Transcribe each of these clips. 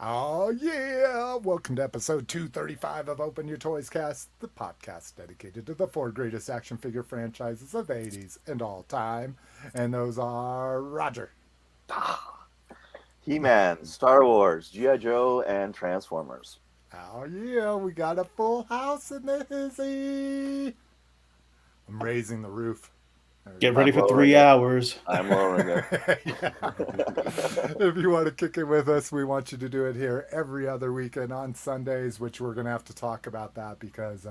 Oh, yeah. Welcome to episode 235 of Open Your Toys Cast, the podcast dedicated to the four greatest action figure franchises of the 80s and all time. And those are Roger. He-Man, Star Wars, G.I. Joe, and Transformers. Oh, yeah. We got a full house in the hizzy. I'm raising the roof. Get ready for 3 hours. I'm lowering it. If you want to kick it with us, we want you to do it here every other weekend on Sundays, which we're going to have to talk about that because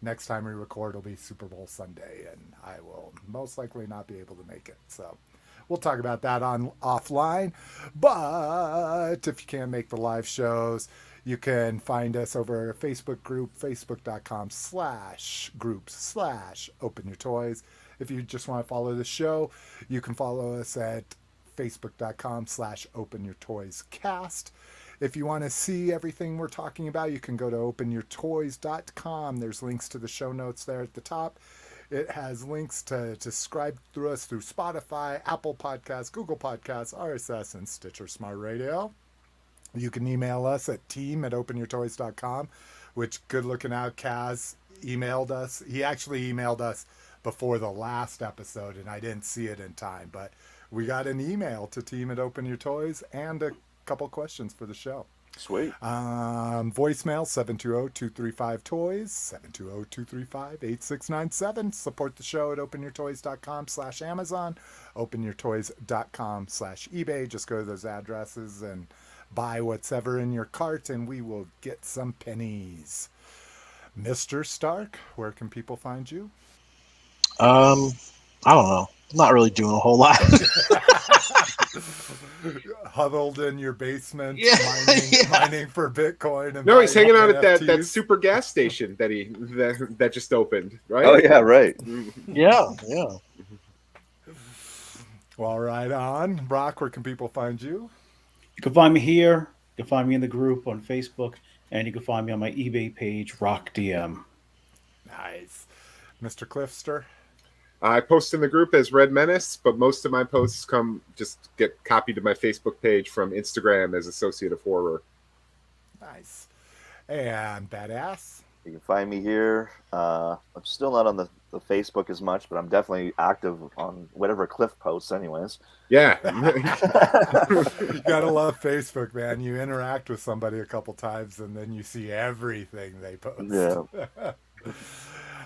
next time we record will be Super Bowl Sunday, and I will most likely not be able to make it. So we'll talk about that on offline. But if you can't make the live shows, you can find us over our Facebook group, facebook.com/groups/Open Your Toys. If you just want to follow the show, you can follow us at facebook.com/openyourtoyscast. If you want to see everything we're talking about, you can go to openyourtoys.com. There's links to the show notes there at the top. It has links to subscribe through us through Spotify, Apple Podcasts, Google Podcasts, RSS, and Stitcher Smart Radio. You can email us at team@openyourtoys.com, which, good looking out, Kaz emailed us. He actually emailed us before the last episode, and I didn't see it in time, but we got an email to team@openyourtoys and a couple questions for the show. Sweet. Voicemail 720-235-TOYS, 720-235-8697. Support the show at openyourtoys.com/Amazon, openyourtoys.com/eBay. Just go to those addresses and buy what's ever in your cart, and we will get some pennies. Mr. Stark, where can people find you? I don't know. I'm not really doing a whole lot. Huddled in your basement, Yeah, mining for Bitcoin. And no, he's hanging out at that NFTs. super gas station that just opened, right? Oh, yeah, right. yeah. Well, right on. Brock, where can people find you? You can find me here. You can find me in the group on Facebook. And you can find me on my eBay page, RockDM. Nice. Mr. Cliffster? I post in the group as Red Menace, but most of my posts get copied to my Facebook page from Instagram as Associate of Horror. Nice. And Badass? You can find me here. I'm still not on the Facebook as much, but I'm definitely active on whatever Cliff posts anyways. Yeah. You gotta love Facebook, man. You interact with somebody a couple times and then you see everything they post. Yeah.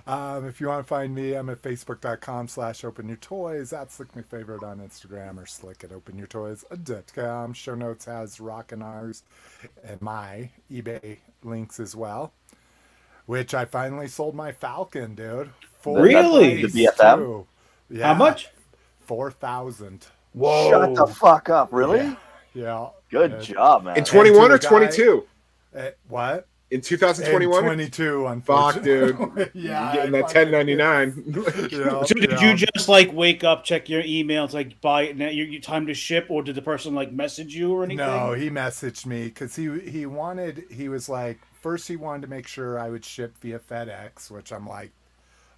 If you want to find me, I'm at facebook.com/openyourtoys. That's Slick My Favorite on Instagram, or Slick at openyourtoys.com. Show notes has Rock and ours and my eBay links as well, which I finally sold my Falcon, dude. Really? The BFM? Yeah. How much? 4,000. Whoa. Shut the fuck up, really? Yeah. Good job, man. In 21 or And to the guy- 22? What? In 2021? 22, Fuck, dude. Yeah. You're getting that 1099. Yeah, So did you just wake up, check your email, it's buy it now, you time to ship, or did the person message you or anything? No, he messaged me because he was like, first he wanted to make sure I would ship via FedEx, which I'm like,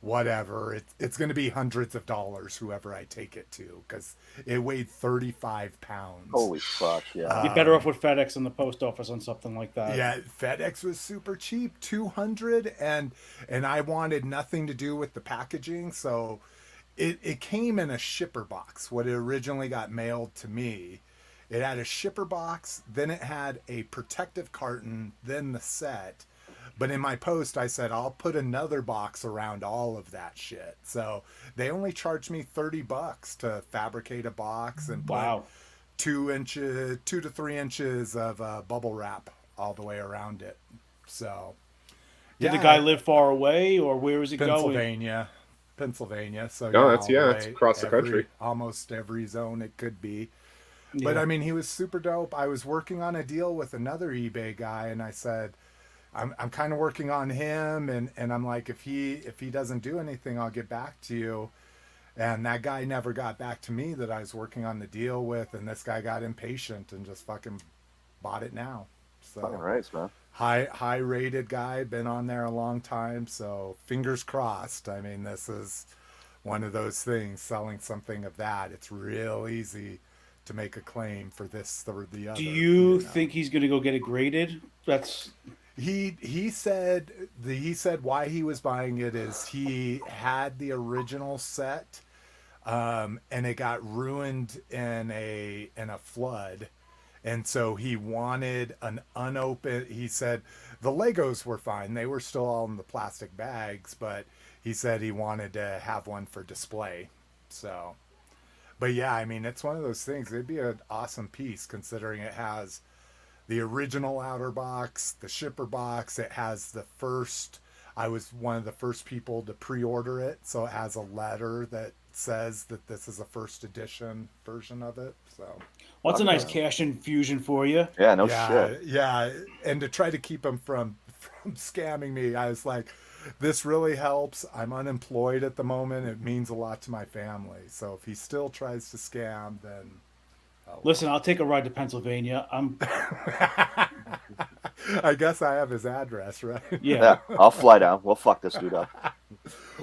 whatever. It's going to be hundreds of dollars, whoever I take it to, because it weighed 35 pounds. Holy fuck, yeah. You're better off with FedEx and the post office on something like that. Yeah, FedEx was super cheap, 200, and I wanted nothing to do with the packaging, so it came in a shipper box. What it originally got mailed to me, it had a shipper box, then it had a protective carton, then the set. But in my post, I said, I'll put another box around all of that shit. So they only charged me $30 to fabricate a box and put 2 to 3 inches of bubble wrap all the way around it. So, Did the guy live far away, or where was he going? Pennsylvania. So it's across the country. Almost every zone it could be. Yeah. But I mean, he was super dope. I was working on a deal with another eBay guy, and I said, I'm kind of working on him, and I'm like, if he doesn't do anything, I'll get back to you. And that guy never got back to me that I was working on the deal with, and this guy got impatient and just fucking bought it now. So Fucking right, man. high rated guy, been on there a long time, so fingers crossed. I mean, this is one of those things, selling something of that. It's real easy to make a claim for this or the other. Do you know? think he's going to go get it graded? That's he said why he was buying it is he had the original set, and it got ruined in a flood, and so he wanted an unopened. He said the Legos were fine; they were still all in the plastic bags, but he said he wanted to have one for display. So, but yeah, I mean, it's one of those things. It'd be an awesome piece considering it has the original outer box, the shipper box. It has the first. I was one of the first people to pre-order it, so it has a letter that says that this is a first edition version of it. So, well, that's a nice cash infusion for you. Yeah, no yeah, shit. yeah. And to try to keep him from scamming me, I was like, this really helps. I'm unemployed at the moment. It means a lot to my family. So if he still tries to scam, then Listen, I'll take a ride to Pennsylvania. I guess I have his address, right? Yeah. I'll fly down. We'll fuck this dude up.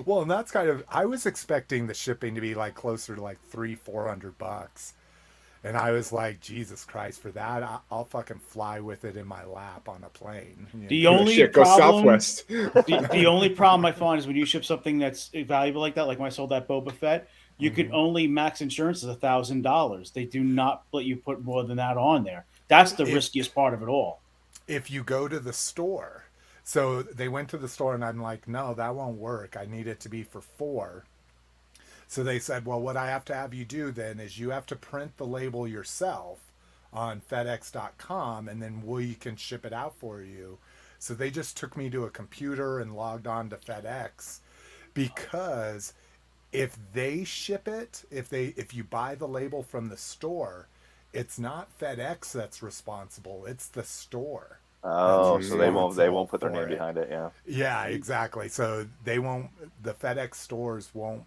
Well, and that's kind of, I was expecting the shipping to be like closer to like $300-400. And I was like, Jesus Christ, for that, I'll fucking fly with it in my lap on a plane. The only Shit, go problem, Southwest. the only problem I find is when you ship something that's valuable like that, like when I sold that Boba Fett, you can only max insurance is $1,000. They do not let you put more than that on there. That's the riskiest part of it all. If you go to the store, so they went to the store and I'm like, no, that won't work. I need it to be for 4. So they said, well, what I have to have you do then is you have to print the label yourself on FedEx.com, and then we can ship it out for you. So they just took me to a computer and logged on to FedEx, because if they ship it, if you buy the label from the store, it's not FedEx that's responsible, it's the store. Oh, so they won't put their name behind it, yeah. Yeah, exactly. So the FedEx stores won't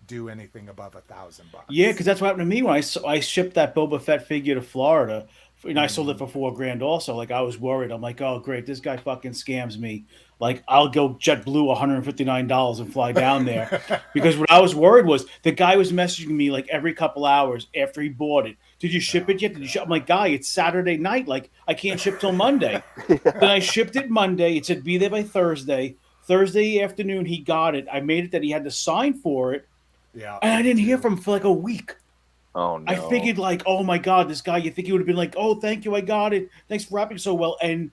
do anything above $1,000. Yeah, because that's what happened to me when I shipped that Boba Fett figure to Florida, and I sold it for $4,000. Also, like, I was worried. I'm like, oh great, this guy fucking scams me. Like, I'll go JetBlue $159 and fly down there, because what I was worried was the guy was messaging me like every couple hours after he bought it. Did you ship it yet? Did you ship? I'm like, guy, it's Saturday night. Like, I can't ship till Monday. Then I shipped it Monday. It said be there by Thursday. Thursday afternoon, he got it. I made it that he had to sign for it. Yeah. And I didn't hear from him for like a week. Oh, no. I figured, like, oh my God, this guy, you think he would have been like, oh, thank you, I got it. Thanks for wrapping so well. And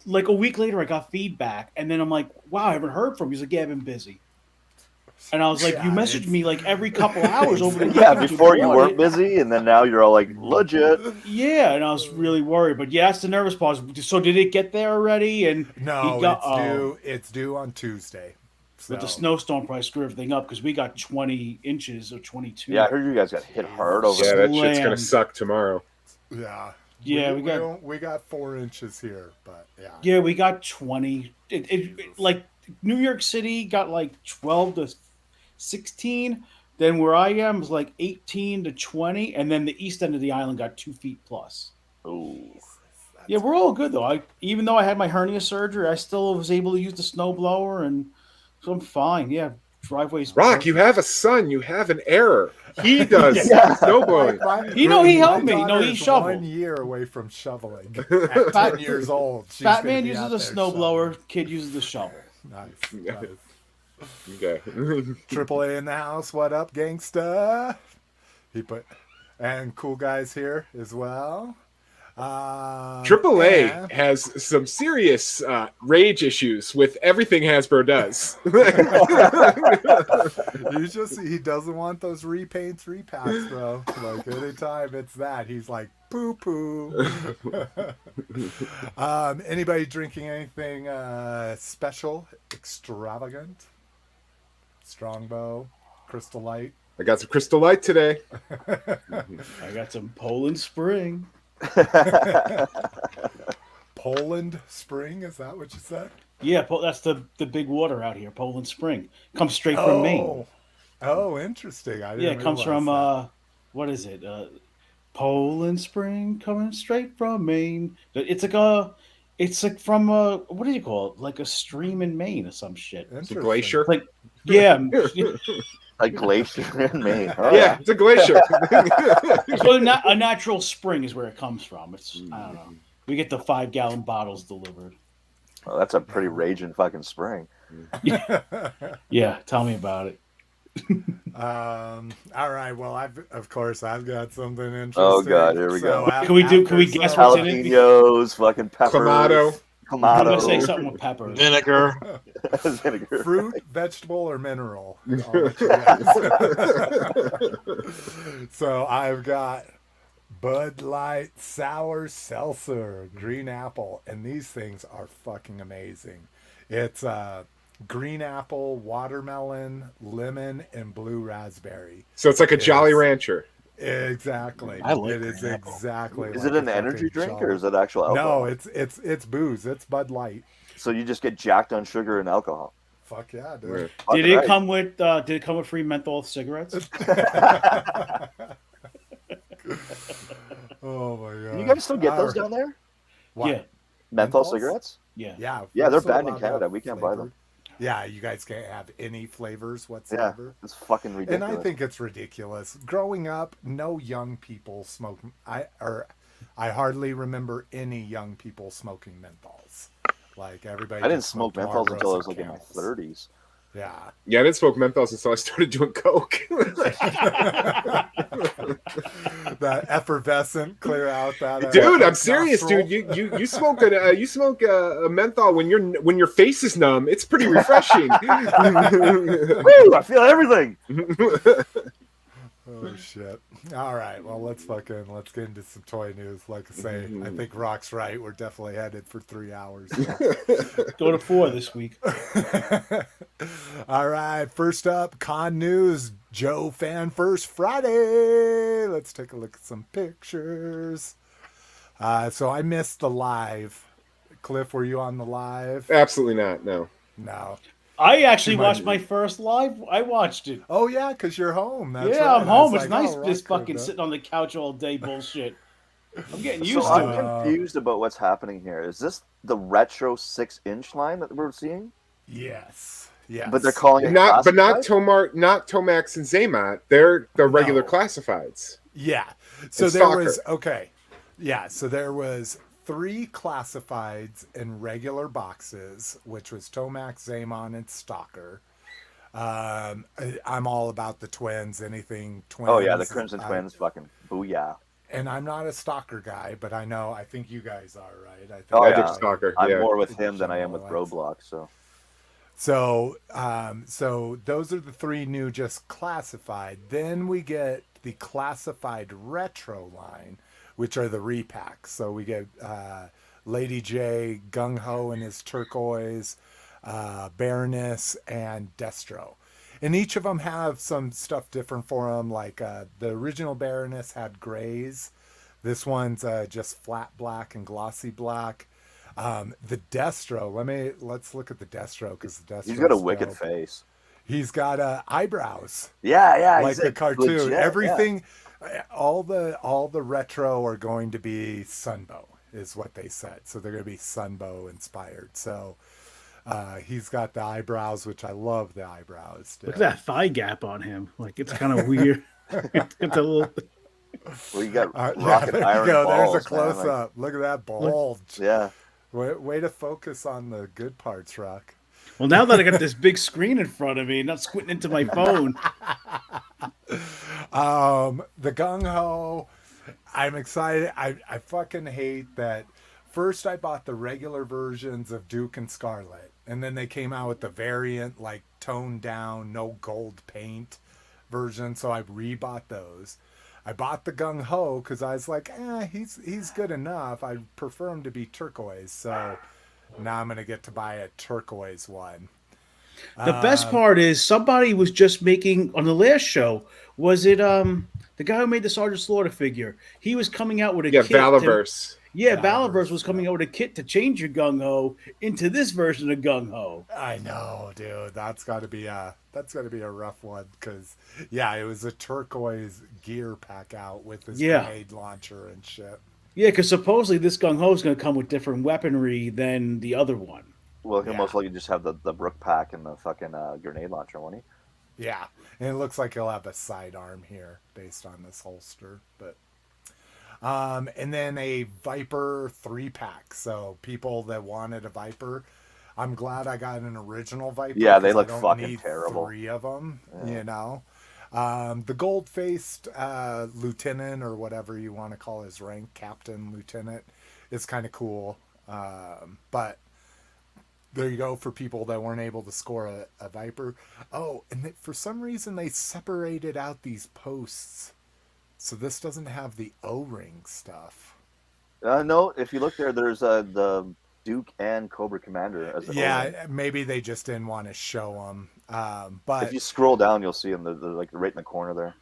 like a week later, I got feedback. And then I'm like, wow, I haven't heard from him. He's like, yeah, I've been busy. And I was like, you messaged me like every couple hours over the weekend. Yeah, before you weren't busy, and then now you're all like, legit. Yeah, and I was really worried. But yeah, that's the nervous pause. So did it get there already? And no, it's due on Tuesday. So. But the snowstorm probably screwed everything up, because we got 20 inches or 22. Yeah, I heard you guys got hit hard over Yeah, there. that shit's gonna suck tomorrow. Yeah. Yeah, we got 4 inches here, but yeah. Yeah, we got 20. It like New York City got like 12 to 16. Then where I am was like 18 to 20, and then the east end of the island got 2 feet plus. Ooh. Yeah, we're all good though. Even though I had my hernia surgery, I still was able to use the snowblower, and so I'm fine. Yeah, driveways. Rock, perfect. you have a son. You have an error. He does snowblowing. He helped me. My No, he daughter's shoveled. 1 year away from shoveling. At 10 years old. She's Fat gonna man be uses out the there snowblower. Kid uses the shovel. shoveling. Nice. Okay. Triple A in the house. What up, gangsta? And cool guys here as well. Triple A has some serious rage issues with everything Hasbro does. He doesn't want those repaints, repacks, bro. Like anytime it's that, he's like poo poo. Anybody drinking anything special, extravagant? Strongbow, Crystal Light. I got some Crystal Light today. I got some Poland Spring. Poland Spring, is that what you said? Yeah, that's the big water out here. Poland Spring comes straight from Maine. Oh, interesting. I didn't Yeah, it comes from realize what is it? Poland Spring coming straight from Maine. It's like from what do you call it? Like a stream in Maine or some shit. that. It's a glacier. Like, yeah. A glacier in Maine. Oh, Yeah, it's a glacier. So a natural spring is where it comes from. It's I don't know. We get the 5-gallon bottles delivered. Well, that's a pretty raging fucking spring. Yeah, tell me about it. All right. Well, I've got something interesting. Oh god, here we go. Can we guess what's in it? Jalapenos, fucking peppers. Clamato. I'm gonna say something with peppers. Vinegar. Vinegar. Fruit, vegetable, or mineral. I'll let you guess. So I've got Bud Light Sour Seltzer, green apple, and these things are fucking amazing. It's green apple, watermelon, lemon, and blue raspberry. So it's like a Jolly Rancher. Exactly. I like it is green apple. exactly. Is like it an a energy fucking drink Jolly. or is it actual alcohol? No, it's booze. It's Bud Light. So you just get jacked on sugar and alcohol. Fuck yeah, dude. Did it come with free menthol cigarettes? Oh my god. You guys still get those down there? What? Yeah. Menthol Menthols? cigarettes? Yeah. Yeah. Yeah, they're still banned in allowed to have Canada. We can't buy them. flavored. Yeah, you guys can't have any flavors Yeah, whatsoever. it's fucking ridiculous. And I think it's ridiculous. Growing up, no young people smoke. I hardly remember any young people smoking menthols. Like everybody. I didn't just smoke smoked menthols Marlboros until I was and like in my Camels. 30s. Yeah. Yeah, I didn't smoke menthols until I started doing coke. That effervescent, clear out that. Dude, I'm serious, nostril. dude. You smoke a menthol when your face is numb. It's pretty refreshing. Woo! I feel everything. Oh shit! All right, well let's get into some toy news. Like I say, I think Rock's right. We're definitely headed for 3 hours. Go to 4 this week. All right, first up, con news. Joe Fan First Friday. Let's take a look at some pictures. So I missed the live. Cliff, were you on the live? Absolutely not. No. No. I actually watched my first live. I watched it. Oh yeah, because you're home. That's Yeah, right. I'm I was home. It's like, nice oh, just Rock fucking could, sitting on the couch all day bullshit. I'm getting So used to I'm it. confused about what's happening here. Is this the retro 6-inch line that we're seeing? Yes. Yes. But they're calling it Not classified? Tomax and Zaymot. They're the regular No. classifieds. Yeah. So And there Stalker. was Yeah. So there was 3 classifieds in regular boxes, which was Tomax, Zaymon, and Stalker. I'm all about the twins. Anything twins. Oh yeah, the Crimson Twins, fucking booyah. And I'm not a Stalker guy, but I think you guys are, right? I think Oh I yeah, did Stalker. I'm Yeah. more with him than I am with Somewhat. Roblox. So So those are the 3 new just classified. Then we get the classified retro line, which are the repacks. So we get Lady J, Gung Ho and his turquoise, Baroness, and Destro. And each of them have some stuff different for them. Like the original Baroness had grays. This one's just flat black and glossy black. The Destro, let's look at the Destro because the Destro. he's got a wicked face. He's got eyebrows Yeah, like he's the cartoon. legit, Everything, all the retro are going to be Sunbow, is what they said. So they're going to be Sunbow inspired. So he's got the eyebrows, which I love the eyebrows. Look at that thigh gap on him. Like it's kind of weird. It's a little. Well, you got Yeah, rocket there you iron go. balls, There's a man, close up. Look at that bulge. Yeah. Way to focus on the good parts, Rock. Well, now that I got this big screen in front of me, not squinting into my phone. The Gung Ho, I'm excited. I fucking hate that. First, I bought the regular versions of Duke and Scarlet, and then they came out with the variant, like toned down, no gold paint version. So I rebought those. I bought the Gung Ho because I was like, he's good enough. I prefer him to be turquoise. So now I'm gonna get to buy a turquoise one. The best part is somebody was just making on the last show. Was it the guy who made the Sergeant Slaughter figure? He was coming out with a Yeah, kit. Valaverse. Valaverse was coming out with a kit to change your Gung Ho into this version of Gung Ho. I know, dude. That's got to be a rough one because it was a turquoise gear pack out with this grenade launcher and shit. Yeah, because supposedly this Gung Ho is going to come with different weaponry than the other one. Well, he'll most likely just have the Brook pack and the fucking grenade launcher, won't he? Yeah, and it looks like he'll have a sidearm here based on this holster, but and then a Viper 3-pack. So people that wanted a Viper, I'm glad I got an original Viper. Yeah, they 'cause look I don't fucking need terrible. 3 of them, Yeah. you know. The gold-faced lieutenant, or whatever you want to call his rank, captain, lieutenant, is kind of cool. But there you go for people that weren't able to score a Viper. Oh, and for some reason they separated out these posts. So this doesn't have the O-ring stuff. No, if you look there, there's the Duke and Cobra Commander. As the O-ring. Maybe they just didn't want to show them. But if you scroll down, you'll see them. They're like right in the corner there.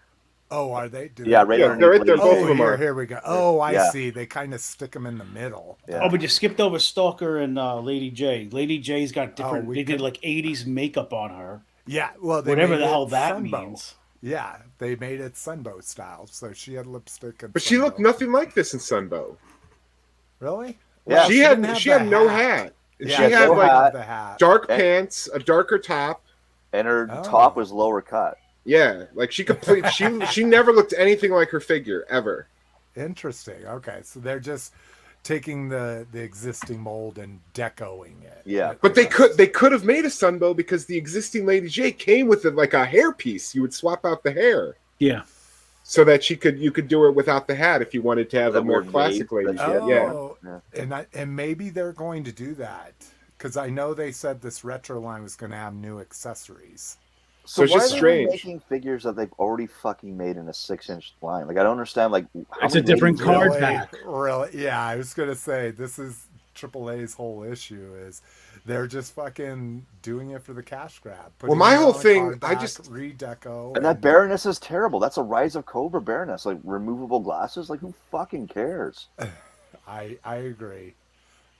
oh, are they? Yeah, right. Yeah, they're right there. Both Oh, of them are. here we go. Oh, I Yeah. see. They kind of stick them in the middle. Yeah. Oh, but you skipped over Stalker and Lady J. Lady J's got different. we They did could- like 80s makeup on her. Yeah, well, they Whatever made the it hell that Sunbow. means. Yeah, they made it Sunbow style. So she had lipstick and But she looked Sunbow. nothing like this in Sunbow. Really? Yeah. she didn't had have she the had no hat. Yeah, She had no like hat. the hat. dark And- pants, a darker top. And her Oh. top was lower cut. Yeah, like she she never looked anything like her figure ever. Interesting. Okay, so they're just taking the existing mold and decoing it. Yeah. But they could have made a Sunbow because the existing Lady J came with like a hair piece. You would swap out the hair Yeah. so that you could do it without the hat if you wanted to have The a more weird classic wave Lady that J. she had. Yeah. Oh, and maybe they're going to do that because I know they said this retro line was going to have new accessories. So it's why just are they strange. making figures that they've already fucking made in a 6-inch line? Like I don't understand. Like how It's a many different ladies- card Really, pack. really, yeah. I was gonna say this is AAA's whole issue is they're just fucking doing it for the cash grab. Well, my Putting it whole on a thing, card I back, just- redeco And that Baroness is terrible. That's a Rise of Cobra Baroness. Like removable glasses. Like who fucking cares? I agree,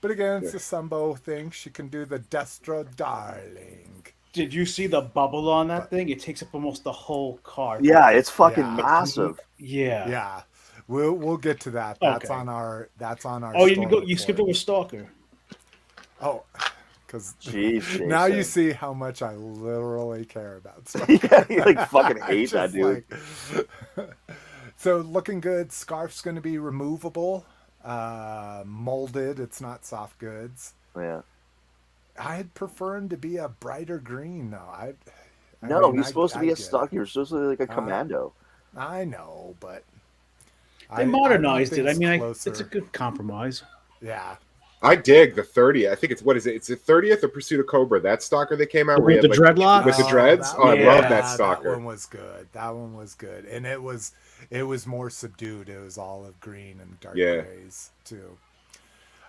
but again, it's a Sunbow thing. She can do the Destra Darling. Did you see the bubble on that thing? It takes up almost the whole card. Yeah, it's fucking Yeah. massive. Yeah. Yeah, we'll get to that. That's Okay. on our. Oh, you store go. You skipped report. over Stalker. Oh, because Jeez, now you Jason. see how much I literally care about stuff. Yeah, you like fucking I hate that just, dude. like- so looking good. Scarf's going to be removable, molded. It's not soft goods. Yeah. I'd prefer him to be a brighter green, though. I No, mean, he's supposed to be I a get it. stalker. You're supposed to be like a commando. I know, but They I modernized want it. I things mean, closer. it's a good compromise. Yeah. I dig the 30th. I think it's what is it? It's the 30th of Pursuit of Cobra. That stalker that came out where he With had, the like, dreadlocks? with the dreads. that Oh, I one- love yeah, that stalker. That one was good. That one was good, and it was more subdued. It was olive green and dark Yeah. grays too.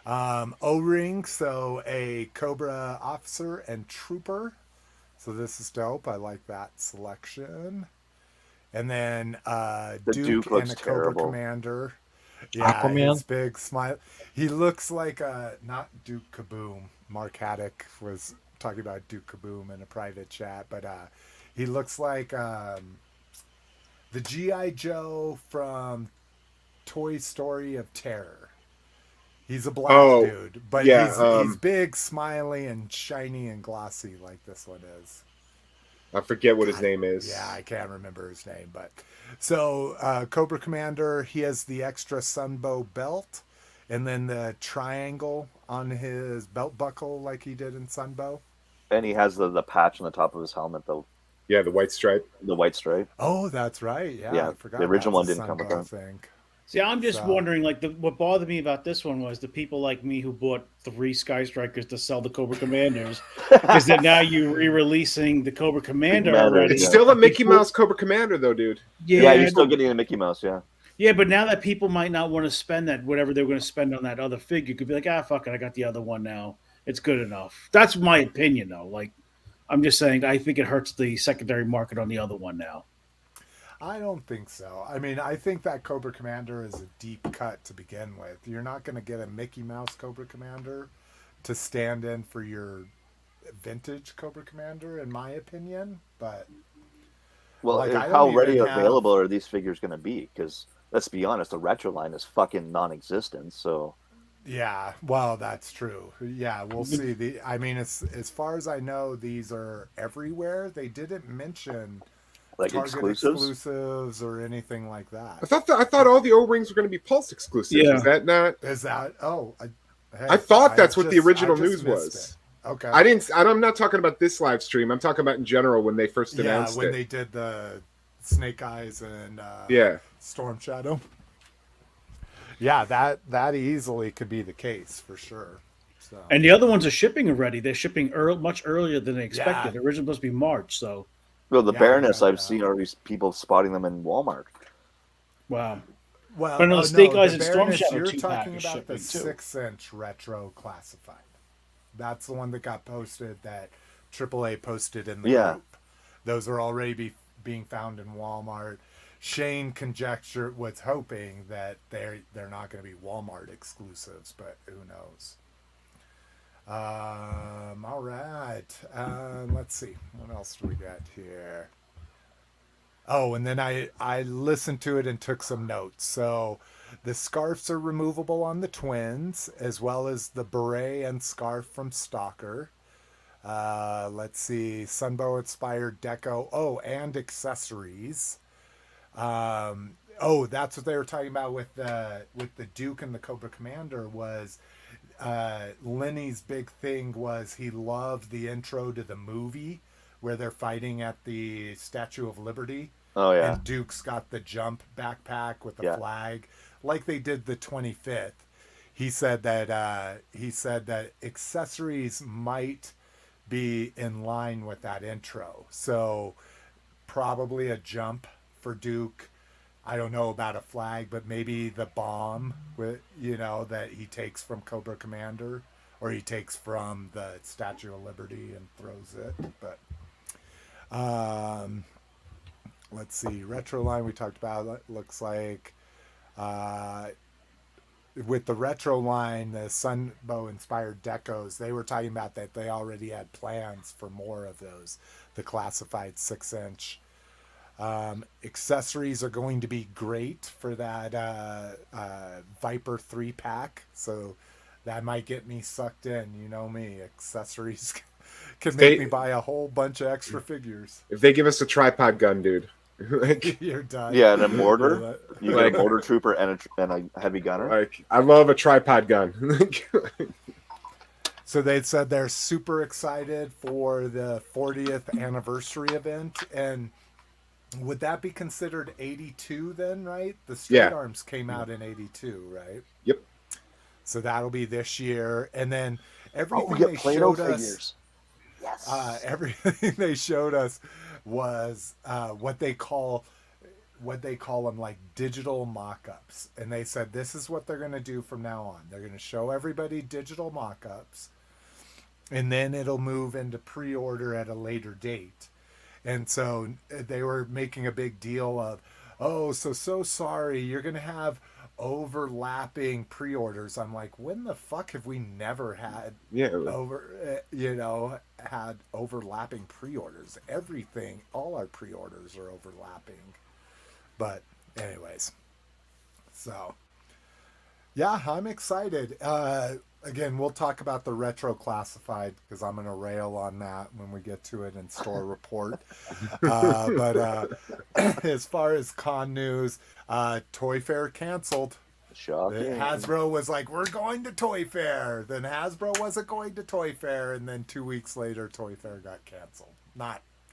O-ring, so a Cobra officer and trooper. So this is dope. I like that selection. And then Duke Duke looks and a Cobra terrible. commander. Yeah, Aquaman? his big smile. He looks like not Duke Kaboom. Mark Haddock was talking about Duke Kaboom in a private chat, but he looks like the G.I. Joe from Toy Story of Terror. He's a black Oh, dude, but yeah, he's big, smiley, and shiny and glossy like this one is. I forget what his name is. Yeah, I can't remember his name, but so Cobra Commander, he has the extra Sunbow belt, and then the triangle on his belt buckle like he did in Sunbow. And he has the patch on the top of his helmet, Yeah, the white stripe. the white stripe. Oh, that's right. Yeah, Yeah, I forgot. the original one that's a didn't come with Sunbow that. thing. See, I'm just So- wondering, like, what bothered me about this one was the people like me who bought 3 Sky Strikers to sell the Cobra Commanders, because then now you're re-releasing the Cobra Commander Commander, already. It's Yeah. still a Mickey Mouse Cobra Commander, though, dude. Yeah, you're still getting a Mickey Mouse. Yeah. Yeah, but now that people might not want to spend that whatever they're going to spend on that other figure, could be like, fuck it, I got the other one now. It's good enough. That's my opinion, though. Like, I'm just saying, I think it hurts the secondary market on the other one now. I don't think so. I mean, I think that Cobra Commander is a deep cut to begin with. You're not going to get a Mickey Mouse Cobra Commander to stand in for your vintage Cobra Commander, in my opinion. But Well, Like, I don't how even ready have- available are these figures going to be? Because let's be honest, the retro line is fucking non-existent. So Yeah, well, that's true. Yeah, we'll see. I mean, as far as I know, these are everywhere. They didn't mention Like Target exclusives. exclusives or anything like that. I thought all the O-rings were going to be Pulse exclusives. Yeah. Is that not? Is that? Oh, hey, I thought that's what the just- original I just news missed was. it. Okay. I'm not talking about this live stream. I'm talking about in general when they first Yeah, announced when it. they did the Snake Eyes and Yeah. Storm Shadow. Yeah, that easily could be the case for sure. So. And the other ones are shipping already. They're shipping much earlier than they expected. Yeah. Originally supposed to be March, so Well, the Yeah, Baroness, yeah, I've yeah. seen already people spotting them in Walmart. wow. Well, But no, the Snake Eyes the and Storm Baroness, Shadow you're 2-pack talking is about the shipping, too. 6-inch retro classified. That's the one that got posted that AAA posted in the Yeah. group. Those are already being found in Walmart. Shane was hoping that they're not going to be Walmart exclusives, but who knows? All right. Let's see. What else do we got here? Oh, and then I listened to it and took some notes. So the scarves are removable on the twins, as well as the beret and scarf from Stalker. Let's see. Sunbow inspired deco. Oh, and accessories. That's what they were talking about with the Duke and the Cobra Commander was Lenny's big thing was he loved the intro to the movie where they're fighting at the Statue of Liberty. Oh yeah. And Duke's got the jump backpack with the Yeah. flag, like they did the 25th. He said that accessories might be in line with that intro. So probably a jump for Duke. I don't know about a flag, but maybe the bomb with that he takes from Cobra Commander, or he takes from the Statue of Liberty and throws it. But let's see, retro line we talked about. Looks like with the retro line, the Sunbow inspired decos, they were talking about that they already had plans for more of those, the classified 6-inch. Accessories are going to be great for that Viper 3-pack, so that might get me sucked in. You know me, accessories can make me buy a whole bunch of extra figures. If they give us a tripod gun, dude, like, You're done. Yeah, and a mortar. You Like- get a mortar trooper and a heavy gunner. like I love a tripod gun. So they said they're super excited for the 40th anniversary event. And would that be considered 82 then, right? The Straight Yeah. Arms came out in 82, right? Yep. So that'll be this year. And then Oh, everything we they get Play-Doh showed us, figures. Yes. everything they showed us was what they call them, like digital mock-ups. And they said this is what they're going to do from now on. They're going to show everybody digital mock-ups, and then it'll move into pre-order at a later date. And so they were making a big deal of, so sorry, you're going to have overlapping pre-orders. I'm like, when the fuck have we never had had overlapping pre-orders? Everything, all our pre-orders are overlapping. But anyways, so yeah, I'm excited. Again, we'll talk about the retro classified because I'm going to rail on that when we get to it in store report. But as far as con news, Toy Fair canceled. Shocking. Hasbro was like, we're going to Toy Fair. Then Hasbro wasn't going to Toy Fair. And then 2 weeks later, Toy Fair got canceled.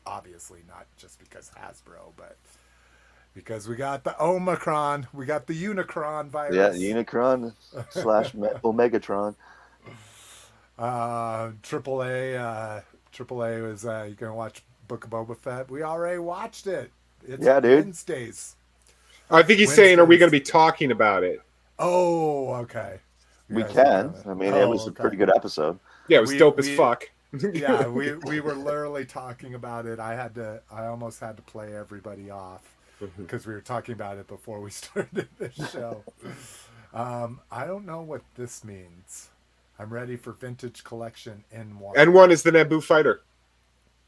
Obviously not just because Hasbro, but because we got the Omicron. We got the Unicron virus. Yeah, Unicron / Omegatron. AAA was, you going to watch Book of Boba Fett? We already watched it. It's Yeah, dude. Wednesdays. I think he's saying, are we going to be talking about it? Oh, okay. We guys can. are I mean, gonna- it was a pretty good episode. Yeah, it was dope as we- fuck. Yeah, we were literally talking about it. I almost had to play everybody off because we were talking about it before we started the show. I don't know what this means. I'm ready for Vintage Collection N1. N1 is the Naboo fighter.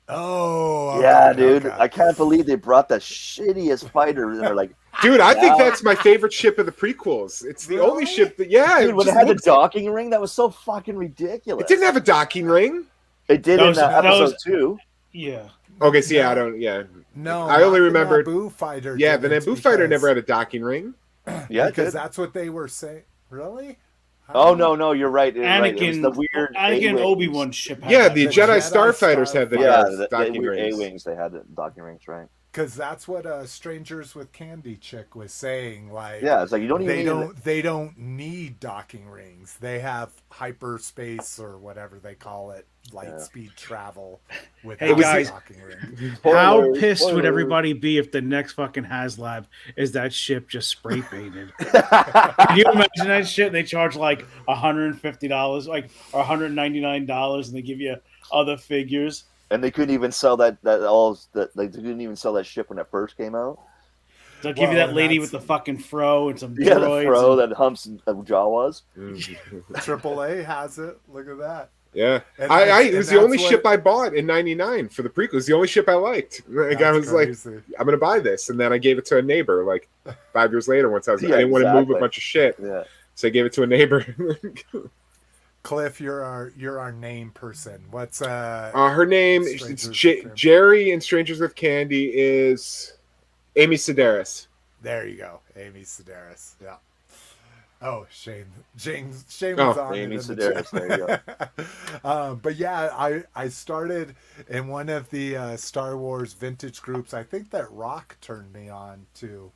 Oh, okay, Yeah, dude. okay. I can't believe they brought that shittiest fighter. And they're like, Dude, I think Now- that's my favorite ship of the prequels. It's the only Really? ship that, yeah, Dude, when it just had the looks- docking ring, that was so fucking ridiculous. it didn't have a docking ring. It did That in was- that episode was- 2. Yeah. Okay, so yeah, No. I don't, yeah. No, I only not remember- the Naboo fighter. Yeah, the didn't, Naboo fighter because- never had a docking ring. Yeah, it because did. that's what they were saying. Really? I Oh don't know. no, you're right. You're right. It was Anakin, the weird Anakin and A-wings. Obi-Wan ship. Had Yeah, that the thing. Jedi Jedi Starfighters had the Yeah, Starfighters. the docking weird rings. A-wings. They had the docking rings, right? Because that's what Strangers with Candy chick was saying. Like, Yeah, it's like you don't even. they don't need docking rings. They have hyperspace or whatever they call it, light Yeah. speed travel with Hey, guys, guys. docking ring. How Spoilers, pissed would spoilers. everybody be if the next fucking HasLab is that ship just spray painted? Can you imagine that shit? They charge like $150, like or $199, and they give you other figures. And they couldn't even sell they couldn't even sell that ship when it first came out. They'll give you Well, that lady that's- with the fucking fro and some Yeah, the droids fro and- that humps Jawas. AAA has it. Look at that. Yeah, And it was the only that's ship what- I bought in '99 for the prequels. The only ship I liked. Like, I That's was like, crazy. I'm gonna buy this, and then I gave it to a neighbor. Like 5 years later, once I Yeah, didn't want to move a exactly. bunch of shit, Yeah. so I gave it to a neighbor. Cliff, you're our name person. What's Her name is Strangers with Candy. Jerry in Strangers with Candy is Amy Sedaris. There you go, Amy Sedaris. Yeah. Oh, Shane was Oh, on Amy it in the Sedaris, chat. there you But yeah, I started in one of the Star Wars vintage groups. I think that Rock turned me on to.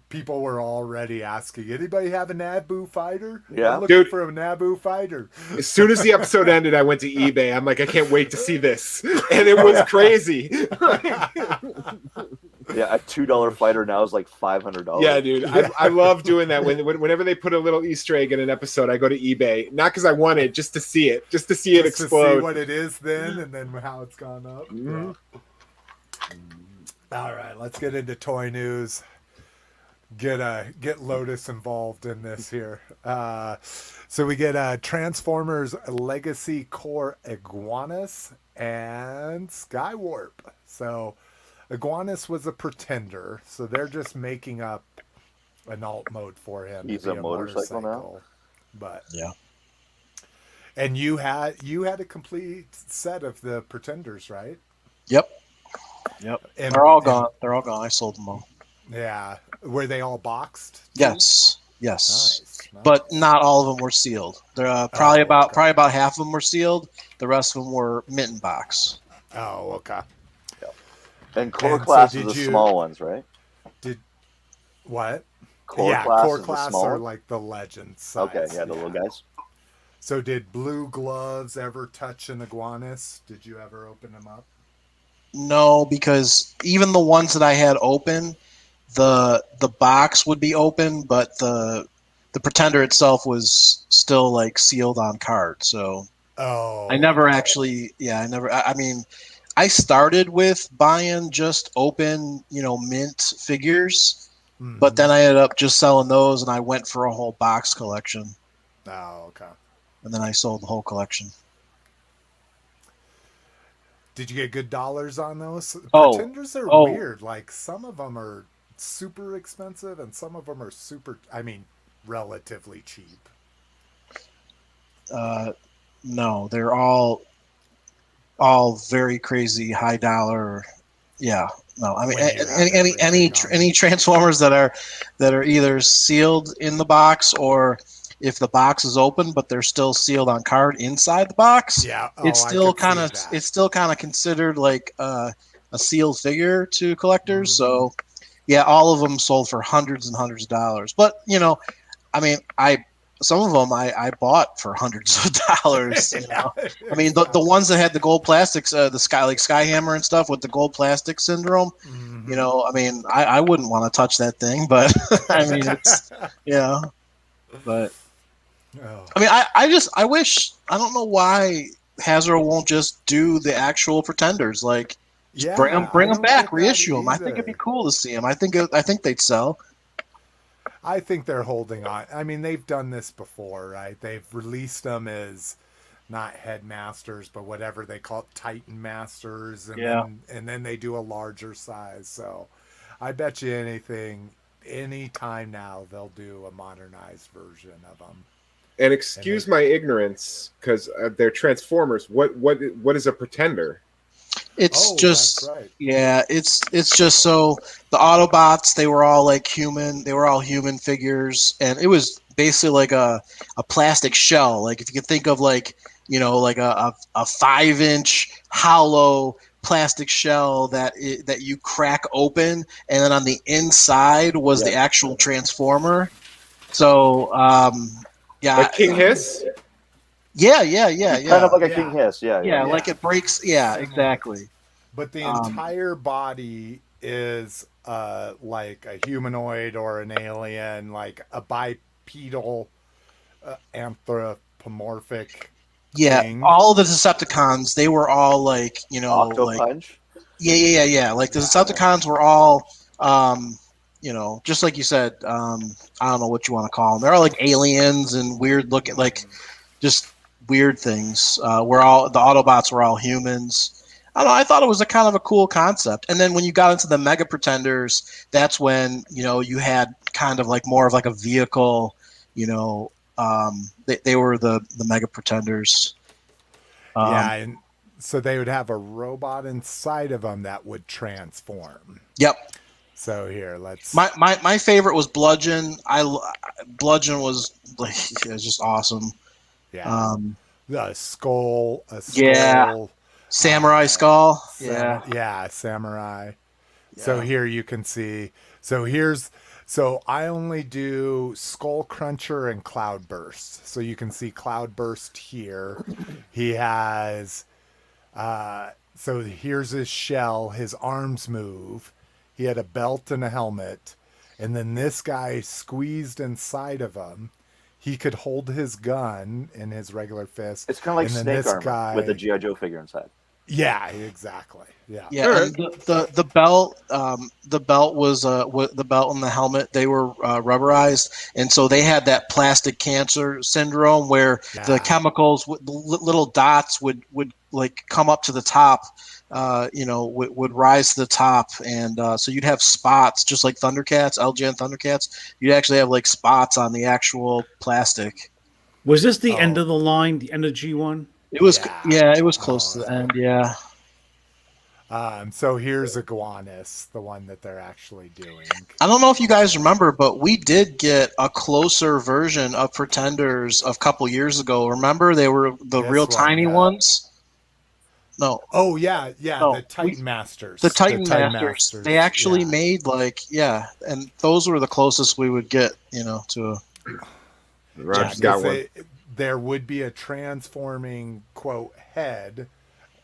People were already asking, anybody have a Naboo fighter? Yeah. I'm looking Dude. for a Naboo fighter. As soon as the episode ended, I went to eBay. I'm like, I can't wait to see this, and it was crazy. Yeah, a $2 fighter now is like $500. Yeah, dude, I love doing that. Whenever they put a little Easter egg in an episode, I go to eBay, not because I want it, just to see it, just to see it Just to explode. see what it is then, and then how it's gone up. Mhm. Yeah. All right, let's get into toy news. Get Lotus involved in this here. So we get Transformers Legacy Core Iguanus and Skywarp. So Iguanus was a pretender, so they're just making up an alt mode for him. He's to be a motorcycle now? But Yeah. and you had a complete set of the pretenders, right? Yep. And, They're all and- gone. They're all gone. I sold them all. Yeah. Were they all boxed? too? Yes. Yes. Nice. But not all of them were sealed. There probably Oh, okay. probably about half of them were sealed. The rest of them were mint in box. Oh, okay. And core And so class is did the you- small ones, right? What? Core class core is the class small are ones? like the legends. Okay, size, yeah, the little guys. So did blue gloves ever touch an Iguanus? Did you ever open them up? No, because even the ones that I had open, the box would be open, but the pretender itself was still like sealed on card. So Oh, I never actually, I mean, I started with buying just open, mint figures, Mhm. but then I ended up just selling those, and I went for a whole box collection, Oh, okay. and then I sold the whole collection. Did you get good dollars on those? Oh, Pretenders are oh. weird. Like some of them are super expensive, and some of them are relatively cheap. No, they're all very crazy high dollar. Yeah, no, I mean When you have any everything on. any Transformers that are either sealed in the box, or if the box is open but they're still sealed on card inside the box. Yeah, It's I still could see kind of that. considered like a sealed figure to collectors. So yeah, all of them sold for hundreds and hundreds of dollars. But I mean, some of them I bought for hundreds of dollars. I mean, the ones that had the gold plastics, the Skyhammer and stuff with the gold plastic syndrome. Mhm. I mean, I wouldn't want to touch that thing, but I mean, it's but. Oh. I mean, I wish, I don't know why Hasbro won't just do the actual pretenders. Like, just Yeah, bring I them don't back, get that reissue them. I think it'd be either. cool to see them. I think they'd sell. I think they're holding on. I mean, they've done this before, right? They've released them as not headmasters, but whatever they call it, Titan Masters, and Yeah. then they do a larger size. So I bet you anything, any time now, they'll do a modernized version of them. And excuse my ignorance, because they're Transformers. What is a pretender? It's just that's right. yeah, it's just so the Autobots, they were all like human, they were all human figures, and it was basically like a plastic shell. Like if you could think of like, you know, like a 5-inch hollow plastic shell that you crack open, and then on the inside was the actual Transformer. So yeah, Like King Hiss? yeah. Kind of like a King Hiss, Yeah, like it breaks. Yeah, exactly. But the entire body is like a humanoid or an alien, like a bipedal anthropomorphic thing. All the Decepticons, they were all like, you know, Octopunch? Yeah. Like the Decepticons were all, you know, just like you said, I don't know what you want to call them. They're all like aliens and weird looking, like just weird things. We're all, the Autobots were all humans. I don't know, I thought it was a kind of a cool concept. And then when you got into the Mega Pretenders, that's when, you know, you had kind of like more of like a vehicle, you know, they were the Mega Pretenders. And so they would have a robot inside of them that would transform. Yep. So here, let's. My favorite was Bludgeon. Bludgeon was like, it was just awesome. Yeah. The skull. A skull. Yeah. Samurai skull. Samurai. Yeah. So here you can see. So I only do Skull Cruncher and Cloudburst. So you can see Cloudburst here. He has. So here's his shell. His arms move. He had a belt and a helmet. And then this guy squeezed inside of him. He could hold his gun in his regular fist. It's kind of like Snake Armor with the G.I. Joe figure inside. Yeah, exactly. Yeah. And the belt, the belt was the belt and the helmet. They were rubberized, and so they had that plastic cancer syndrome where the chemicals, the little dots would like come up to the top. You know, would rise to the top, and so you'd have spots, just like Thundercats, LJN Thundercats. You'd actually have like spots on the actual plastic. Was this the end of the line, the end of G1? It was, it was close to the end, yeah. So here's Iguanus, the one that they're actually doing. I don't know if you guys remember, but we did get a closer version of Pretenders a couple years ago. Remember, they were the real tiny ones? No. Oh, yeah. No, the Titan Masters. The Titan Masters. They actually made and those were the closest we would get, you know, to Roger's got one. There would be a transforming, quote, head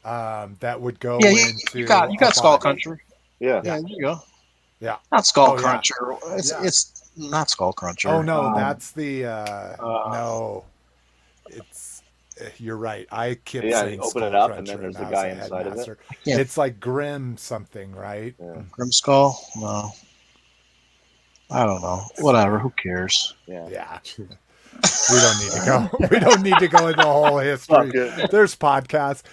that would go into... You got Skull Cruncher. Yeah. Yeah, there you go. Yeah. Not Skull Cruncher. It's not Skull Cruncher. Oh, no, that's the... no. It's... You're right. I keep saying open it up, and then there's the guy inside of it. It's like Grim something, right? Yeah. Grim Skull? No. I don't know. Whatever. Who cares? Yeah. We don't need to go. We don't need to go into the whole history. There's podcasts.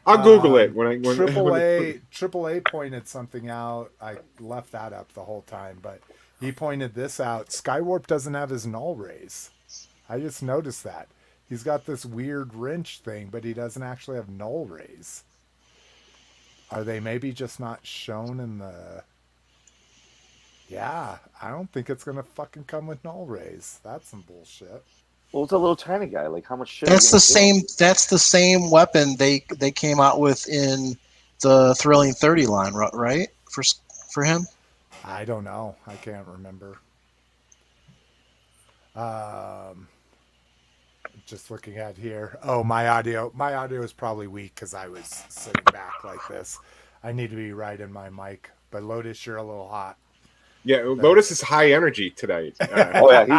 I'll Google it when AAA pointed something out. I left that up the whole time, but he pointed this out. Skywarp doesn't have his null rays. I just noticed that. He's got this weird wrench thing, but he doesn't actually have null rays. Are they maybe just not shown in the... Yeah, I don't think it's going to fucking come with null rays. That's some bullshit. Well, it's a little tiny guy. Like, how much shit? That's the same weapon they came out with in the Thrilling 30 line, right? For him? I don't know. I can't remember. Just looking at here. Oh, my audio is probably weak because I was sitting back like this. I need to be right in my mic. But Lotus, you're a little hot. Yeah, Lotus is high energy tonight. He's going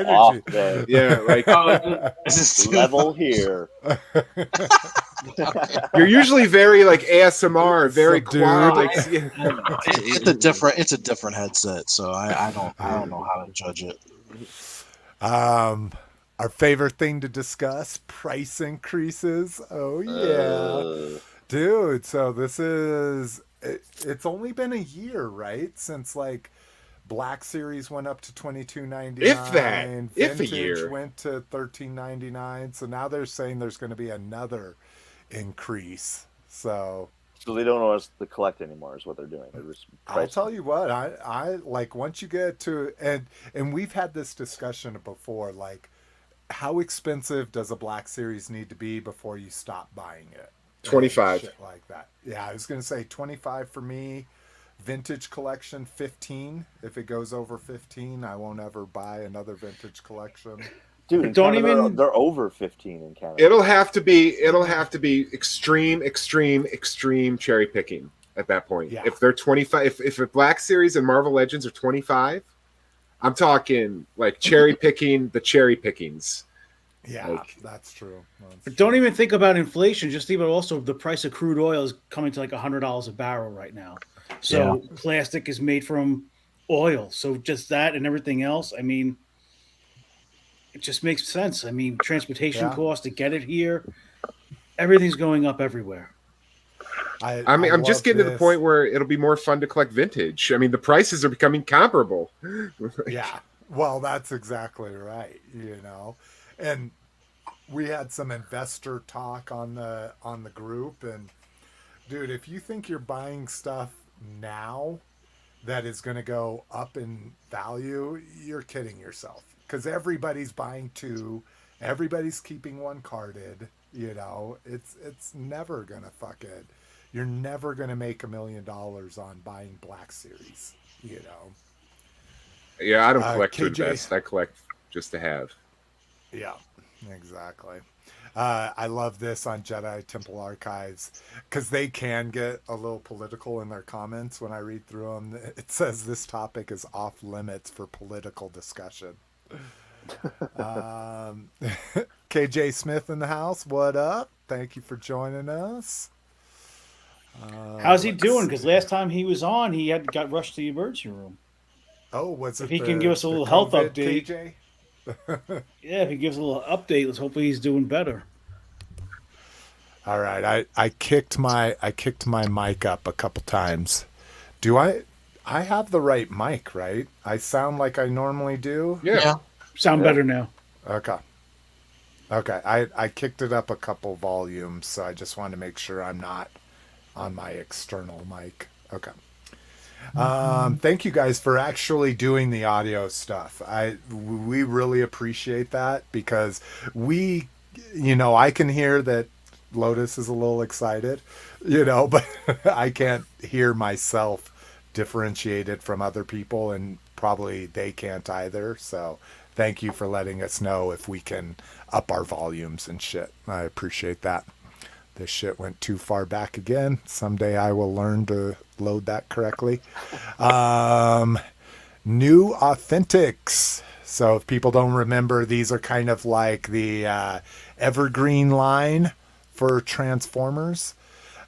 off there. Yeah, like level here. You're usually very like ASMR, very quiet. Like, It's a different headset, so I don't know how to judge it. Our favorite thing to discuss: price increases. Oh yeah, dude. So this is it's only been a year, right? Since like Black Series went up to $22.99. If that, if a Vintage year. went to $13.99. So now they're saying there's going to be another increase. So they don't know us to collect anymore is what they're doing. They're just I'll tell you what, I like once you get to and we've had this discussion before, like how expensive does a Black Series need to be before you stop buying it? 25. Shit like that. Yeah, I was gonna say 25 for me. Vintage collection 15. If it goes over 15, I won't ever buy another vintage collection. Dude, in Don't Canada, even- they're over 15 in Canada. It'll have to be extreme cherry picking at that point. Yeah. If they're 25, if a Black Series and Marvel Legends are 25, I'm talking like cherry picking the cherry pickings. Yeah, Like- that's true. But don't even think about inflation. Just even also the price of crude oil is coming to like $100 a barrel right now. So plastic is made from oil. So just that and everything else. I mean, it just makes sense. I mean, transportation costs to get it here. Everything's going up everywhere. I mean, I'm just getting to the point where it'll be more fun to collect vintage. I mean, the prices are becoming comparable. Yeah, well, that's exactly right. You know, and we had some investor talk on the group, and dude, if you think you're buying stuff now that is going to go up in value, you're kidding yourself, because everybody's buying two, everybody's keeping one carded. You know, it's never gonna fuck it. You're never gonna make $1 million on buying Black Series. You know. Yeah, I don't collect to KJ. invest. I collect just to have. Yeah, exactly. I love this on Jedi Temple Archives because they can get a little political in their comments when I read through them. It says this topic is off limits for political discussion. KJ Smith in the house, what up? Thank you for joining us. How's he let's doing? Because see. last time he was on, he got rushed to the emergency room. Oh, was it? If he can give us a little health COVID, update. KJ? Yeah, if he gives a little update, let's hopefully he's doing better. All right, I kicked my mic up a couple times. Do I have the right mic, right? I sound like I normally do. Yeah. Sound better now. Okay. I kicked it up a couple volumes, so I just wanted to make sure I'm not on my external mic. Okay. Thank you guys for actually doing the audio stuff. We really appreciate that because I can hear that Lotus is a little excited, but I can't hear myself differentiated from other people, and probably they can't either. So thank you for letting us know if we can up our volumes and shit. I appreciate that. This shit went too far back again. Someday I will learn to load that correctly. New Authentics. So if people don't remember, these are kind of like the evergreen line for Transformers.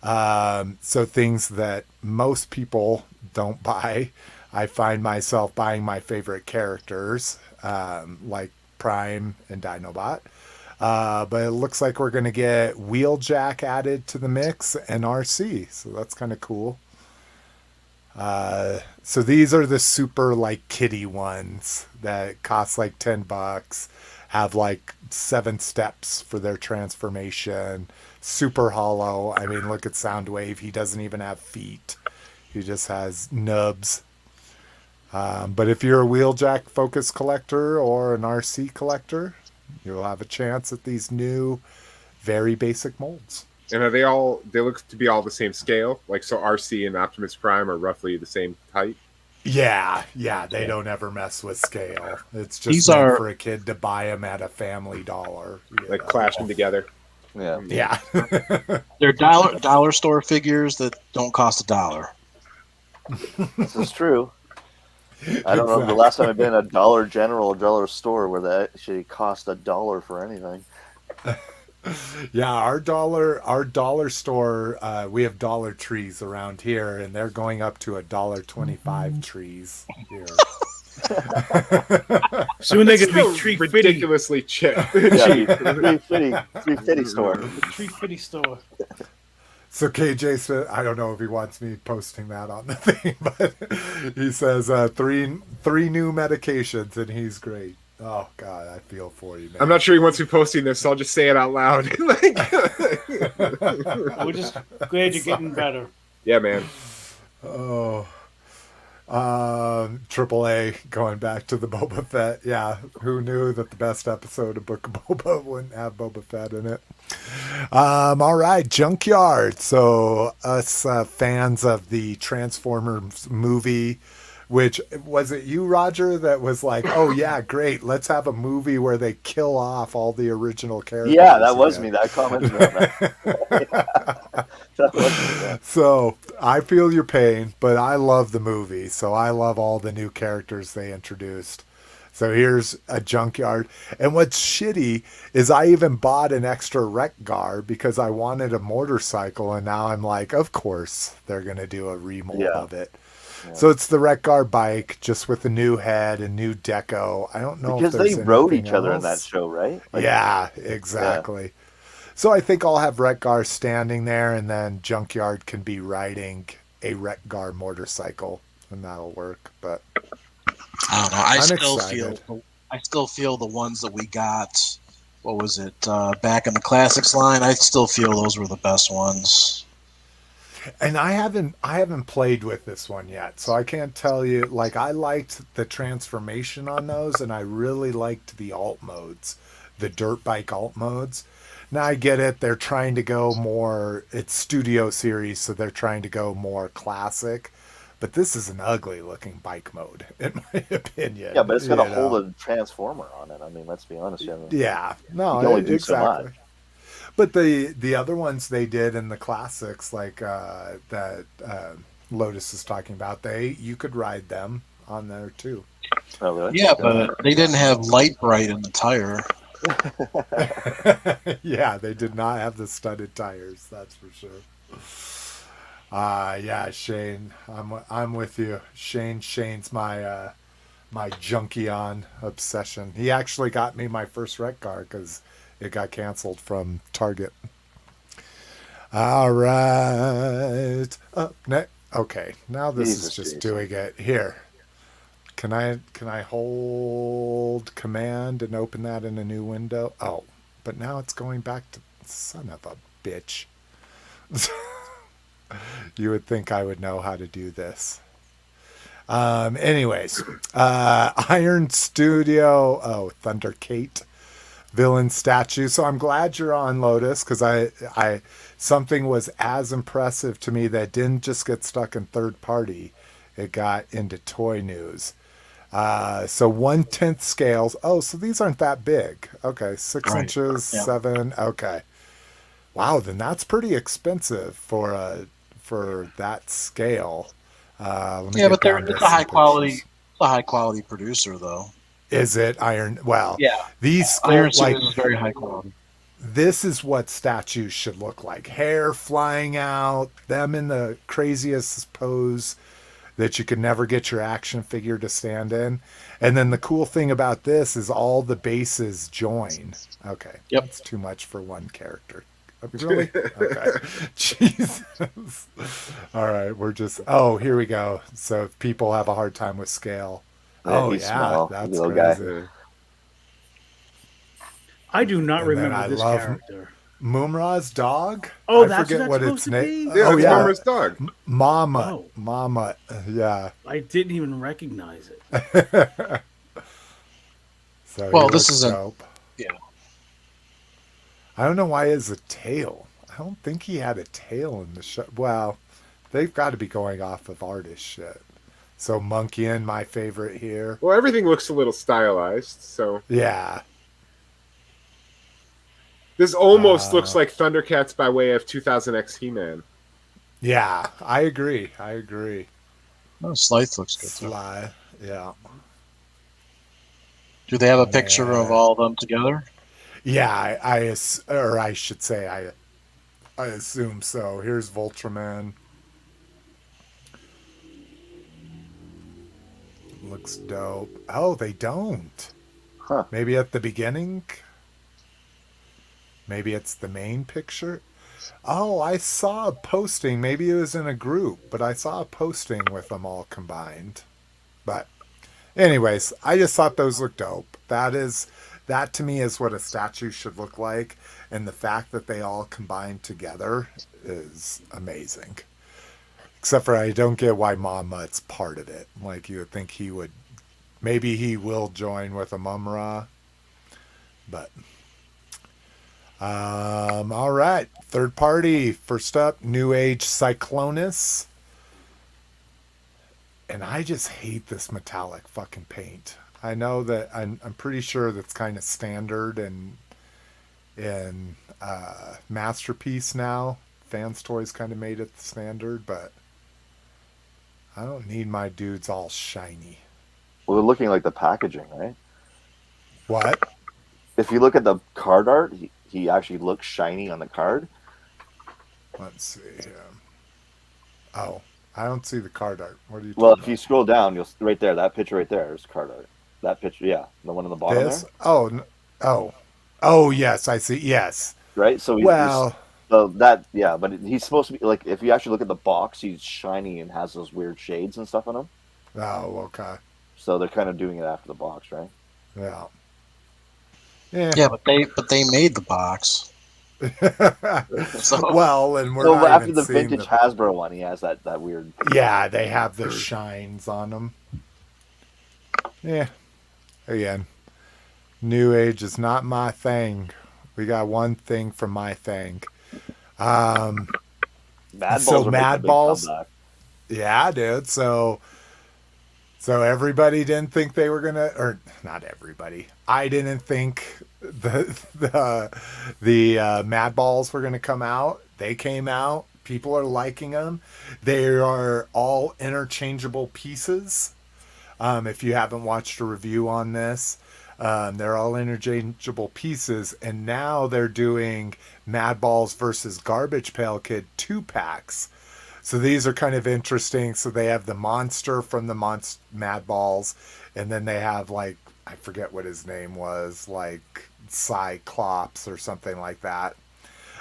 So things that most people don't buy. I find myself buying my favorite characters, like Prime and Dinobot. But it looks like we're going to get Wheeljack added to the mix and RC. So that's kind of cool. So these are the super like kitty ones that cost like $10, have like 7 steps for their transformation. Super hollow. I mean, look at Soundwave. He doesn't even have feet. He just has nubs. But if you're a Wheeljack Focus collector or an RC collector, you'll have a chance at these new, very basic molds. And are they look to be all the same scale? Like, so RC and Optimus Prime are roughly the same height? Yeah, they don't ever mess with scale. It's just meant for a kid to buy them at a Family Dollar. Like, clash them together? Yeah. Yeah. They're dollar store figures that don't cost $1. This is true. I don't know the last time I've been at a Dollar General or Dollar Store where that actually cost $1 for anything. Yeah, our dollar store, we have Dollar Trees around here, and they're going up to $1.25 trees here. Soon they could Still be tree fitty. ridiculously cheap. Yeah, 350 store. Tree fitty store. So KJ said, I don't know if he wants me posting that on the thing, but he says three new medications, and he's great. Oh God, I feel for you, man. I'm not sure he wants me posting this, so I'll just say it out loud. We're just glad you're getting better. Yeah, man. Oh. AAA, going back to the Boba Fett. Yeah, who knew that the best episode of Book of Boba wouldn't have Boba Fett in it? All right, Junkyard. So us fans of the Transformers movie, which was it you, Roger, that was like, oh yeah, great, let's have a movie where they kill off all the original characters. Yeah, that was me. That commented on that. That was me, yeah. So I feel your pain, but I love the movie, so I love all the new characters they introduced. So here's a Junkyard. And what's shitty is I even bought an extra wreck guard because I wanted a motorcycle, and now I'm like, of course they're going to do a remold of it. Yeah. So it's the wreck guard bike, just with a new head and new deco. I don't know because if there's they rode each else. other in that show, right? Like, yeah, exactly. Yeah. So I think I'll have Wreck-Gar standing there, and then Junkyard can be riding a Wreck-Gar motorcycle, and that'll work. But I don't know. I still feel the ones that we got. What was it? Back in the classics line, I still feel those were the best ones. And I haven't played with this one yet, so I can't tell you. Like, I liked the transformation on those, and I really liked the alt modes, the dirt bike alt modes. Now I get it. They're trying to go more, it's Studio Series, so they're trying to go more classic. But this is an ugly looking bike mode, in my opinion. Yeah, but it's got a hold of Transformer on it. I mean, let's be honest. I mean, yeah, no, you can only do exactly. so much. But the other ones they did in the classics, like that Lotus is talking about, you could ride them on there too. Oh, really? Yeah, but they didn't have Light Bright in the tire. Yeah, they did not have the studded tires, that's for sure. Yeah, Shane, I'm with you. Shane's my my Junkion obsession. He actually got me my first wreck car because it got canceled from Target. All right, okay, now this is just doing it here. Can I hold command and open that in a new window? Oh, but now it's going back to son of a bitch. You would think I would know how to do this. Anyways, Iron Studio, Thundercate villain statue. So I'm glad you're on, Lotus, because I something was as impressive to me that didn't just get stuck in third party. It got into toy news. So 1/10 scales. Oh, so these aren't that big. Okay, 6 inches, 7. Okay, wow. Then that's pretty expensive for that scale. But it's a high quality. It's a high quality producer, though. Is it Iron? Well, yeah. These Iron Studios is very high quality. This is what statues should look like: hair flying out, them in the craziest pose that you could never get your action figure to stand in. And then the cool thing about this is all the bases join. Okay. Yep. That's too much for one character. Really? Okay. Jesus. All right. Here we go. So if people have a hard time with scale. He's small. That's little crazy. Guy. I do not remember this character. Mumra's dog? Oh, I forget what its name. Yeah, Mumra's dog. Mama. Oh. Mama. Yeah. I didn't even recognize it. So this is dope. I don't know why he has a tail. I don't think he had a tail in the show. Well, they've got to be going off of artist shit. So Monkeyin, my favorite here. Well, everything looks a little stylized, so yeah. This almost looks like Thundercats by way of 2000X He-Man. Yeah, I agree. Oh, Scythe looks good. Sly, yeah. Do they have a picture of all of them together? Yeah, I should say I assume so. Here's Voltraman. Looks dope. Oh, they don't. Huh. Maybe at the beginning. Maybe it's the main picture. Oh, I saw a posting. Maybe it was in a group, but I saw a posting with them all combined. But anyways, I just thought those looked dope. That to me is what a statue should look like, and the fact that they all combined together is amazing. Except for I don't get why Mama's part of it. Like you would think he would, maybe he will join with a Mumra, but all right. Third party. First up, New Age Cyclonus. And I just hate this metallic fucking paint. I know that I'm pretty sure that's kind of standard in Masterpiece now. Fans Toys kind of made it the standard, but I don't need my dudes all shiny. Well, they're looking like the packaging, right? What? If you look at the card art, he actually looks shiny on the card. Let's see here. Oh, I don't see the card art. What are you talking Well, about? if you scroll down, you'll right there. That picture right there is card art. That picture, yeah, the one on the bottom This? there. Oh, yes, I see. Yes. Right. So but he's supposed to be like. If you actually look at the box, he's shiny and has those weird shades and stuff on him. Oh, okay. So they're kind of doing it after the box, right? Yeah. Yeah, but they made the box. Well, and we're So not after even the seeing vintage Hasbro one, he has that weird. Yeah, they have the shines on them. Yeah. Again, New Age is not my thing. We got one thing from my thing. Madballs So are making a big Madballs, comeback. yeah, dude. So everybody didn't think they were gonna, or not everybody. I didn't think the Madballs were gonna come out. They came out. People are liking them. They are all interchangeable pieces. If you haven't watched a review on this, they're all interchangeable pieces, and now they're doing Madballs versus Garbage Pail Kid 2-packs. So these are kind of interesting. So they have the monster from the Madballs, and then they have, like, I forget what his name was, like Cyclops or something like that.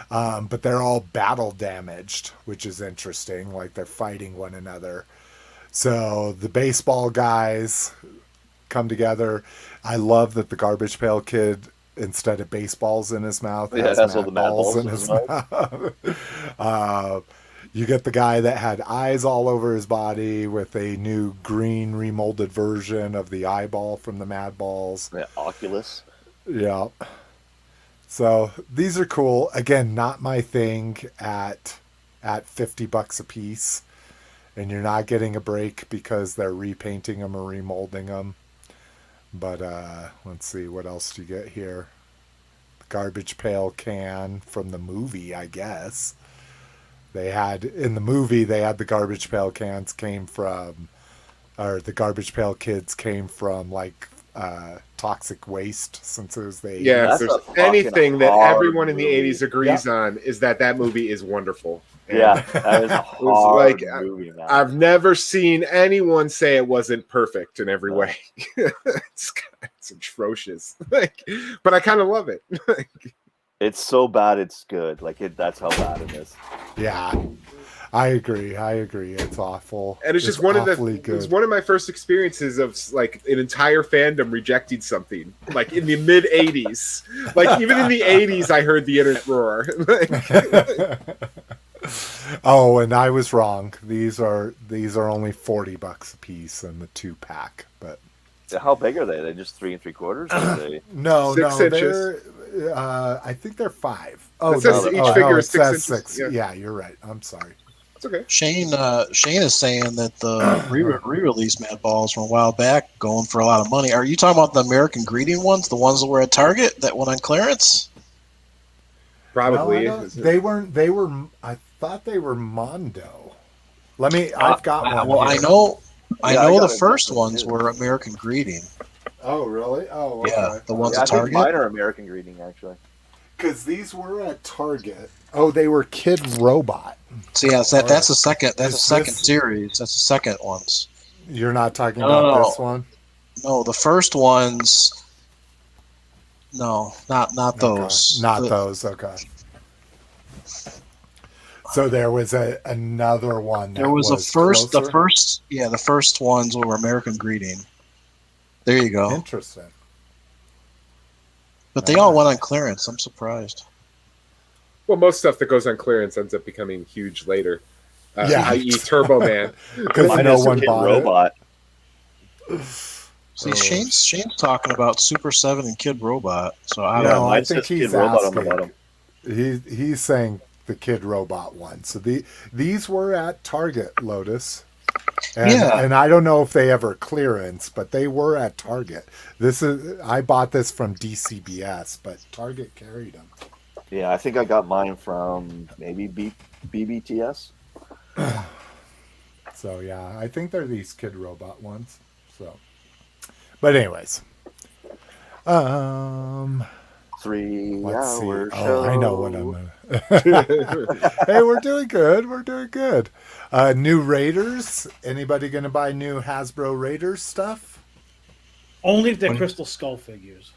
But they're all battle damaged, which is interesting. Like they're fighting one another. So the baseball guys come together. I love that the Garbage Pail Kid, instead of baseballs in his mouth, Yeah, has that's all the Madballs Madballs in his mouth. You get the guy that had eyes all over his body with a new green remolded version of the eyeball from the Madballs. Yeah, Oculus. Yeah. So these are cool. Again, not my thing at $50 a piece. And you're not getting a break because they're repainting them or remolding them. But let's see, what else do you get here? The Garbage Pail Can from the movie, I guess. They had, in the movie, they had the Garbage Pail Cans came from, or the Garbage Pail Kids came from, like, toxic waste, since it was the 80s. Yeah, if That's there's a fucking anything that hard everyone in the movie. 80s agrees on is that movie is wonderful. And Yeah, that is a hard like, movie, man. I've never seen anyone say it wasn't perfect in every way. it's atrocious. Like, but I kind of love it. It's so bad, it's good. Like that's how bad it is. Yeah. I agree. It's awful. And it's just one of awfully it was one of my first experiences of like an entire fandom rejecting something. Like in the mid 80s. Like even in the 80s I heard the internet roar. Oh, and I was wrong. These are only $40 a piece in the 2-pack, but How big are they? Are they just 3 3/4? Or they... no, 6 inches. they're I think they're 5. Oh, It says each figure is it 6 says inches. 6. Yeah. Yeah, you're right. I'm sorry. It's okay. Shane is saying that the re-release Madballs from a while back going for a lot of money. Are you talking about the American Greeting ones, the ones that were at Target that went on clearance? Probably. No, they weren't. They were. I thought they were Mondo. I've got one. Well, here. I know the first ones were American Greeting. Oh, really? Oh, okay. Yeah, the ones I at think Target. mine are American Greeting, actually. Because these were at Target. Oh, they were Kid Robot. So yeah, that's the second. That's Is the second this- series. That's the second ones. You're not talking No, about no. this one? No, the first ones. No, not those. Okay. Not The- those. Okay. So there was another one. There was, closer? the first ones were American Greeting. There you go. Interesting. But they all went on clearance. I'm surprised. Well, most stuff that goes on clearance ends up becoming huge later. I.e. Turbo Man. Because Mine no is a one Kid bought Robot. See, Shane's talking about Super 7 and Kid Robot. So I don't No, know. I Mine think says he's Kid Robot on the asking. bottom. He's saying the Kid Robot one. So these were at Target, Lotus. And I don't know if they ever clearance, but they were at Target. I bought this from DCBS, but Target carried them. Yeah, I think I got mine from maybe BBTS. So yeah, I think they're these Kid Robot ones. So, but anyways, 3-hour see. show. Oh, I know what I'm. Hey, we're doing good. We're doing good. New Raiders. Anybody gonna buy new Hasbro Raiders stuff? Only if they're Crystal Skull figures.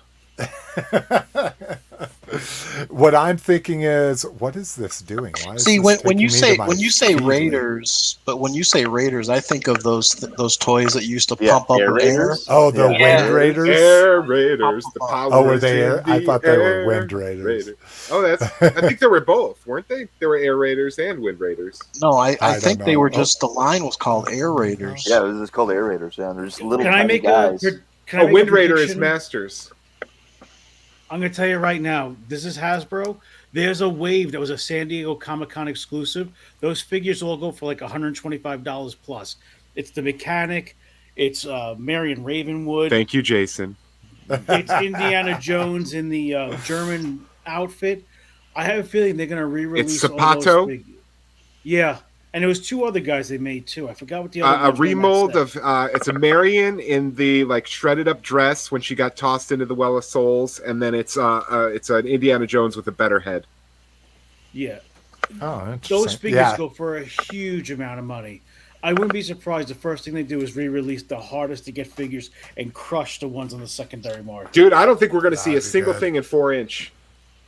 What I'm thinking is, what is this doing? Why is See, this when you taking me to my say feed link? Raiders, but when you say Raiders, I think of those toys that used to Yeah, pump up Air your air. Raiders. Oh, the Yeah. Wind Raiders. Air Raiders. The power. Oh, were they air? I thought they were Wind Raiders. Oh, I think they were both, weren't they? They were Air Raiders and Wind Raiders. No, I don't think they know. were just the line was called Air Raiders. Yeah, it was called Air Raiders. Yeah, they're just little Can I tiny make guys. Can I make Wind a Raider is prediction? Masters. I'm going to tell you right now, this is Hasbro. There's a wave that was a San Diego Comic-Con exclusive. Those figures all go for like $125 plus. It's the Mechanic. It's Marion Ravenwood. Thank you, Jason. It's Indiana Jones in the German outfit. I have a feeling they're going to re-release It's all Zapato? those figures. Yeah. And there was two other guys they made too. I forgot what the other A ones were in that remold set. of it's a Marion in the like shredded up dress when she got tossed into the Well of Souls, and then it's an Indiana Jones with a better head. Yeah. Oh, interesting. Those figures Yeah. go for a huge amount of money. I wouldn't be surprised the first thing they do is re-release the hardest to get figures and crush the ones on the secondary market. Dude, I don't think we're going to see a That'd be single good. thing in 4-inch.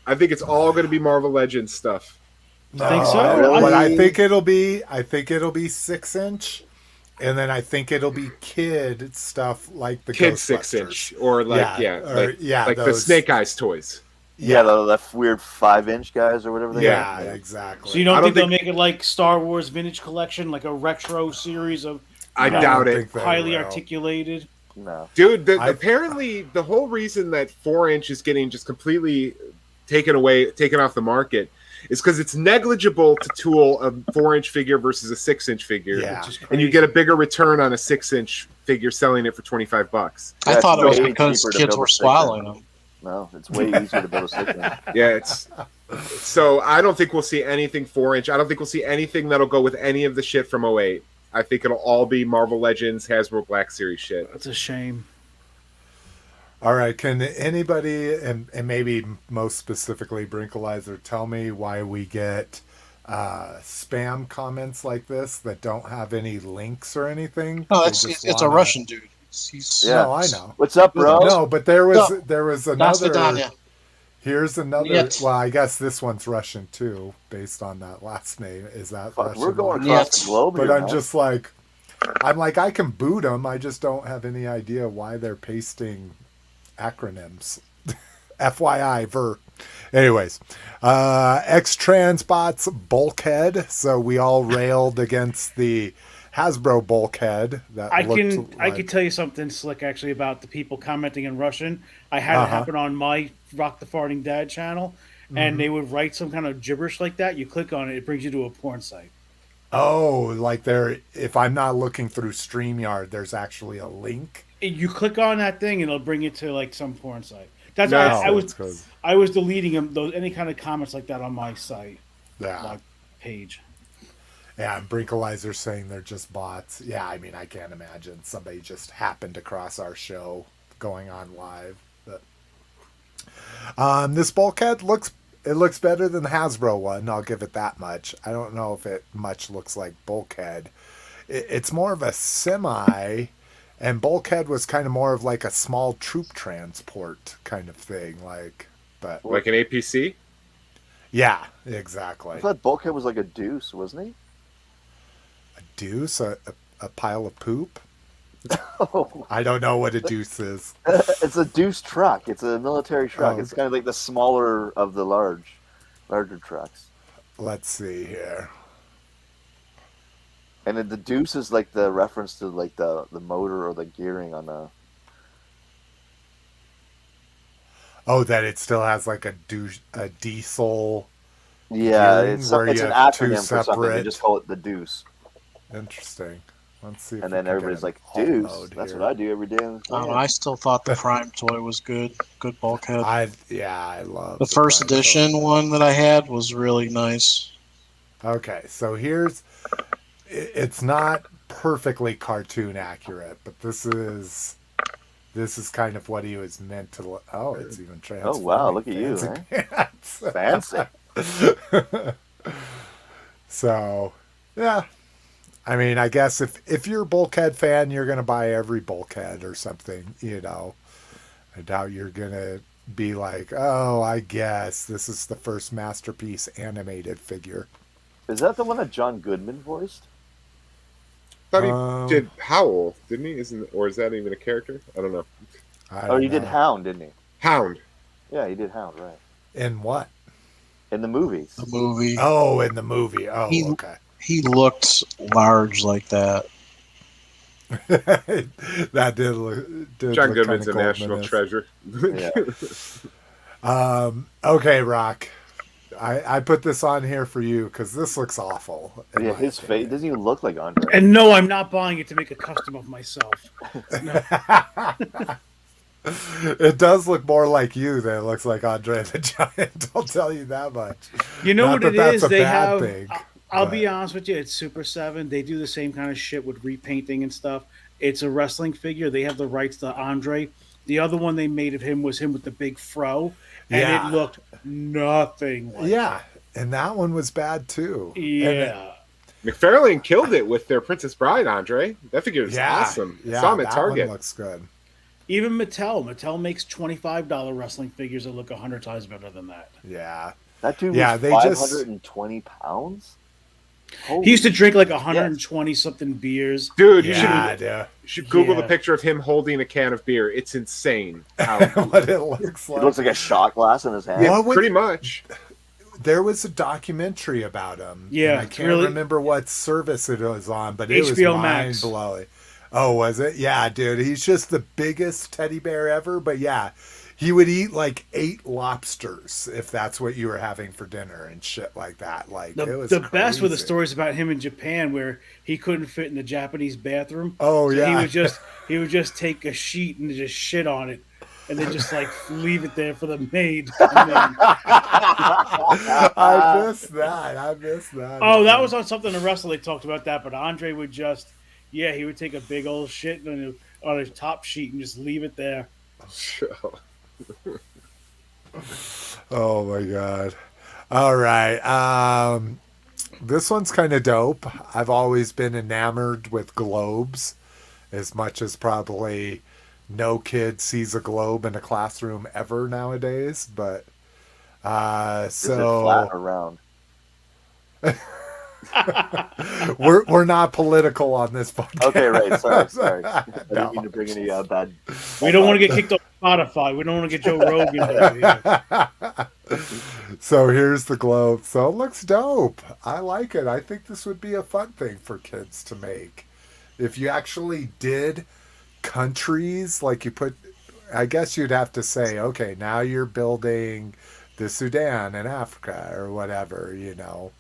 I think it's all going to be Marvel Legends stuff. Think so? Really? But I think it'll be 6-inch, and then I think it'll be kid stuff like the Kid Ghostbusters. 6-inch or like like the those- Snake Eyes toys. Yeah, the weird 5-inch guys or whatever they Yeah, are. exactly. So you don't I don't think they'll think- make it like Star Wars Vintage Collection, like a retro series of I No, doubt I it. think they highly will. articulated? No. Dude, I- apparently the whole reason that 4-inch is getting just completely taken off the market is because it's negligible to tool a 4-inch figure versus a 6-inch figure. Yeah. Which is And you crazy. get a bigger return on a 6-inch figure selling it for $25. I Yeah, thought it it's was way because cheaper to kids build were a 6-inch. swallowing them. No, it's way easier to build a 6-inch. Yeah, it's so I don't think we'll see anything 4-inch. I don't think we'll see anything that'll go with any of the shit from 08. I think it'll all be Marvel Legends, Hasbro Black Series shit. That's a shame. All right, can anybody, and maybe most specifically Brinkalizer, tell me why we get spam comments like this that don't have any links or anything? No, They it's just a wanna- Russian dude. He's Yeah. No, I know. What's up, bro? No, but there was No. another. Nasvidanya. Here's another. Niet. Well, I guess this one's Russian too, based on that last name. Is that Fuck, Russian? we're going one? across Niet. the globe But here, I'm man. just like, I can boot them. I just don't have any idea why they're pasting acronyms. FYI, ver. Anyways, Xtrans Bulkhead. So we all railed against the Hasbro Bulkhead. That I looked can tell you something slick actually about the people commenting in Russian. I had it happen on my Rock the Farting Dad channel, and they would write some kind of gibberish like that. You click on it, it brings you to a porn site. Oh, like if I'm not looking through StreamYard, there's actually a link. You click on that thing, and it'll bring you to like some porn site. That's No, why it's good. I was deleting them. Those any kind of comments like that on my site, Yeah. my page. Yeah, and Brinkalizer saying they're just bots. Yeah, I mean, I can't imagine somebody just happened across our show going on live. But this bulkhead looks better than the Hasbro one. I'll give it that much. I don't know if it much looks like Bulkhead. It's more of a semi, and Bulkhead was kind of more of like a small troop transport kind of thing. Like an APC. Yeah, exactly. I thought Bulkhead was like a deuce, wasn't he? A deuce, a pile of poop. Oh, I don't know what a deuce is. it's a deuce truck. It's a military truck. Oh. It's kind of like the smaller of the larger trucks. Let's see here. And then the deuce is like the reference to like the motor or the gearing on the. Oh, that it still has like a diesel. Yeah, gearing it's where an you have two acronym for something. They separate- just call it the deuce. Interesting. Let's see. If And we then can get everybody's an like, alt deuce. mode That's here. what I do every day. I don't know, I still thought the Prime toy was good. Good Bulkhead. I love The first Prime toy. edition one that I had was really nice. Okay, so here's. It's not perfectly cartoon accurate, but this is kind of what he was meant to look. Oh, it's even transforming. Oh, wow, look at you, Fancy Fancy. So, yeah. I mean, I guess if you're a Bulkhead fan, you're going to buy every Bulkhead or something, you know. I doubt you're going to be like, oh, I guess this is the first Masterpiece animated figure. Is that the one that John Goodman voiced? Thought he did Howl, didn't he? Or is that even a character? I don't know. I He don't did know. Hound, didn't he? Hound. Yeah, he did Hound, right? In what? In the movies. The movie. Oh, in the movie. Oh, He- okay. He looked large like that. That did look. John look Goodman's a kinda national ominous. treasure. Yeah. Okay, Rock. I put this on here for you because this looks awful. in Yeah, my his face opinion. doesn't even look like Andre. And no, I'm not buying it to make a custom of myself. It does look more like you than it looks like Andre the Giant. I'll tell you that much. You know Not what that it that's is? a They bad have. thing, I'll but- be honest with you. It's Super 7. They do the same kind of shit with repainting and stuff. It's a wrestling figure. They have the rights to Andre. The other one they made of him was him with the big fro, and Yeah. it looked nothing like Yeah, and that one was bad too. that. And it- Yeah. McFarlane killed it with their Princess Bride, Andre. That figure is awesome. Yeah, Saw him at that Target. one looks good. Even Mattel makes $25 wrestling figures that look 100 times better than that. Yeah, That dude Yeah, was they just- 520 pounds? Holy He used to drink like shit. 120 something beers. Dude, you yeah, should Google Yeah. the picture of him holding a can of beer. It's insane. How, what it looks It like. looks like a shot glass in his hand. yeah, What would- pretty much. There was a documentary about him. Yeah, and I it's can't really- remember what service it was on, but it was HBO mind Max. blowing. Oh, was it? Yeah, dude. He's just the biggest teddy bear ever. But yeah, he would eat like 8 lobsters if that's what you were having for dinner and shit like that. Like it was The best were the crazy. stories about him in Japan where he couldn't fit in the Japanese bathroom. Oh, So yeah. he would just take a sheet and just shit on it, and then just like leave it there for the maid. to come in. I missed that. Oh, that was on something in wrestling. They talked about that, but Andre would just, he would take a big old shit on his top sheet and just leave it there. Oh my god. All right. This one's kind of dope. I've always been enamored with globes as much as probably no kid sees a globe in a classroom ever nowadays, but Is it flat or round? we're not political on this podcast. Okay, right. Sorry. I No. didn't mean to bring any bad. We don't want to get kicked off Spotify. We don't want to get Joe Rogan over here. So here's the globe. So it looks dope. I like it. I think this would be a fun thing for kids to make. If you actually did countries, like you put, I guess you'd have to say, okay, now you're building the Sudan in Africa or whatever, you know.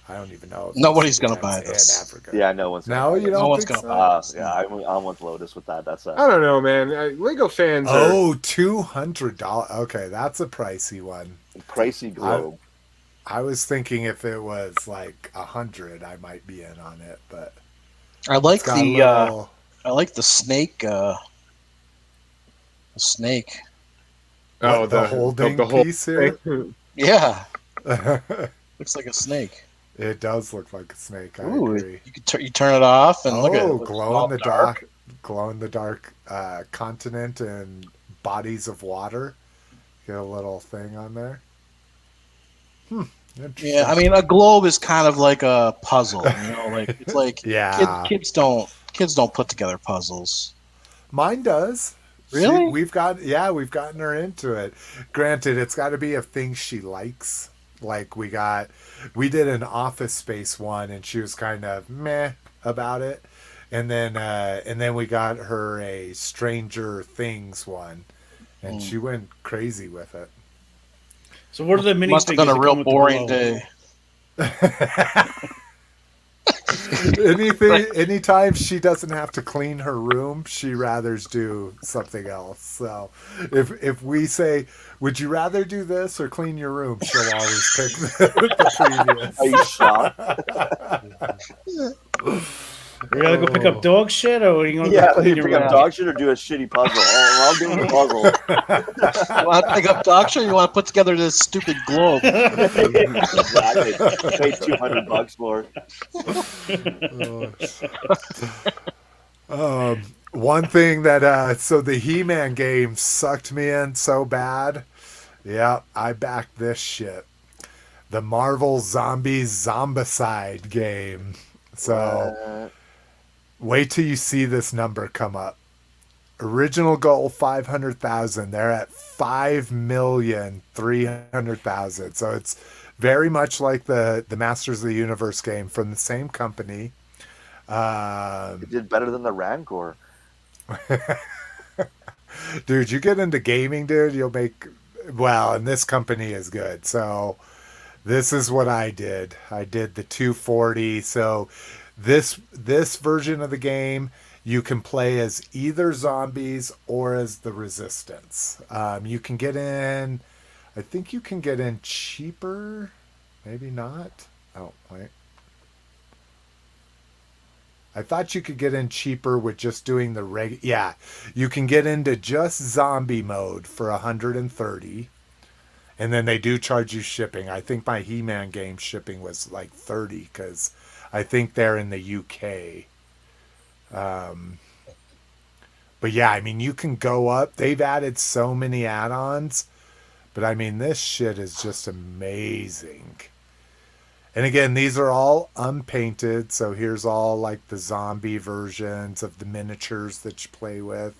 I don't even know. If Nobody's gonna Sudan's buy this. in Africa. Yeah, no one's. No, you don't No one's think gonna so? Yeah, I'm with Lotus with that. That's I don't know, man. Lego fans are. Oh, $200. Okay, that's a pricey one. pricey globe. I was thinking if it was like 100, I might be in on it, but I like it's got a the little- I like the snake. The snake. Oh, what, the holding the whole piece here. thing. Yeah, looks like a snake. It does look like a snake. I Ooh, agree. you could you turn it off and look at it. Oh, It's glow all in the dark, glow in the dark continent and bodies of water. Get a little thing on there. Yeah, I mean, a globe is kind of like a puzzle. Like it's like Yeah. kids don't put together puzzles. Mine does. Really? We've gotten her into it. Granted, it's got to be of things she likes. Like we did an Office Space one, and she was kind of meh about it. And then we got her a Stranger Things one, and she went crazy with it. So what are the mini? Must have been a real boring day. Anytime she doesn't have to clean her room, she rathers do something else. So if we say, would you rather do this or clean your room, she'll always pick the previous. Are you shocked? You gotta go pick up dog shit, or are you gonna Yeah, go clean you your pick up room? dog shit or do a shitty puzzle. Oh, I'll do the puzzle. You want to pick up dog shit? Or you want to put together this stupid globe? Exactly. Paid $200 for it. One thing that so the He-Man game sucked me in so bad. Yeah, I backed this shit. The Marvel Zombies Zombicide game. So wait till you see this number come up. Original goal 500,000. They're at 5,300,000. So it's very much like the Masters of the Universe game from the same company. It did better than the Rancor. Dude, you get into gaming, dude, you'll make and this company is good. So this is what I did. I did the 240. So this version of the game, you can play as either zombies or as the resistance. You can get in, I think you can get in cheaper, maybe not. Oh, wait. I thought you could get in cheaper with just doing the yeah, you can get into just zombie mode for 130. And then they do charge you shipping. I think my He-Man game shipping was like 30 because I think they're in the UK. But yeah, I mean, you can go up. They've added so many add-ons. But I mean, this shit is just amazing. And again, these are all unpainted. So here's all like the zombie versions of the miniatures that you play with.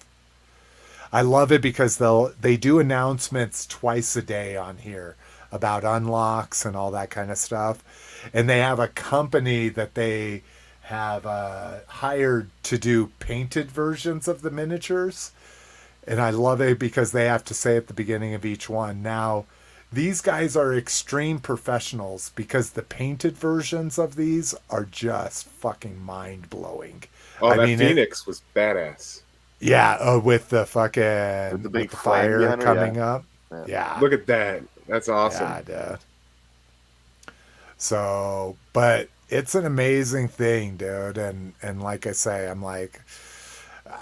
I love it because they do announcements twice a day on here about unlocks and all that kind of stuff. And they have a company that they have hired to do painted versions of the miniatures. And I love it because they have to say at the beginning of each one, now, these guys are extreme professionals because the painted versions of these are just fucking mind-blowing. Oh, I that mean, Phoenix was badass. Yeah, with the fucking With the big fire flame coming up. Yeah. Yeah. Look at that. That's awesome. Yeah, dude. So, but it's an amazing thing, dude. And like I say, I'm like,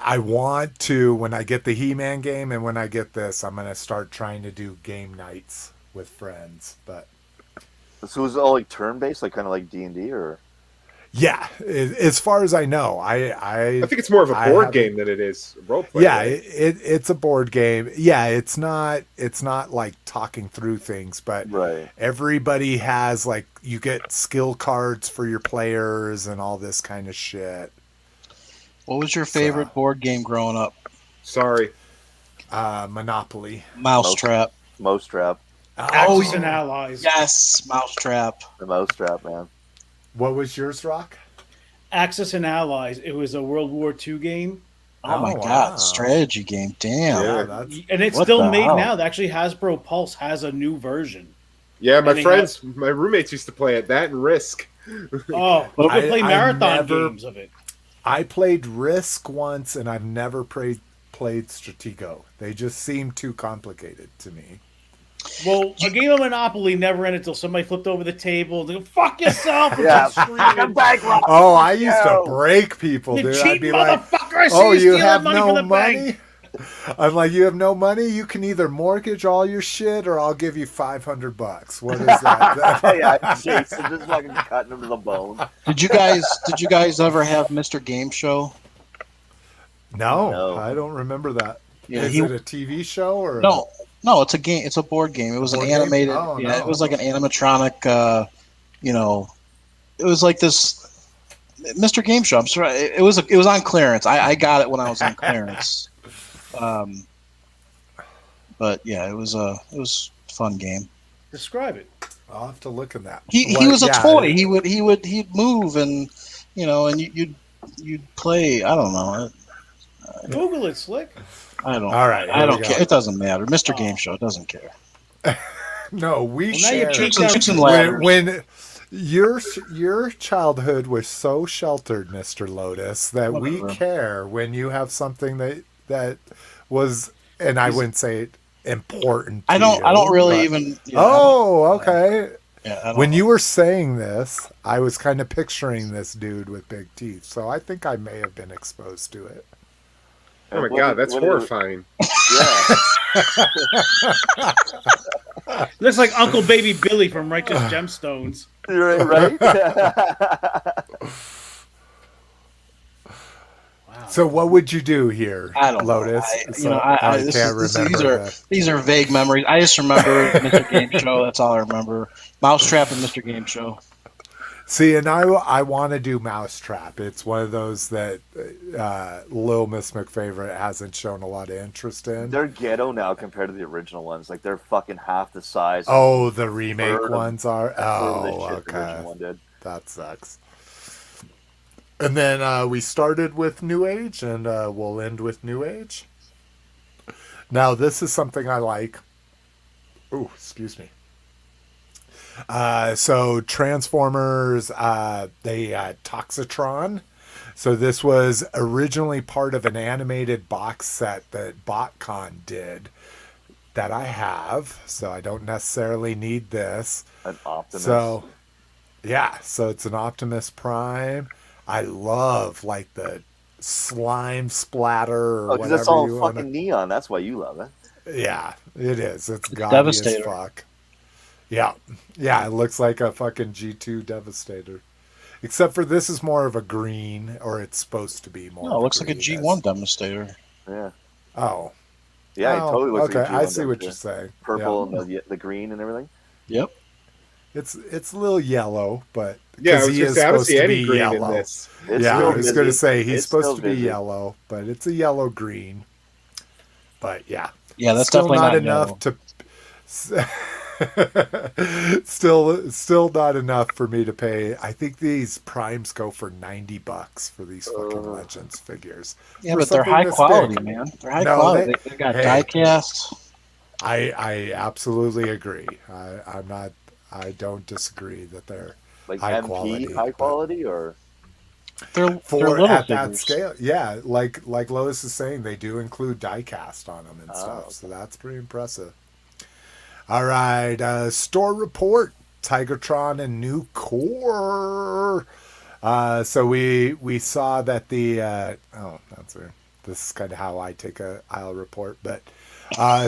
I want to, when I get the He-Man game and when I get this, I'm going to start trying to do game nights with friends. But So is it all like turn-based, like kind of like D&D, or? yeah, as far as I know, I think it's more of a board game than it is a role play. Yeah, right? it's a board game. Yeah, it's not like talking through things, but Right. everybody has like, you get skill cards for your players and all this kind of shit. What was your favorite board game growing up? Sorry. Monopoly. Mousetrap. Mousetrap. Axis and Allies. Yes, Mousetrap. The Mousetrap, man. What was yours, Rock? Axis and Allies. It was a World War II game, Oh, my wow. God, strategy game. Damn. Yeah, that's and it's What still the made hell? now. Actually, Hasbro Pulse has a new version. Yeah, my And they friends, my roommates used to play it. That and Risk. Oh, we could play I marathon never- games of it. I played Risk once, and I've never played Stratego. They just seem too complicated to me. Well, a game of Monopoly never ended until somebody flipped over the table and they go, "Fuck yourself!" and Yeah. start screaming. Bankrupt. Oh, I used to Yo. break people, You dude. I'd cheating be like, motherfucker! I see "Oh, you you stealing have money no from the money?" bank. I'm like, "You have no money? You can either mortgage all your shit, or I'll give you $500. What is that?" Yeah, Jason just fucking cutting him to the bone. Did you guys ever have Mr. Game Show? No, No. I don't remember that. Yeah, Is it a TV show or No, No, it's a game. It's a board game. It was an board game? animated. Oh, yeah, no. it was like an animatronic. It was like this Mr. Game Show. I'm sorry. It was on clearance. I got it when I was on clearance. But yeah, it was a fun game. Describe it. I'll have to look at that. He was a toy. He'd move and and you'd play. I don't know. Google it, Slick. I don't. All right, I don't here we care. go. It doesn't matter. Mr. Game Show doesn't care. No, we Well, now you're share. cheating. Chicks and ladders. When your childhood was so sheltered, Mr. Lotus, that we Whatever. care when you have something that was, and I wouldn't say important. I don't. To I don't you, really but- even. Oh, okay. Yeah, I don't When know. you were saying this, I was kind of picturing this dude with big teeth, so I think I may have been exposed to it. Oh my When- god, that's when- horrifying. Yeah. Looks like Uncle Baby Billy from Righteous Gemstones. Right? Wow. So what would you do here, I don't Lotus? know. These are vague memories. I just remember Mr. Game Show. That's all I remember. Mousetrap and Mr. Game Show. See, and I want to do Mousetrap. It's one of those that Lil Miss McFavorite hasn't shown a lot of interest in. They're ghetto now compared to the original ones. Like they're fucking half the size. Oh, the remake Third of- ones are? third of the Oh, shit the original okay. one did. That sucks. And then we started with New Age, and we'll end with New Age. Now, this is something I like. Oh, excuse me. So Transformers, Toxitron. So this was originally part of an animated box set that BotCon did that I have. So I don't necessarily need this. An Optimus. So, yeah. So it's an Optimus Prime. I love like the slime splatter or because whatever it's all you fucking want. neon. That's why you love it. Yeah, it is. It's gaudy as Devastator. fuck. Yeah. Yeah, it looks like a fucking G2 Devastator. Except for this is more of a green, or it's supposed to be more. No, of it looks like a green. G1 Devastator. Yeah. Oh. Yeah, Oh, it totally looks okay. like a I G1 see what does, you're yeah. saying. Purple Yeah. and the green and everything. Yep. It's a little yellow, but Yeah, I 'cause was he gonna is say I don't supposed see to any be green yellow. in this. It's Yeah, still I was going to busy. say he's It's supposed still to be busy. yellow, but it's a yellow green. But yeah, Yeah, that's still definitely not enough yellow. to. Still not enough for me to pay. I think these primes go for $90 for these fucking Legends figures. Yeah, for but they're something high this quality, big. man. They're high No, quality. They got hey. die cast. I absolutely agree. I don't disagree that they're Like high MP quality, high but- quality or They're for little at figures. that scale. Yeah, like Lois is saying, they do include die cast on them and Oh, stuff, okay. so that's pretty impressive. All right, store report: Tigertron and new core. So we saw that the that's weird. This is kind of how I take a aisle report, but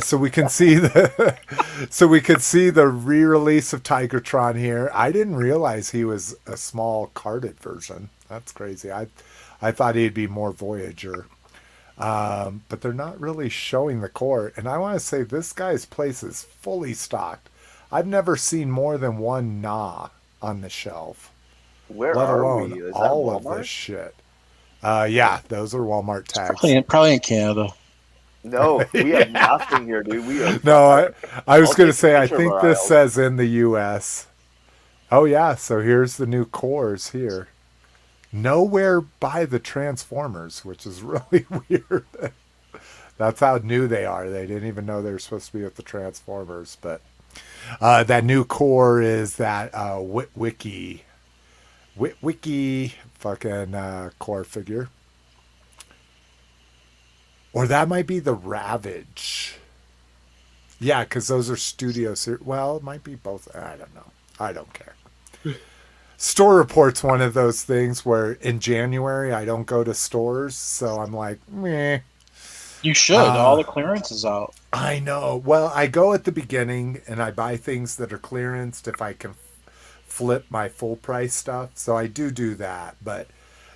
so we can see the re-release of Tigertron here. I didn't realize he was a small carded version. That's crazy. I thought he'd be more Voyager. But they're not really showing the core. And I want to say this guy's place is fully stocked. I've never seen more than one Na on the shelf, where let are alone we? Is that all of Walmart? this shit. Yeah, those are Walmart tags. Probably in Canada. No, we have nothing here, dude. We are No, I was I'll going to take a say, I picture of think our this aisles. says in the U.S. Oh, yeah, so here's the new cores here. Nowhere by the Transformers, which is really weird. That's how new they are. They didn't even know they were supposed to be with the Transformers. But that new core is that Wiki fucking core figure. Or that might be the Ravage. Yeah, because those are studio well, it might be both. I don't know. I don't care. Store report's one of those things where in January I don't go to stores, so I'm like, meh. You should. All the clearance is out. I know. Well, I go at the beginning and I buy things that are clearanced if I can flip my full price stuff. So I do that, but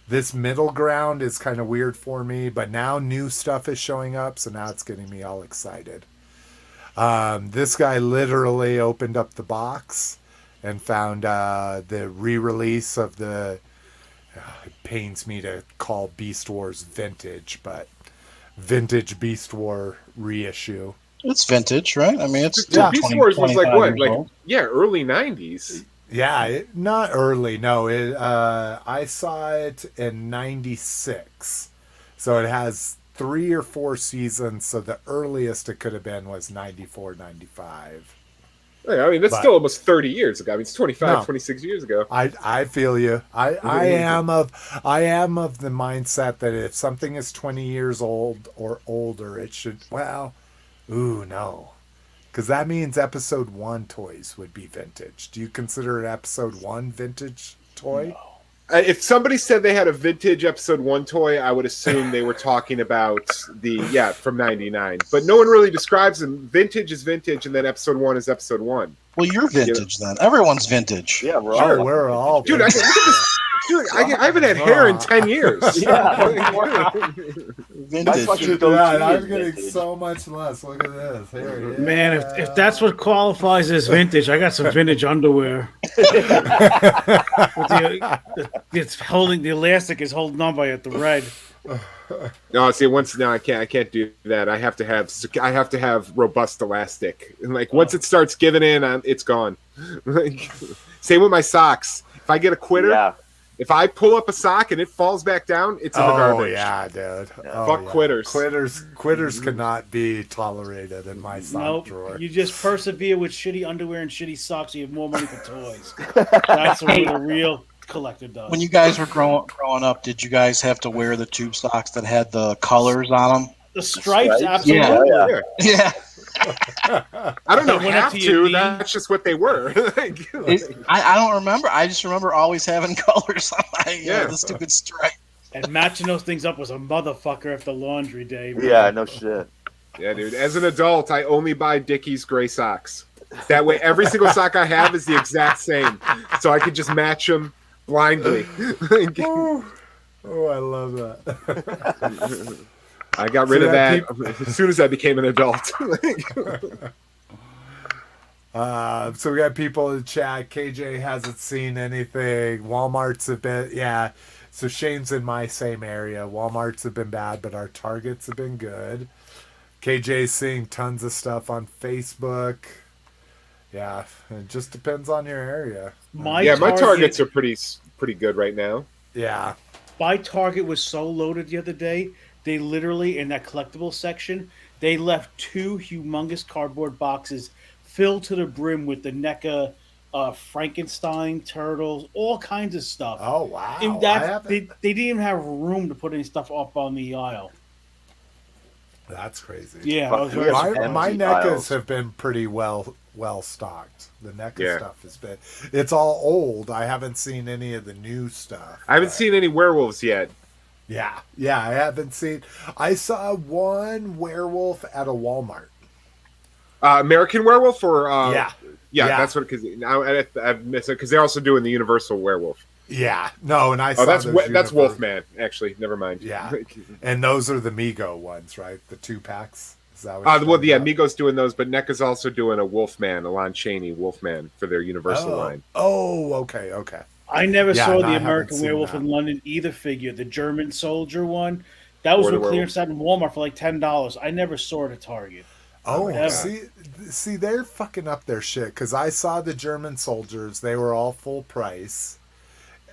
this middle ground is kind of weird for me. But now new stuff is showing up, so now it's getting me all excited. This guy literally opened up the box and found the re-release of the. It pains me to call Beast Wars vintage, but vintage Beast War reissue. It's vintage, right? I mean, it's Yeah. Beast Wars was like what? 25 years Like old. early '90s. Yeah, not early. No, I saw it in '96, so it has 3 or 4 seasons. So the earliest it could have been was 94, 95. Yeah, I mean, that's But- still almost 30 years ago. I mean, it's 25, No. 26 years ago. I feel you. I am of the mindset that if something is 20 years old or older, it should no. Because that means episode 1 toys would be vintage. Do you consider an episode 1 vintage toy? If somebody said they had a vintage episode 1 toy, I would assume they were talking about from '99. But no one really describes them. Vintage is vintage, and then episode 1 is episode 1. Well, you're vintage then. Everyone's vintage. Yeah, we're Sure, all we're all Dude, look at this. Dude, I haven't had hair in 10 years. Vintage. fucking Yeah, goatee I'm is getting vintage. so much less. Look at this. Here, yeah. Man, if that's what qualifies as vintage, I got some vintage underwear. It's holding the elastic is holding on by a thread. No, see, I can't do that. I have to have robust elastic. And like once it starts giving in, it's gone. Like, same with my socks. If I get a quitter, Yeah. if I pull up a sock and it falls back down, it's in the Oh garbage. yeah, dude. Oh, Fuck yeah. quitters. Quitters cannot be tolerated in my sock Nope. drawer. You just persevere with shitty underwear and shitty socks, so you have more money for toys. That's what a real collector does. When you guys were growing up, did you guys have to wear the tube socks that had the colors on them? The stripes, Stripes? absolutely. Yeah. Yeah. Yeah. I don't know. They went up Have to your to. knee. That's just what they were. I don't remember. I just remember always having colors on Yeah. the stupid stripe. And matching those things up was a motherfucker after laundry day. Man. Yeah, no shit. Yeah, dude. As an adult, I only buy Dickies gray socks. That way, every single sock I have is the exact same, so I could just match them blindly. Oh, I love that. I got rid So of that that as soon as I became an adult. So we got people in the chat. KJ hasn't seen anything. Walmart's have been, yeah. So Shane's in my same area. Walmart's have been bad, but our Targets have been good. KJ's seeing tons of stuff on Facebook. Yeah, it just depends on your area. My Targets are pretty good right now. Yeah. My Target was so loaded the other day. They literally, in that collectible section, they left 2 humongous cardboard boxes filled to the brim with the NECA Frankenstein turtles, all kinds of stuff. Oh, wow. And they didn't even have room to put any stuff up on the aisle. That's crazy. Yeah, I was very My- surprised. My Empty NECAs aisles. have been pretty well stocked. The NECA Yeah. stuff has been. It's all old. I haven't seen any of the new stuff. I haven't but- seen any werewolves yet. Yeah, I haven't seen. I saw one werewolf at a Walmart. American Werewolf or Yeah. that's what because now I've missed it because they're also doing the Universal Werewolf. Yeah, no, and I saw Oh, that's those that's uniforms. Wolfman. Actually, never mind. Yeah, and those are the Mego ones, right? The 2-packs. Is that what? Well, yeah, Migos doing those, but NECA's also doing a Wolfman, a Lon Chaney Wolfman for their Universal line. Oh, okay. I never Yeah, saw no, the I haven't American seen Werewolf that. in London either figure. The German soldier one. That was Or the with clearance out in Walmart for like $10. I never saw it at Target. Oh, Ever. see, they're fucking up their shit because I saw the German soldiers; they were all full price,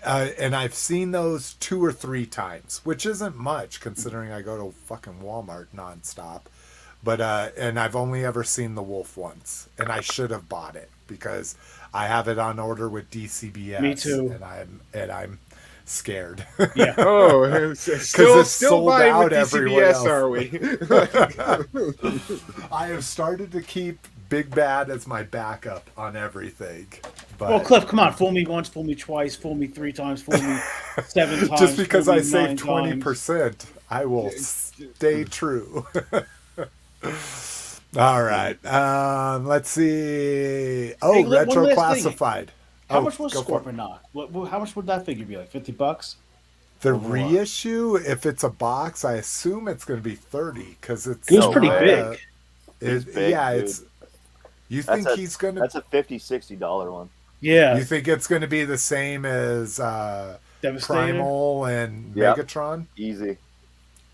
and I've seen those 2 or 3 times, which isn't much considering I go to fucking Walmart nonstop. But and I've only ever seen the wolf once, and I should have bought it because I have it on order with DCBS. Me too. And I'm scared. Yeah. Oh, still it's sold buying out with everywhere DCBS, else. are we? I have started to keep Big Bad as my backup on everything. But Well, Cliff, come on. Fool me once, fool me twice, fool me 3 times, fool me 7 times. just because fool I me saved 9 times. 20%, I will stay true. All right. Let's see. Oh, Hey, one retro last thing. classified. How Oh, much was go for it. Scorpion Knock? How much would that figure be? Like $50? The Or what? reissue, if it's a box, I assume it's going to be 30 because it's It was No pretty way. big. It's big, yeah, dude. You think he's gonna? That's a $50-$60 one. Yeah. You think it's gonna be the same as Devastator? Primal and Yep. Megatron? Easy.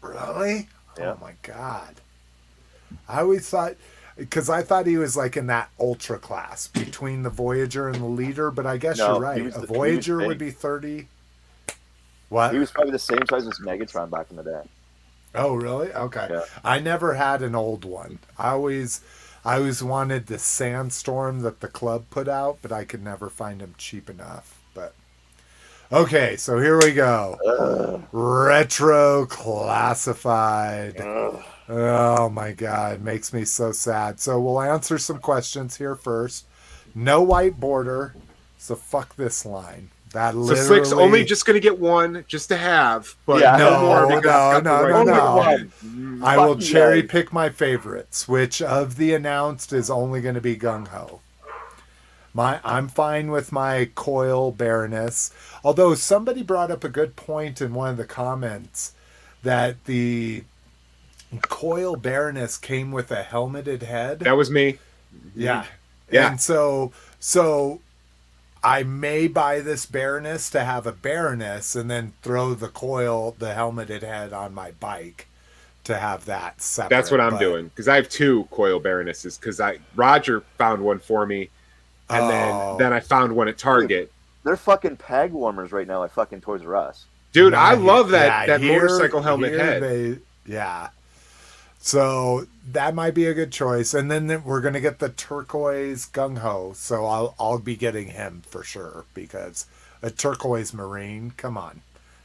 Really? Yeah. Oh my god! I always thought, because I thought he was like in that ultra class between the Voyager and the Leader, but I guess No, you're right. A Voyager would be 30. What? He was probably the same size as Megatron back in the day. Oh, really? Okay. Yeah. I never had an old one. I always wanted the Sandstorm that the club put out, but I could never find them cheap enough. But okay, so here we go. Retro classified. Oh my god, it makes me so sad. So we'll answer some questions here first. No white border, so fuck this line. That So literally... Slick's only just going to get one just to have, but Yeah. no more because it's got the right no. one. I will Fuck you cherry guys. pick my favorites, which of the announced is only going to be Gung Ho. I'm fine with my Coil Baroness. Although somebody brought up a good point in one of the comments that the Coil Baroness came with a helmeted head. That was me. Yeah. Yeah. And so I may buy this Baroness to have a Baroness and then throw the helmeted head on my bike to have that separate. That's what I'm but- doing because I have two Coil Baronesses because Roger found one for me, and then I found one at Target. They're fucking peg warmers right now at fucking Toys R Us. Dude, Nah, I love that here- motorcycle helmet here head. Yeah. So that might be a good choice. And then we're going to get the turquoise Gung Ho. So I'll be getting him for sure because a turquoise Marine, come on.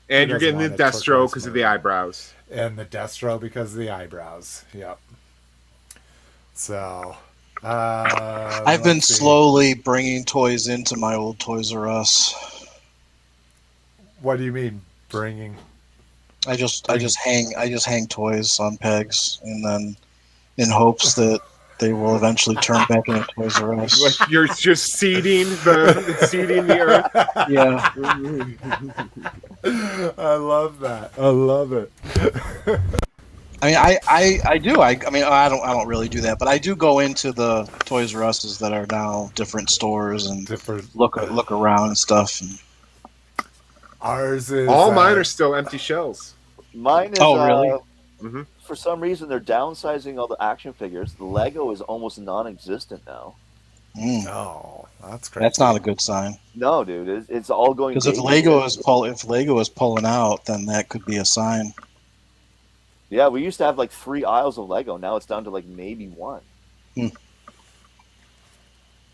And Who you're getting the doesn't want a Destro turquoise because of the Marine? eyebrows. And the Destro because of the eyebrows. Yep. So I've been let's see. slowly bringing toys into my old Toys R Us. What do you mean bringing? I just hang toys on pegs, and then in hopes that they will eventually turn back into Toys R Us. Like you're just seeding the earth. Yeah, I love that. I love it. I mean, I do. I mean, I don't really do that, but I do go into the Toys R Us's that are now different stores and Different. look around and stuff. And, Ours is All mine are still empty shells. Mine is. Oh, really? Mhm. For some reason, they're downsizing all the action figures. The Lego is almost non-existent now. Oh, that's crazy. that's not a good sign. No, dude, it's all going. Because if Lego is pulling out, then that could be a sign. Yeah, we used to have like 3 aisles of Lego. Now it's down to like maybe 1.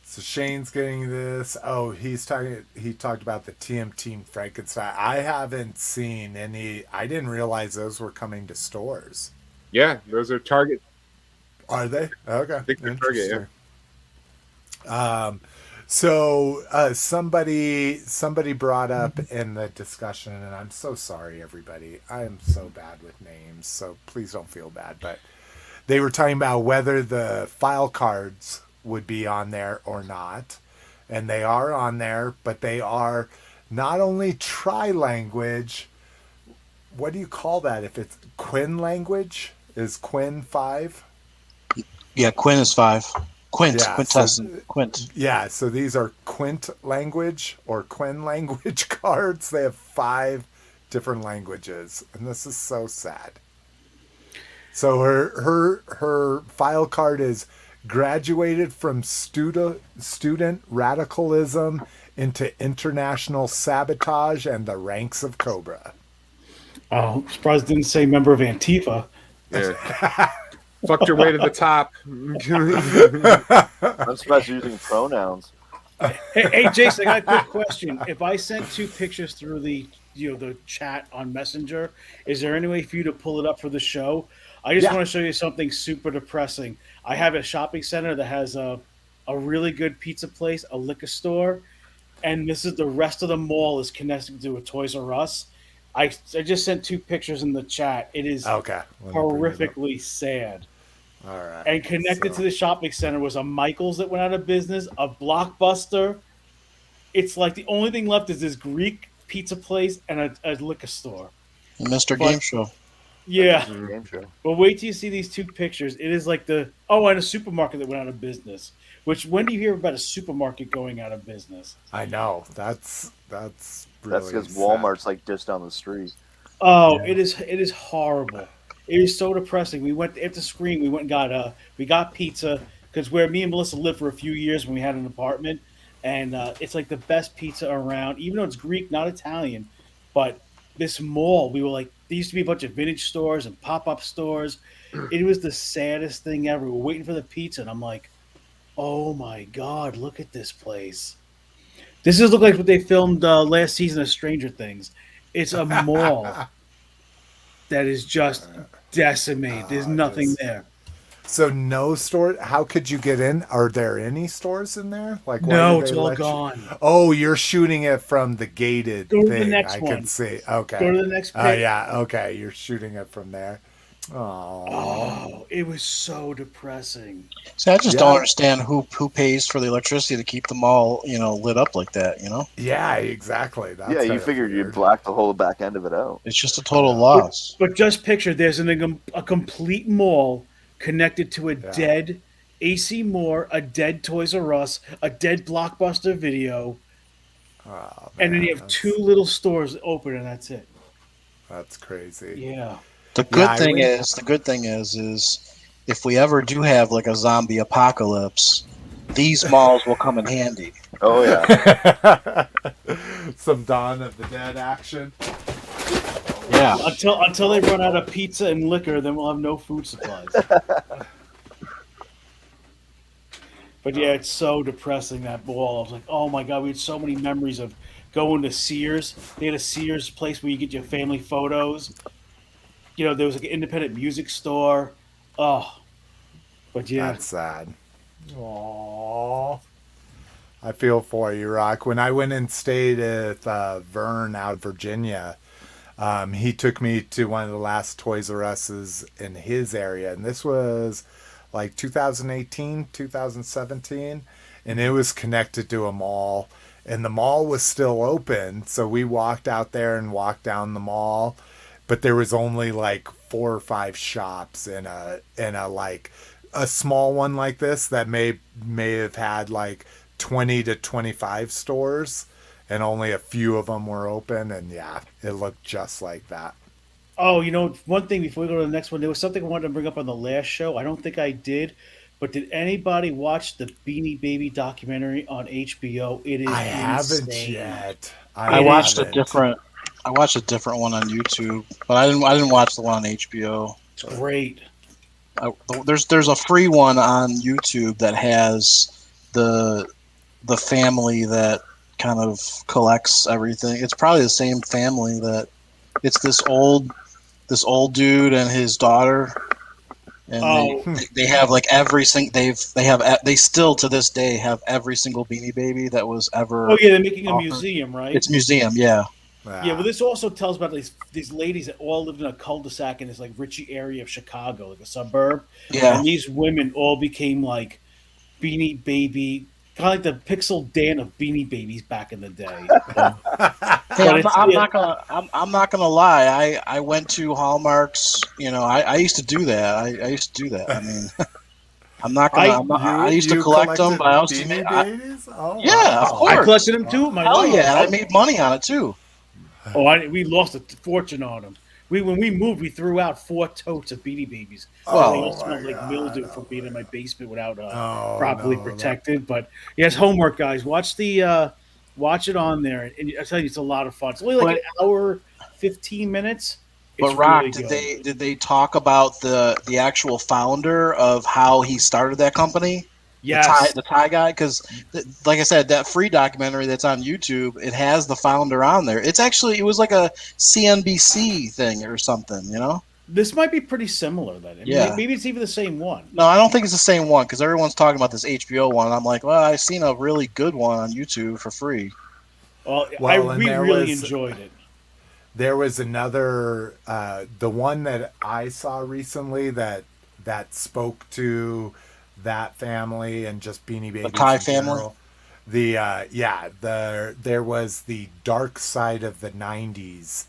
So Shane's getting this. Oh, he talked about the TM Frankenstein. I haven't seen any. I didn't realize those were coming to stores. Yeah, those are Target. Are they? Okay. think they're Target, yeah. So somebody brought up in the discussion, and I'm so sorry, everybody. I am so bad with names, so please don't feel bad. But they were talking about whether the file cards would be on there or not, and they are on there, but they are not only tri-language. What do you call that? If it's Quinn language, is Quinn 5? Yeah, Quinn is 5. Quint, Yeah, quintessent, Quint. Yeah, so these are Quint language or Quinn language cards. They have 5 different languages, and this is so sad. So her file card is graduated from student radicalism into international sabotage and the ranks of Cobra. Oh, I'm surprised it didn't say member of Antifa. Yeah. Fucked your way to the top. I'm surprised you're using pronouns. Hey, Jason, I got a quick question. If I sent 2 pictures through the chat on Messenger, is there any way for you to pull it up for the show? I just want to show you something super depressing. I have a shopping center that has a really good pizza place, a liquor store, and this is the rest of the mall is connected to a Toys R Us. I just sent 2 pictures in the chat. It is Okay. Let me bring it up. horrifically sad. All right. And connected to the shopping center was a Michael's that went out of business, a Blockbuster. It's like the only thing left is this Greek pizza place and a liquor store. Mr. But- Game Show. Yeah. Game show. But wait till you see these 2 pictures. It is like and a supermarket that went out of business. Which when do you hear about a supermarket going out of business? I know. That's That's really because sad. Walmart's like just down the street. Oh, it is horrible. It is so depressing. We went after Scream. We went and got pizza because where me and Melissa lived for a few years when we had an apartment, and it's like the best pizza around. Even though it's Greek, not Italian, but this mall, we were like, there used to be a bunch of vintage stores and pop up stores. It was the saddest thing ever. We're waiting for the pizza, and I'm like, oh my god, look at this place. This is look like what they filmed last season of Stranger Things. It's a mall that is just decimated. There's nothing there. So no store. How could you get in? Are there any stores in there? Like why No, did it's they all let you- gone. Oh, you're shooting it from the gated Go to thing. the next I one. can see. Okay. Go to the next Oh page. yeah. Okay. You're shooting it from there. Oh. Oh, it was so depressing. See, I just Yeah. don't understand who pays for the electricity to keep them all, lit up like that. Yeah. Exactly. That's Yeah, you kinda figured you'd weird. black the whole back end of it out. It's just a total loss. But just picture there's a complete mall connected to a dead AC Moore, a dead Toys R Us, a dead Blockbuster Video, Oh, and then man, you have two little stores open, and that's it. That's crazy. Yeah. The good thing is if we ever do have like a zombie apocalypse, these malls will come in handy. Oh yeah. Some Dawn of the Dead action. Yeah. Until they run out of pizza and liquor, then we'll have no food supplies. But yeah, it's so depressing, that mall. I was like, oh my god, we had so many memories of going to Sears. They had a Sears place where you get your family photos. There was like an independent music store. Oh, but yeah, That's sad. Aww. I feel for you, Rock. When I went and stayed at Vern out of Virginia, he took me to one of the last Toys R Us's in his area, and this was like 2018, 2017, and it was connected to a mall, and the mall was still open, so we walked out there and walked down the mall, but there was only like 4 or 5 shops in a like a small one like this that may have had like 20 to 25 stores, and only a few of them were open, and yeah, it looked just like that. Oh, one thing before we go to the next one, there was something I wanted to bring up on the last show. I don't think I did, but did anybody watch the Beanie Baby documentary on HBO? It is I haven't insane. yet. I watched haven't. I watched a different one on YouTube, but I didn't watch the one on HBO. It's great. There's a free one on YouTube that has the family that kind of collects everything. It's probably the same family that it's this old dude and his daughter, and they have like every single they still to this day have every single Beanie Baby that was ever. Oh yeah, they're making a offered. museum, right? It's museum, yeah. Yeah, well, this also tells about these ladies that all lived in a cul-de-sac in this like richy area of Chicago, like a suburb. Yeah. And these women all became like Beanie Baby, kind of like the Pixel Dan of Beanie Babies back in the day. Hey, I'm not gonna lie. I went to Hallmark's. I used to do that. I used to do that. I mean, I used to collect them, but I also Beanie Babies? Oh, yeah, of wow. course. I collected them too. My Hell wife. yeah, I made money on it too. We lost a fortune on them. When we moved, we threw out 4 totes of Beanie Babies. Oh, They all smelled like mildew from being in my basement without properly protected. But yes, homework, guys. Watch it on there, and I tell you, it's a lot of fun. It's only like an hour, 15 minutes. But It's Rock, really did they talk about the actual founder of how he started that company? Yes. The Thai guy, because like I said, that free documentary that's on YouTube, it has the founder on there. It was like a CNBC thing or something, This might be pretty similar then. Yeah. Maybe it's even the same one. No, I don't think it's the same one because everyone's talking about this HBO one. And I'm like, well, I've seen a really good one on YouTube for free. We really enjoyed it. There was another, the one that I saw recently that spoke to that family and just Beanie Babies. The Thai in family? general. There was the Dark Side of the 90s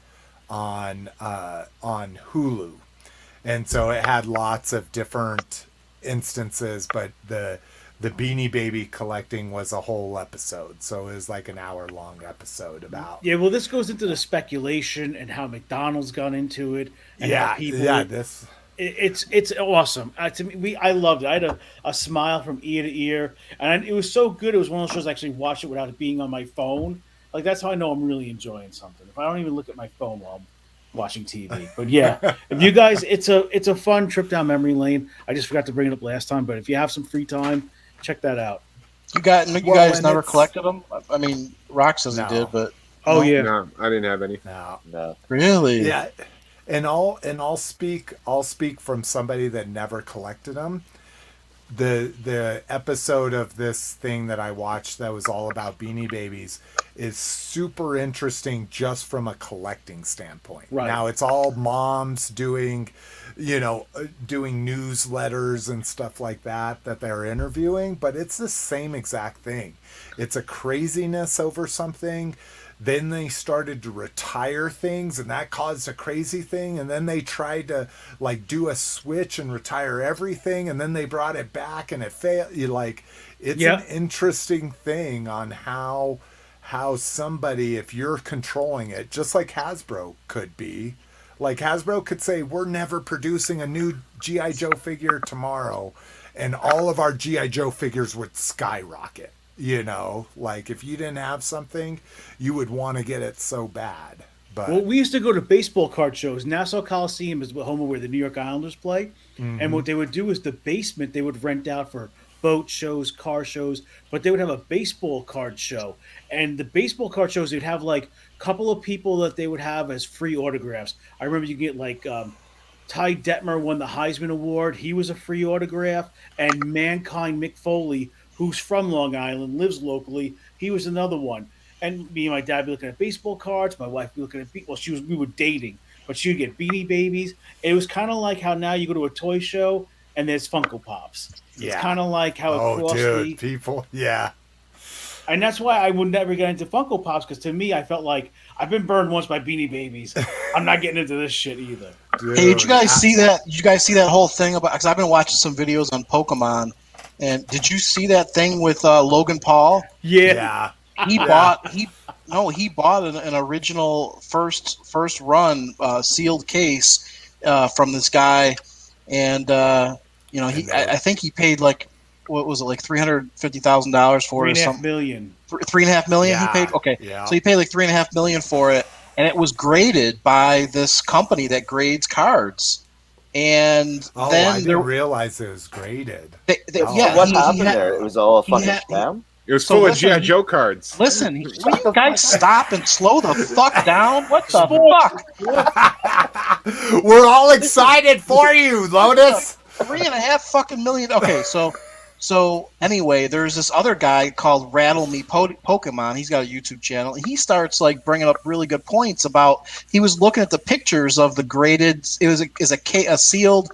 on Hulu, and so it had lots of different instances, but the the Beanie Baby collecting was a whole episode. So it was like an hour-long episode about. Yeah, well, this goes into the speculation and how McDonald's got into it, and how people. This. It's awesome. To me, I loved it. I had a smile from ear to ear, and it was so good. It was one of those shows I actually watched it without it being on my phone. Like that's how I know I'm really enjoying something. If I don't even look at my phone while I'm watching TV. But yeah, if you guys, it's a fun trip down memory lane. I just forgot to bring it up last time, but if you have some free time, check that out. You guys never collected them? I mean, Rock says he did, but yeah, No, I didn't have any. No. really, Yeah, and I'll speak from somebody that never collected them. The episode of this thing that I watched that was all about Beanie Babies is super interesting just from a collecting standpoint. Right. Now it's all moms doing newsletters and stuff like that they're interviewing, but it's the same exact thing. It's a craziness over something. Then they started to retire things, and that caused a crazy thing. And then they tried to like do a switch and retire everything, and then they brought it back, and it failed. It's an interesting thing on how somebody, if you're controlling it, just like Hasbro could be. Like Hasbro could say, we're never producing a new G.I. Joe figure tomorrow, and all of our G.I. Joe figures would skyrocket. Like if you didn't have something, you would want to get it so bad. But well, we used to go to baseball card shows. Nassau Coliseum is home where the New York Islanders play. Mm-hmm. And what they would do is the basement they would rent out for boat shows, car shows, but they would have a baseball card show. And the baseball card shows, they'd have like a couple of people that they would have as free autographs. I remember you get like Ty Detmer won the Heisman Award. He was a free autograph. And Mankind Mick Foley, who's from Long Island, lives locally, he was another one. And me and my dad would be looking at baseball cards. My wife would be looking at we were dating, but she would get Beanie Babies. It was kind of like how now you go to a toy show and there's Funko Pops. Yeah. It's kind of like how it crossed people, yeah. And that's why I would never get into Funko Pops, because to me, I felt like I've been burned once by Beanie Babies. I'm not getting into this shit either. Dude, hey, did you guys see that? Did you guys see that whole thing about? Because I've been watching some videos on Pokemon, and did you see that thing with Logan Paul? Yeah. He bought an original first run sealed case from this guy, and I think he paid like, what was it, like $350,000 for it or something? $3.5 million. Yeah. He paid. Okay, yeah. So he paid like $3.5 million for it, and it was graded by this company that grades cards. And then I didn't realize it was graded. What happened there? It was all a fucking scam? It was full of G.I. Joe cards. Listen, will you guys stop and slow the fuck down? What the fuck? We're all excited for you, Lotus. $3.5 million. Okay, so anyway, there's this other guy called Rattle Me Pokemon. He's got a YouTube channel. And he starts like bringing up really good points about. He was looking at the pictures of the graded. It was a sealed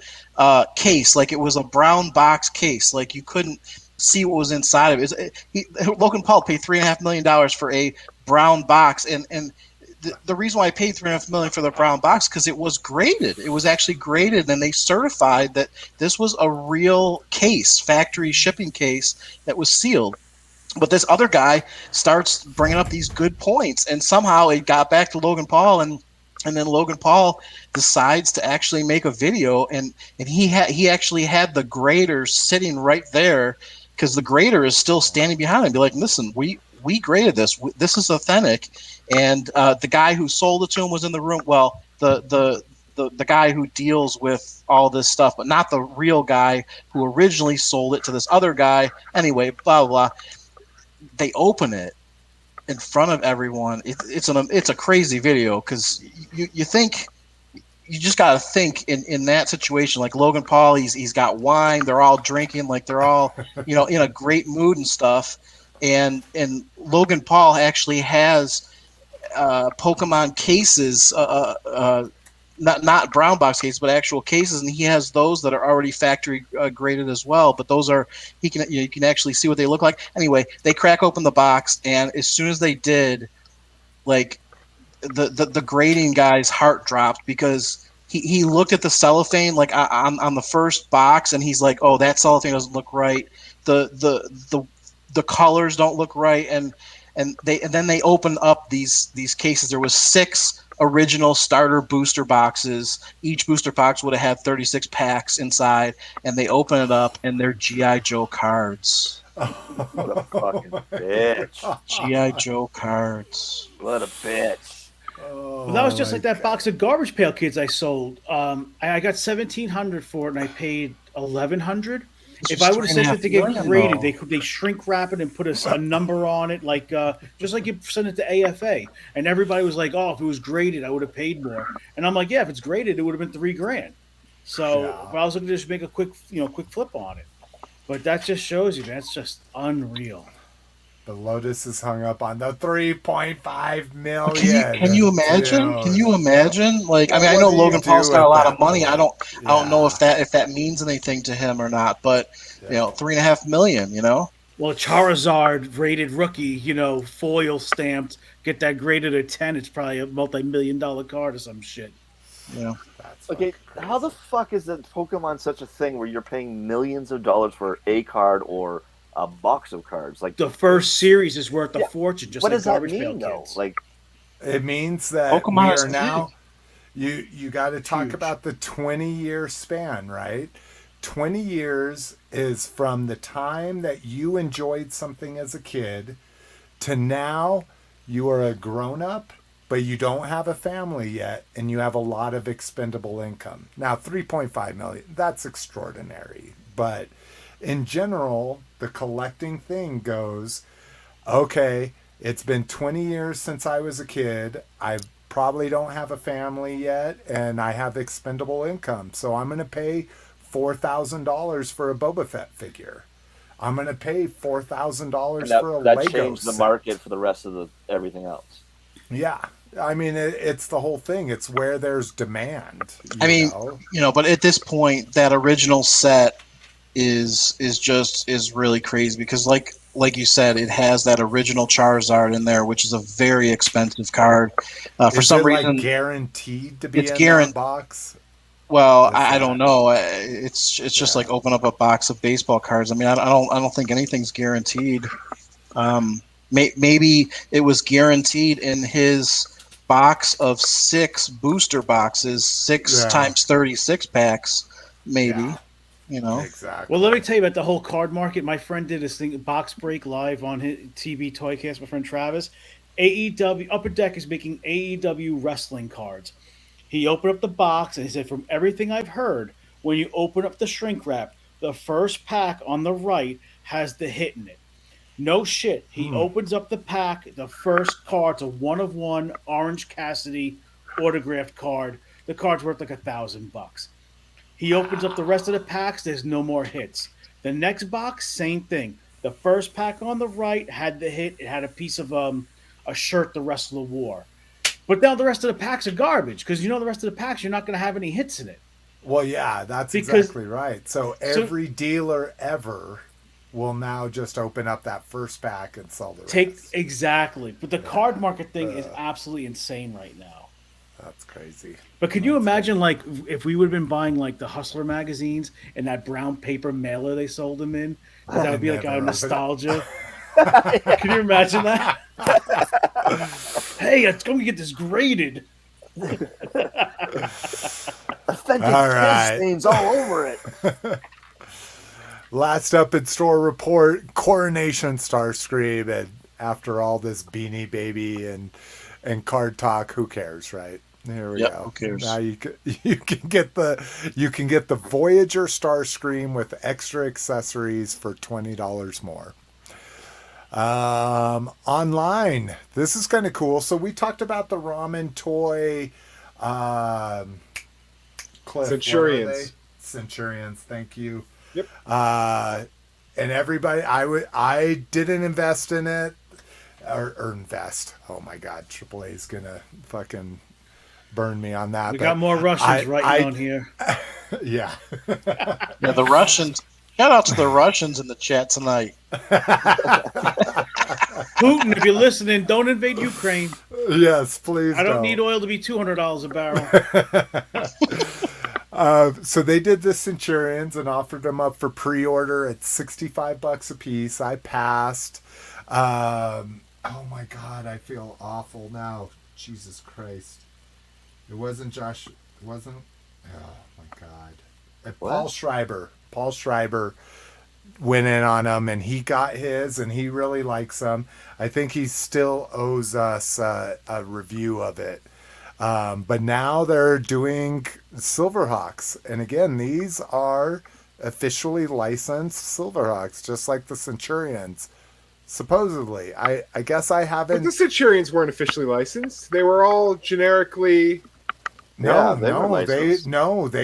case, like it was a brown box case, like you couldn't see what was inside of it. Logan Paul paid $3.5 million for a brown box, and the reason why I paid $3.5 million for the brown box, because it was graded. It was actually graded, and they certified that this was a real case, factory shipping case that was sealed. But this other guy starts bringing up these good points, and somehow it got back to Logan Paul, and then Logan Paul decides to actually make a video, and he actually had the grader sitting right there, because the grader is still standing behind him. Be like, listen, we graded this. This is authentic. And the guy who sold it to him was in the room. Well, the guy who deals with all this stuff, but not the real guy who originally sold it to this other guy. Anyway, blah, blah, blah. They open it in front of everyone. It's a crazy video, because you think, you just got to think in that situation, like Logan Paul, he's got wine. They're all drinking, like they're all, in a great mood and stuff. And Logan Paul actually has Pokemon cases, not brown box cases, but actual cases, and he has those that are already factory graded as well. But those are you can actually see what they look like. Anyway, they crack open the box, and as soon as they did, like the grading guy's heart dropped, because he looked at the cellophane like on the first box, and he's like, oh, that cellophane doesn't look right. the colors don't look right, and then they open up these cases. There was 6 original starter booster boxes. Each booster box would have had 36 packs inside, and they open it up, and they're G.I. Joe cards. What a fucking bitch. G.I. Joe cards. What a bitch. Well, that was just like that box of Garbage Pail Kids I sold. I got $1,700 for it, and I paid $1,100. If I would have sent it to get graded, they shrink wrap it and put a number on it, like just like you send it to AFA. And everybody was like, "Oh, if it was graded, I would have paid more." And I'm like, "Yeah, if it's graded, it would have been $3,000." So if I was looking to just make a quick flip on it. But that just shows you, man, it's just unreal. The Lotus is hung up on the 3.5 million. Can you imagine? Dude. Can you imagine? Like, I mean, I know Logan Paul's got a lot of money. I don't know if that means anything to him or not. But $3.5 million. Well, Charizard rated rookie, foil stamped. Get that graded at 10. It's probably a multi-million-dollar card or some shit. Yeah. Okay, how the fuck is that Pokemon such a thing where you're paying millions of dollars for a card or a box of cards? Like the first series is worth a fortune. Just what like does that Garbage mean, Pail though? Kids. Like, it means that Pokemon we is are now. You got to talk about the 20-year span, right? 20 years is from the time that you enjoyed something as a kid to now you are a grown-up, but you don't have a family yet, and you have a lot of expendable income. Now, 3.5 million, that's extraordinary. But in general, the collecting thing goes, okay, it's been 20 years since I was a kid. I probably don't have a family yet, and I have expendable income. So I'm going to pay $4,000 for a Boba Fett figure. I'm going to pay $4,000 for a Lego that changed the market for the rest of everything else. Yeah. I mean, it's the whole thing. It's where there's demand. But at this point, that original set is really crazy because, like you said, it has that original Charizard in there, which is a very expensive card. For some reason, guaranteed to be in that box. Well, I don't know. It's just like open up a box of baseball cards. I mean, I don't think anything's guaranteed. Maybe it was guaranteed in his box of 6 booster boxes, 6 times 36 packs, maybe. Exactly. Well, let me tell you about the whole card market. My friend did this thing, Box Break Live on his TV Toycast. My friend Travis, AEW Upper Deck is making AEW wrestling cards. He opened up the box and he said, from everything I've heard, when you open up the shrink wrap, the first pack on the right has the hit in it. No shit. He opens up the pack. The first card's a 1/1 Orange Cassidy autographed card. The card's worth like $1,000. He opens up the rest of the packs. There's no more hits. The next box, same thing. The first pack on the right had the hit. It had a piece of a shirt the wrestler wore. But now the rest of the packs are garbage because the rest of the packs, you're not going to have any hits in it. Well, yeah, that's exactly right. So every dealer ever will now just open up that first pack and sell the rest. Exactly. But the card market thing is absolutely insane right now. That's crazy. But could you imagine, like, if we would have been buying, like, the Hustler magazines and that brown paper mailer they sold them in? That would be, like, our nostalgia. Can you imagine that? Hey, let's go get this graded. Authentic piss stains all over it. Last up in store report, Coronation Starscream, and after all this Beanie Baby and card talk, who cares, right? Here we go. Who cares? Now you can get the Voyager Starscream with extra accessories for $20 more. Online, this is kind of cool. So we talked about the ramen toy Cliff, Centurions, thank you. Yep. And everybody, I didn't invest in it or invest. Oh my God, AAA is gonna fucking burn me on that. We got more Russians on here. Yeah. Yeah, the Russians. Shout out to the Russians in the chat tonight. Putin, if you're listening, don't invade Ukraine. Yes, please. I don't need oil to be $200 a barrel. So they did the Centurions and offered them up for pre-order at $65 a piece. I passed. Oh my God, I feel awful now. Jesus Christ. It wasn't Josh. It wasn't. Oh my God. Paul Schreiber. Paul Schreiber went in on him and he got his and he really likes them. I think he still owes us a review of it. But now they're doing Silverhawks. And again, these are officially licensed Silverhawks, just like the Centurions. Supposedly. I guess I haven't. But the Centurions weren't officially licensed. They were all generically. They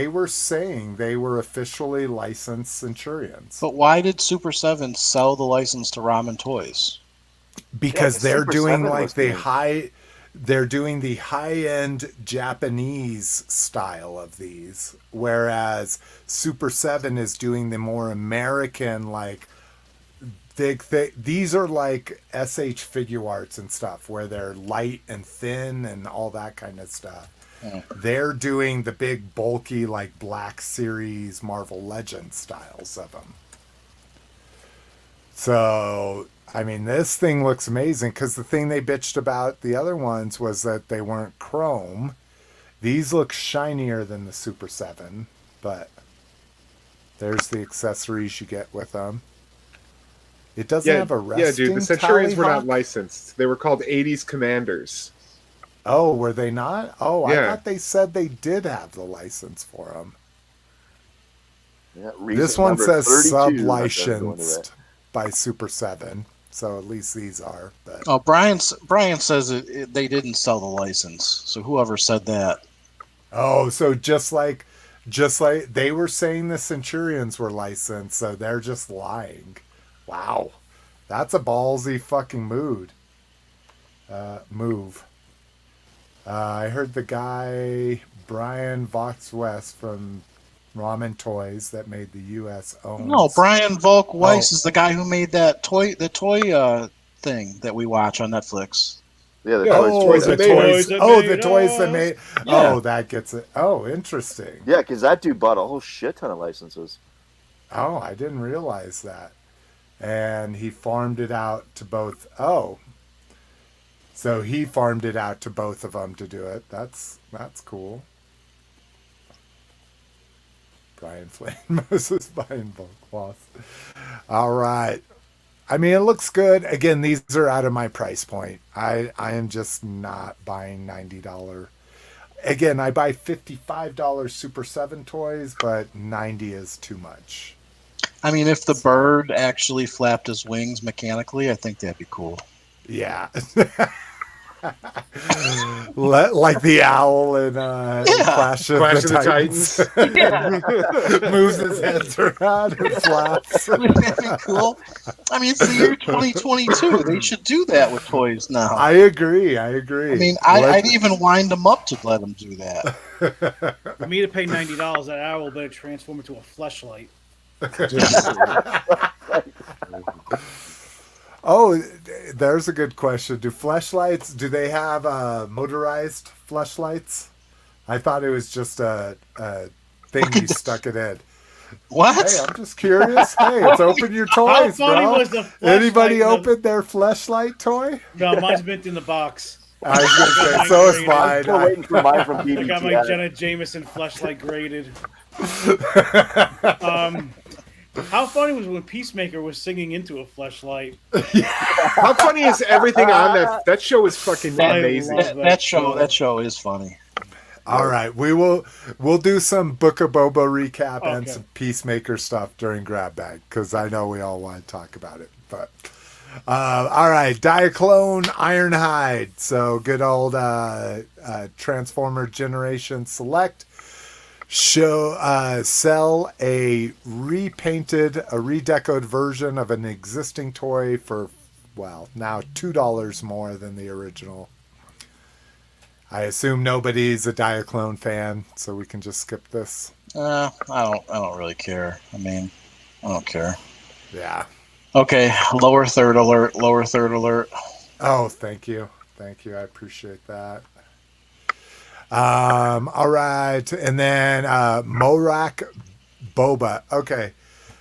were saying they were officially licensed Centurions. But why did Super 7 sell the license to Ramen Toys? Because they're Super doing 7 like was the new. they're doing the high-end Japanese style of these, whereas Super 7 is doing the more American, like these are like SH figure arts and stuff where they're light and thin and all that kind of stuff. Yeah. They're doing the big bulky like Black Series Marvel Legends styles of them. So, I mean, this thing looks amazing because the thing they bitched about the other ones was that they weren't chrome. These look shinier than the Super 7, but there's the accessories you get with them. It doesn't have a resting. Yeah, dude, the Centurions were not Tallyhawk? licensed. They were called 80s Commanders. Oh, were they not? Oh, Yeah. I thought they said they did have the license for them. Yeah, This one number says 32, sub-licensed by Super 7, so at least these are. But Oh, Brian says they didn't sell the license. So whoever said that. oh, so just like they were saying the Centurions were licensed, so they're just lying. Wow, that's a ballsy fucking move. I heard the guy Brian Vox West from Ramen Toys that made the U.S. owns. No, Brian Volk Weiss is the guy who made that toy thing that we watch on Netflix. Yeah, the Yeah, toys. the toys toys. that Oh, made the toys that us. made. Yeah. Oh, that gets it. Oh, interesting. Yeah, because that dude bought a whole shit ton of licenses. Oh, I didn't realize that. And he farmed it out to both. Oh, so he farmed it out to both of them to do it. That's cool. Brian Flynn, Moses Brian Volkwas. All right. I mean, it looks good. Again, these are out of my price point. I am just not buying $90. Again, I buy $55 Super 7 toys, but 90 is too much. I mean, if the bird actually flapped his wings mechanically, I think that'd be cool. Yeah. Like the owl in Clash of the Titans. Moves his head around and flaps. Wouldn't that be cool? I mean, it's the year 2022. They should do that with toys now. I agree. I mean, I'd even wind them up to let them do that. For me to pay $90, that owl better transform into a fleshlight. Oh, there's a good question. Do fleshlights, do they have motorized fleshlights? I thought it was just a thing you stuck it in. What? Hey, I'm just curious. Hey, it's open your How toys, funny bro. was the fleshlight? Anybody open their fleshlight toy? No, mine's mint in the box. I was going to say, so is I'm mine. still waiting for mine from I BBT. got my Jenna Jameson fleshlight graded. How funny was when Peacemaker was singing into a fleshlight? How funny is everything on that? That show is fucking amazing. That show is funny. All right, we'll do some Book of Boba recap and Okay. some Peacemaker stuff during Grab Bag because I know we all want to talk about it. But all right, Diaclone Ironhide. So good old Transformer Generation Select. Sell a redecoed version of an existing toy for, well, now $2 more than the original. I assume nobody's a Diaclone fan, so we can just skip this. I don't really care. I mean, I don't care. Yeah. Okay, lower third alert. Oh, thank you. I appreciate that. All right, and then Morak Boba. Okay,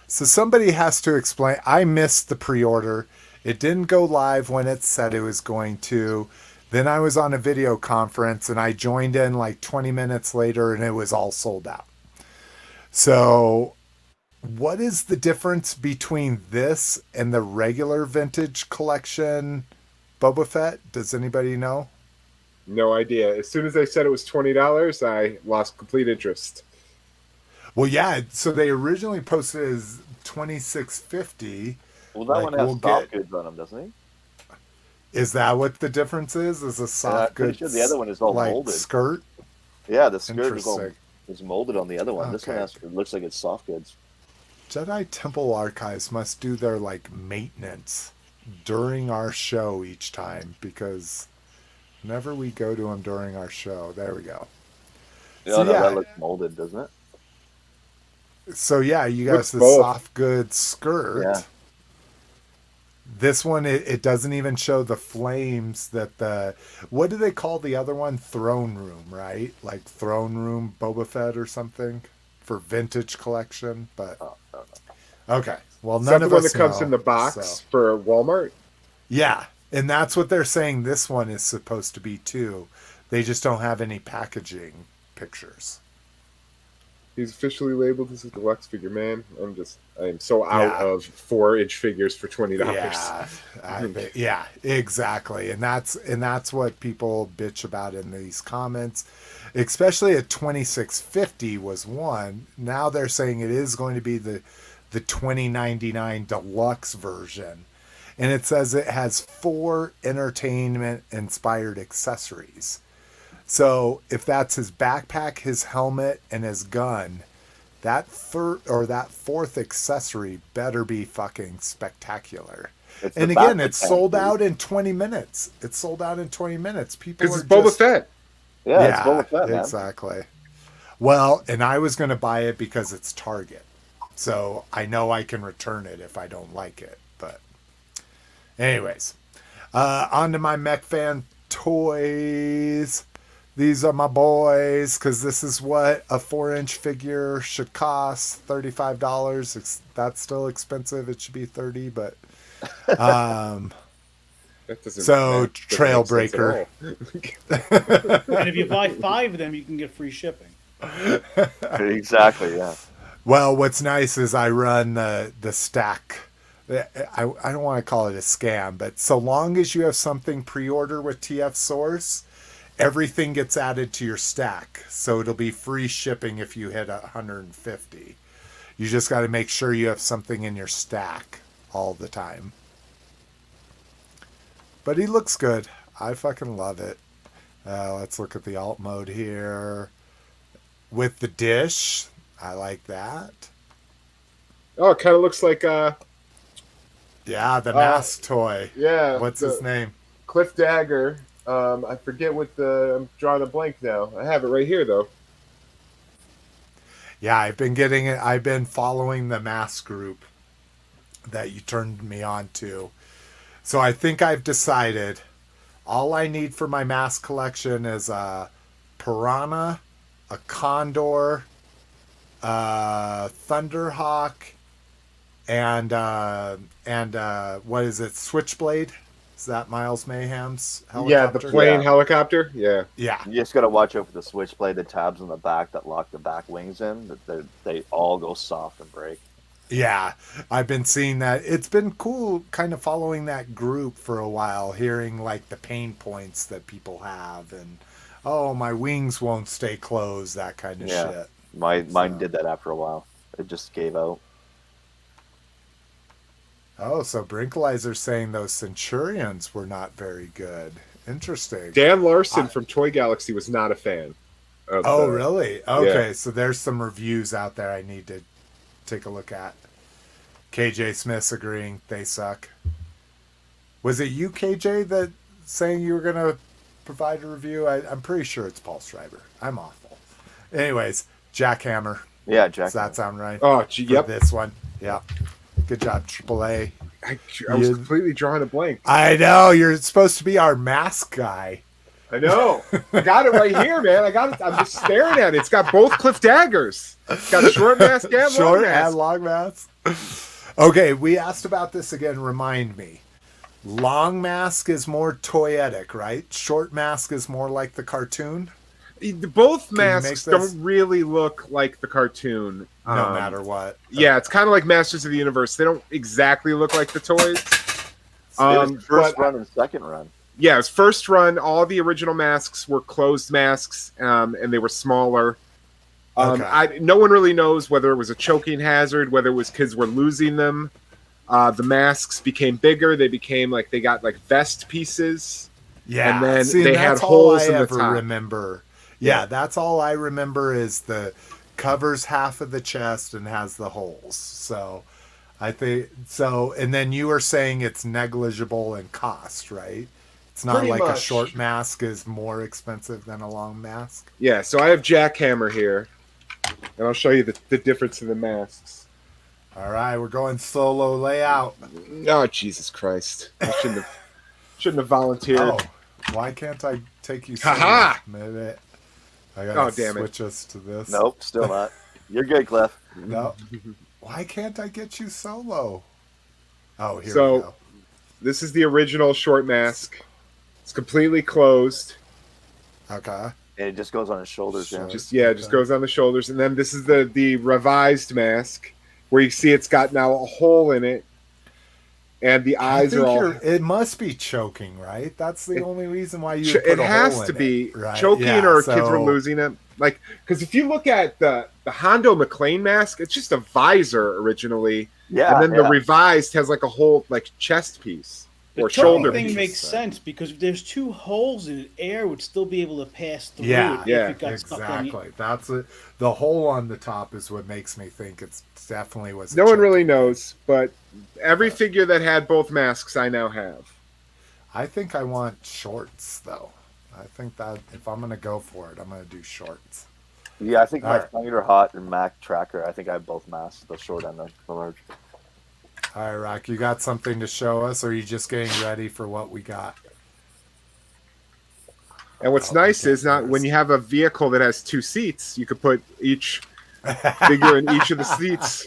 so somebody has to explain. I missed the pre-order. It didn't go live when it said it was going to. Then I was on a video conference and I joined in like 20 minutes later and it was all sold out. So, what is the difference between this and the regular vintage collection Boba Fett? Does anybody know? No idea. As soon as they said it was $20, I lost complete interest. Well, yeah. So they originally posted it as $26.50. Well, that one has soft goods on them, doesn't he? Is that what the difference is? Is a soft goods? Sure the other one is all like molded. Skirt. Yeah, the skirt is molded on the other one. Okay. This one it looks like it's soft goods. Jedi Temple Archives must do their like maintenance during our show each time, because whenever we go to them during our show, there we go. No, that looks molded, doesn't it? So yeah, you got the both. soft goods skirt. Yeah. This one, it doesn't even show the flames that what do they call the other one? Throne Room, right? Like Throne Room Boba Fett or something for vintage collection. But okay, well, none of one us that comes know, in the box so. for Walmart. Yeah, and that's what they're saying this one is supposed to be too. They just don't have any packaging pictures. He's officially labeled as a deluxe figure, man. I am so out of 4-inch figures for $20. Yeah, exactly, and that's what people bitch about in these comments, especially at $26.50 was one. Now they're saying it is going to be the $20.99 deluxe version, and it says it has 4 entertainment inspired accessories. So if that's his backpack, his helmet, and his gun, that fourth accessory better be fucking spectacular. And again, it's sold out in 20 minutes. It's sold out in 20 minutes. People because it's Boba Fett. Yeah, it's Boba Fett, man. Exactly. Well, and I was going to buy it because it's Target. So I know I can return it if I don't like it. But anyways, on to my Mech Fan toys. These are my boys, because this is what a 4-inch figure should cost, $35. That's still expensive. It should be $30, but That doesn't so make sense Trailbreaker. at all. And if you buy 5 of them, you can get free shipping. Exactly, yeah. Well, what's nice is I run the stack. I don't want to call it a scam, but so long as you have something pre-order with TF Source, everything gets added to your stack. So it'll be free shipping if you hit 150. You just got to make sure you have something in your stack all the time. But he looks good. I fucking love it. Let's look at the alt mode here. With the dish, I like that. Oh, it kind of looks like Yeah, the mask toy. yeah. What's his name? Cliff Dagger. I forget I'm drawing a blank now. I have it right here though. Yeah, I've been getting it. I've been following the mask group that you turned me on to. So I think I've decided all I need for my mask collection is a Piranha, a Condor, Thunderhawk, and what is it? Switchblade? Is that Miles Mayhem's helicopter? Yeah, the plane helicopter. Yeah. Yeah. You just got to watch out for the switchblade, the tabs on the back that lock the back wings in. They all go soft and break. Yeah, I've been seeing that. It's been cool kind of following that group for a while, hearing like the pain points that people have and, oh, my wings won't stay closed, that kind of shit. Mine did that after a while. It just gave out. Oh, so Brinkalizer's saying those Centurions were not very good. Interesting. Dan Larson from Toy Galaxy was not a fan. Really? Okay, Yeah. so there's some reviews out there I need to take a look at. KJ Smith's agreeing they suck. Was it you, KJ, that saying you were going to provide a review? I'm pretty sure it's Paul Schreiber. I'm awful. Anyways, Jackhammer. Yeah, Jack. Does that sound right? Oh, For yep. this one. Yeah. Good job, AAA. I was completely drawing a blank. I know. You're supposed to be our mask guy. I know. I got it right here, man. I got it. I'm just staring at it. It's got both cliff daggers. It's got a short mask and Short long mask. and long mask. Okay, we asked about this again. Remind me. Long mask is more toyetic, right? Short mask is more like the cartoon. Both Can you make masks this- don't really look like the cartoon. No matter what. Yeah, it's kind of like Masters of the Universe. They don't exactly look like the toys. It was first but- run and second run. Yeah, it was first run. All the original masks were closed masks, and they were smaller. Okay. No one really knows whether it was a choking hazard, whether it was kids were losing them. The masks became bigger. They became they got vest pieces. Yeah, And then see, they that's had all holes I in the ever top. remember. Yeah, that's all I remember is the covers half of the chest and has the holes. So I think so. And then you were saying it's negligible in cost, right? It's not Pretty like a much. short mask is more expensive than a long mask. Yeah, so I have Jackhammer here, and I'll show you the difference in the masks. All right, we're going solo layout. Oh, Jesus Christ! I shouldn't have volunteered. Oh, why can't I take you solo? Ha-ha! Maybe I gotta Oh, damn it. switch us to this. Nope, still not. You're good, Cliff. No. Why can't I get you solo? Oh, here So- we go. This is the original short mask. It's completely closed. Okay. And it just goes on his shoulders. Sure. Yeah. Just goes on the shoulders, and then this is the revised mask, where you see it's got now a hole in it, and the I eyes think are all. it must be choking, right? That's the only reason why you. It has to be choking, or kids were losing it. Because if you look at the Hondo McLean mask, it's just a visor originally, Yeah. and then the revised has a whole chest piece The or choking shoulder thing piece. makes sense because if there's two holes in it, air would still be able to pass through Yeah, it yeah, if it got stuck on you. Exactly. That's it. The hole on the top is what makes me think it's definitely was. a No one choking. really knows, but every figure that had both masks, I now have. I think I want shorts though. I think that if I'm gonna go for it, I'm gonna do shorts. Yeah, I think my Alright. Thunder Hot and Mac Tracker, I think I have both masks, the short and the large. All right, Rock, you got something to show us, or are you just getting ready for what we got? And what's Oh, nice okay, is not nice. when you have a vehicle that has two seats, you could put each figure in each of the seats.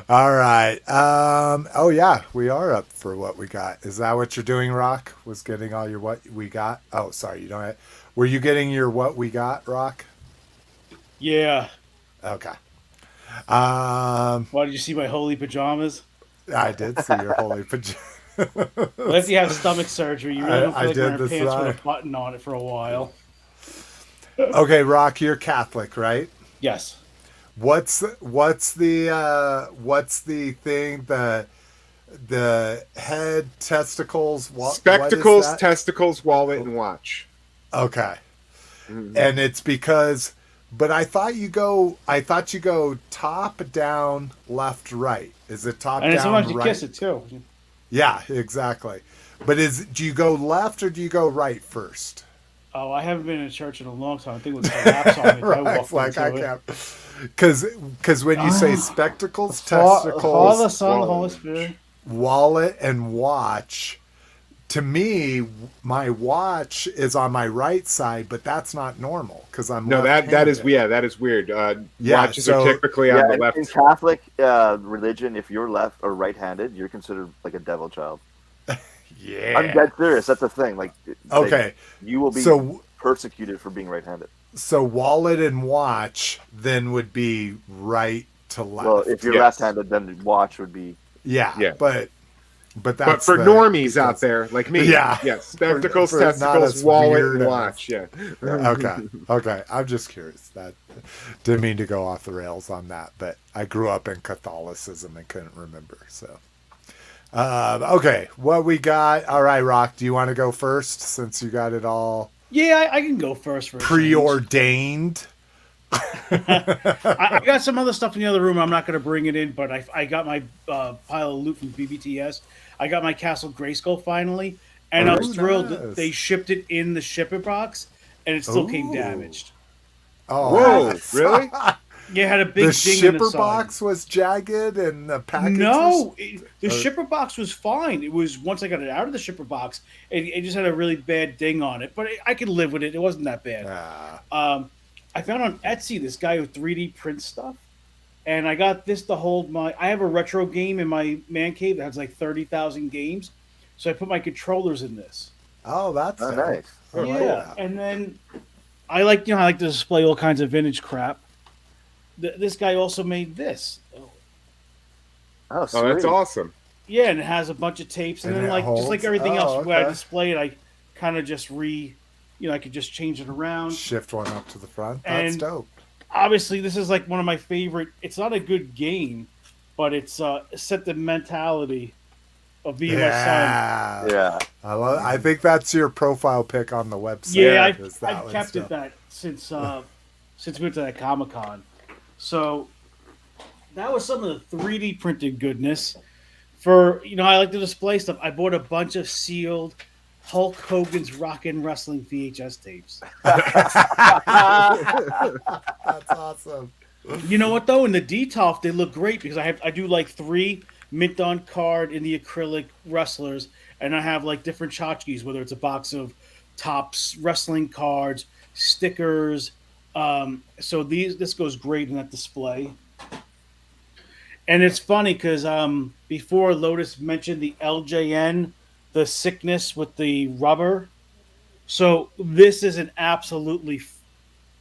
All right. Oh yeah, we are up for what we got. Is that what you're doing, Rock? Was getting all your what we got? Oh, sorry, you don't. Were you getting your what we got, Rock? Yeah. Okay. Why did you see my holy pajamas? I did see your holy pajamas. Unless you have stomach surgery, you really don't I feel like did wearing this pants with right. a button on it for a while. Okay, Rock, you're Catholic, right? Yes. What's the thing the head testicles Spectacles, what is that? testicles, wallet, and watch. Okay. Mhm. And it's because but I thought you go top down left right. Is it top And down sometimes you right? kiss it too. Yeah, exactly. But do you go left or do you go right first? Oh, I haven't been in church in a long time. I think it would collapse on me if I Right, walked like I into it. can't because when you say spectacles, Father, testicles, Son, the Holy wallet. Spirit. wallet and watch, to me my watch is on my right side, but that's not normal because I'm No, that is left-handed. that is weird. Yeah, Watches so- are typically Yeah, on the in left. Catholic religion, if you're left or right-handed, you're considered like a devil child. Yeah. I'm dead serious. That's a thing. Like, Okay. you will be So persecuted for being right-handed. wallet and watch then would be right to left. Well, if you're Yes. left-handed, then watch would be. yeah, Yeah. but But that's for the- normies out because- there like me, Yeah. spectacles, For not testicles, as wallet, weird and as- watch. Yeah. Okay. I'm just curious. That didn't mean to go off the rails on that, but I grew up in Catholicism and couldn't remember. So, okay, what we got? All right, Rock. Do you want to go first since you got it all Yeah, I can go first for a change. preordained? I got some other stuff in the other room. I'm not going to bring it in, but I got my pile of loot from BBTS. I got my Castle Grayskull finally, and I was Oh, thrilled nice. that they shipped it in the shipper box, and it still came Ooh. damaged. Oh, Whoa, nice. really? Yeah, it had a big The ding in shipper the side. box was jagged, and the package. No, was... the shipper box was fine. It was once I got it out of the shipper box, it just had a really bad ding on it, but I could live with it. It wasn't that bad. I found on Etsy this guy who 3D prints stuff, and I got this to hold my. I have a retro game in my man cave that has like 30,000 games, so I put my controllers in this. Oh, that's nice. I like Yeah, that. and then I like to display all kinds of vintage crap. This guy also made this. Oh, sweet. Oh, that's awesome. Yeah, and it has a bunch of tapes, and And then it just like holds? everything Oh, else, where I okay. display it, I kind of just I could just change it around. Shift one up to the front. That's And- dope. Obviously, this is like one of my favorite. It's not a good game, but it's set the mentality of being my son. Yeah. Yeah. I think that's your profile pic on the website. Yeah, is that I've one kept stuff. it that since we went to that Comic-Con. So that was some of the 3D printed goodness. For I like to display stuff. I bought a bunch of sealed Hulk Hogan's Rockin' Wrestling VHS tapes. That's awesome. You know what though? In the Detolf, they look great because I do like 3 mint on card in the acrylic wrestlers, and I have like different tchotchkes, whether it's a box of Topps wrestling cards, stickers. So this goes great in that display. And it's funny because before Lotus mentioned the LJN, the sickness with the rubber. So this is an absolutely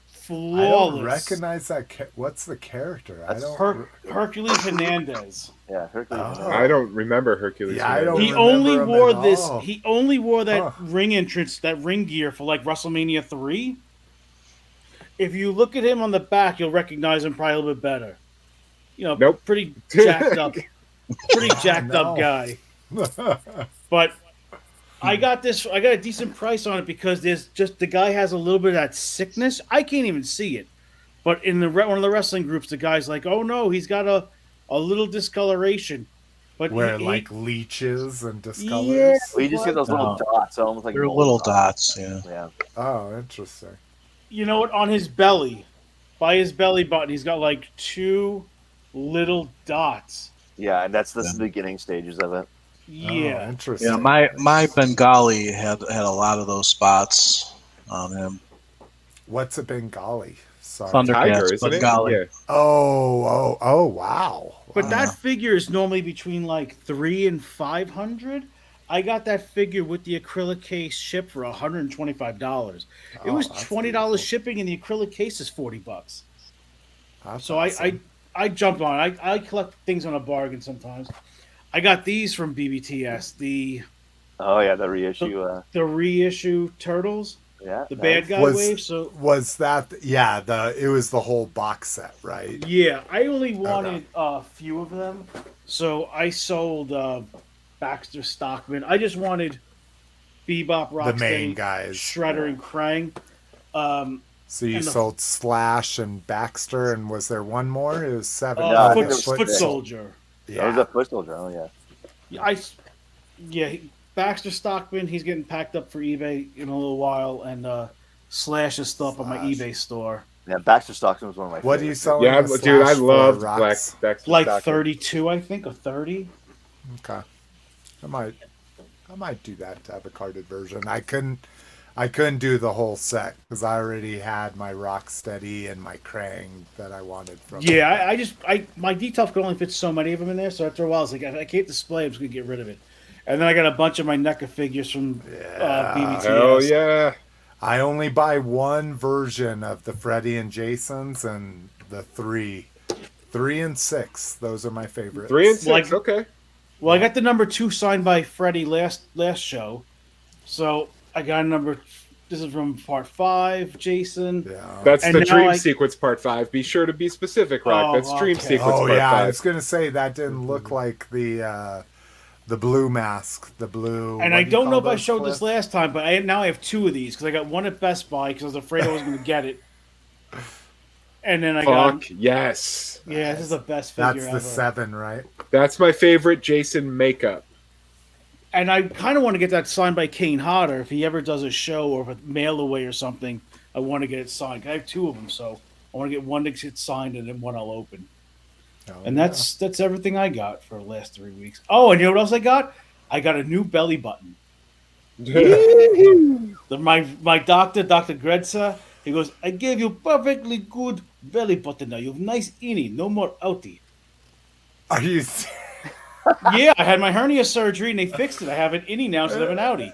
flawless. I don't recognize that. What's the character? I That's don't. Hercules Hernandez. Yeah, Hercules. Oh. I don't remember Hercules. Yeah, I don't He remember only him wore at this. all. He only wore that Huh. ring entrance, that ring gear for like WrestleMania 3. If you look at him on the back, you'll recognize him probably a little bit better. Nope. Pretty jacked up, No. guy. But I got a decent price on it because the guy has a little bit of that sickness. I can't even see it. But in one of the wrestling groups, the guy's like, "Oh no, he's got a little discoloration." But Where he- like leeches and discolors. Yeah. Well, you just get those little dots, almost like They're mold little dots, yeah. Yeah. Oh, interesting. you know what? On his belly, by his belly button, he's got like 2 little dots. Yeah, and that's the Yeah. beginning stages of it. Oh, Yeah. interesting. Yeah, my Bengali had a lot of those spots on him. What's a Bengali? Sorry. Thundercate. Tiger, Yes, isn't Bengali. it? Oh, wow. But Wow. that figure is normally between like 300 and 500. I got that figure with the acrylic case shipped for $125. It Oh, was that's $20 beautiful. shipping, and the acrylic case is $40. That's So awesome. I jumped on it. I collect things on a bargain sometimes. I got these from BBTS, the Oh yeah, the reissue. reissue Turtles, Yeah, the nice. bad guy Was- wave. So Was that? Yeah, it was the whole box set, right? yeah, I only wanted a few of them, so I sold Baxter Stockman. I just wanted Bebop, The main Rocksteady, guys. Shredder, and Krang. So you and the- sold Slash and Baxter, and was there one more? It was 7. No, I Foot, think it was Foot Soldier. That was Yeah. a foot soldier. Oh yeah. Baxter Stockman. He's getting packed up for eBay in a little while, and Slash is still up on my Slash. eBay store. Yeah, Baxter Stockton was one of my. What do you favorites. sell? Yeah, dude, I love Black Rocks? Baxter Like Stockman. 32, I think, or 30. Okay, I might do that to have a carded version. I couldn't do the whole set because I already had my Rocksteady and my Krang that I wanted from. Yeah, my detail could only fit so many of them in there, so after a while, I was like, I can't display. I'm just gonna get rid of it. And then I got a bunch of my NECA figures from BBTS. Hell yeah. I only buy one version of the Freddy and Jasons and the 3 and 6. Those are my favorites. 3 and 6, Like- okay. Well, I got the number 2 signed by Freddie last show, so I got number. This is from part 5, Jason. Yeah. That's And the now Dream I- Sequence Part 5. Be sure to be specific, Rock. Oh, That's Dream okay. Sequence Oh Part yeah, I 5. was gonna say that didn't look like the blue mask, the blue. And what I do you don't know call if I those, showed this Cliff? last time, but now I have 2 of these because I got one at Best Buy because I was afraid I wasn't going to get it. And then I got, Fuck yes. yeah, this is the best figure That's the ever. 7, right? That's my favorite Jason makeup. And I kind of want to get that signed by Kane Hodder if he ever does a show or a mail away or something. I want to get it signed. I have 2 of them, so I want to get one that gets signed and then one I'll open. Oh, And that's everything I got for the last 3 weeks. Oh, and you know what else I got? I got a new belly button. My doctor, Dr. Gredsa, he goes, I gave you perfectly good belly button now. You have nice innie, no more outie. Are you? Yeah, I had my hernia surgery and they fixed it. I have an innie now instead of an outie.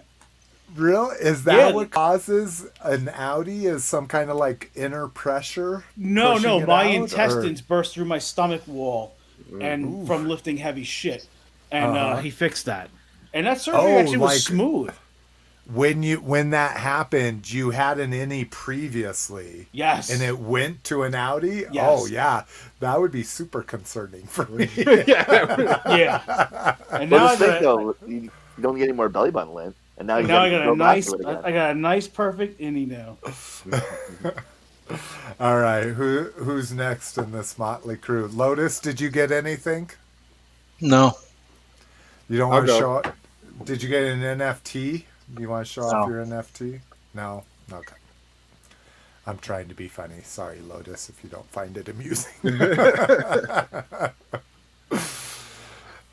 Real? Is that Yeah. what causes an outie? Is some kind of like inner pressure? No, pushing it my out, intestines burst through my stomach wall and from lifting heavy shit. And he fixed that. And that surgery actually was smooth. When that happened, you had an innie previously. Yes. And it went to an outie? Yes. Oh yeah. That would be super concerning for me. Yeah. And now Well, just think though, you don't get any more belly button lint, and now you I got got a nice perfect innie now. All right. Who's next in this motley crew? Lotus, did you get anything? No. You don't want to I'll show it? Did you get an NFT? Do you want to show off your NFT? No? Okay. I'm trying to be funny. Sorry, Lotus, if you don't find it amusing.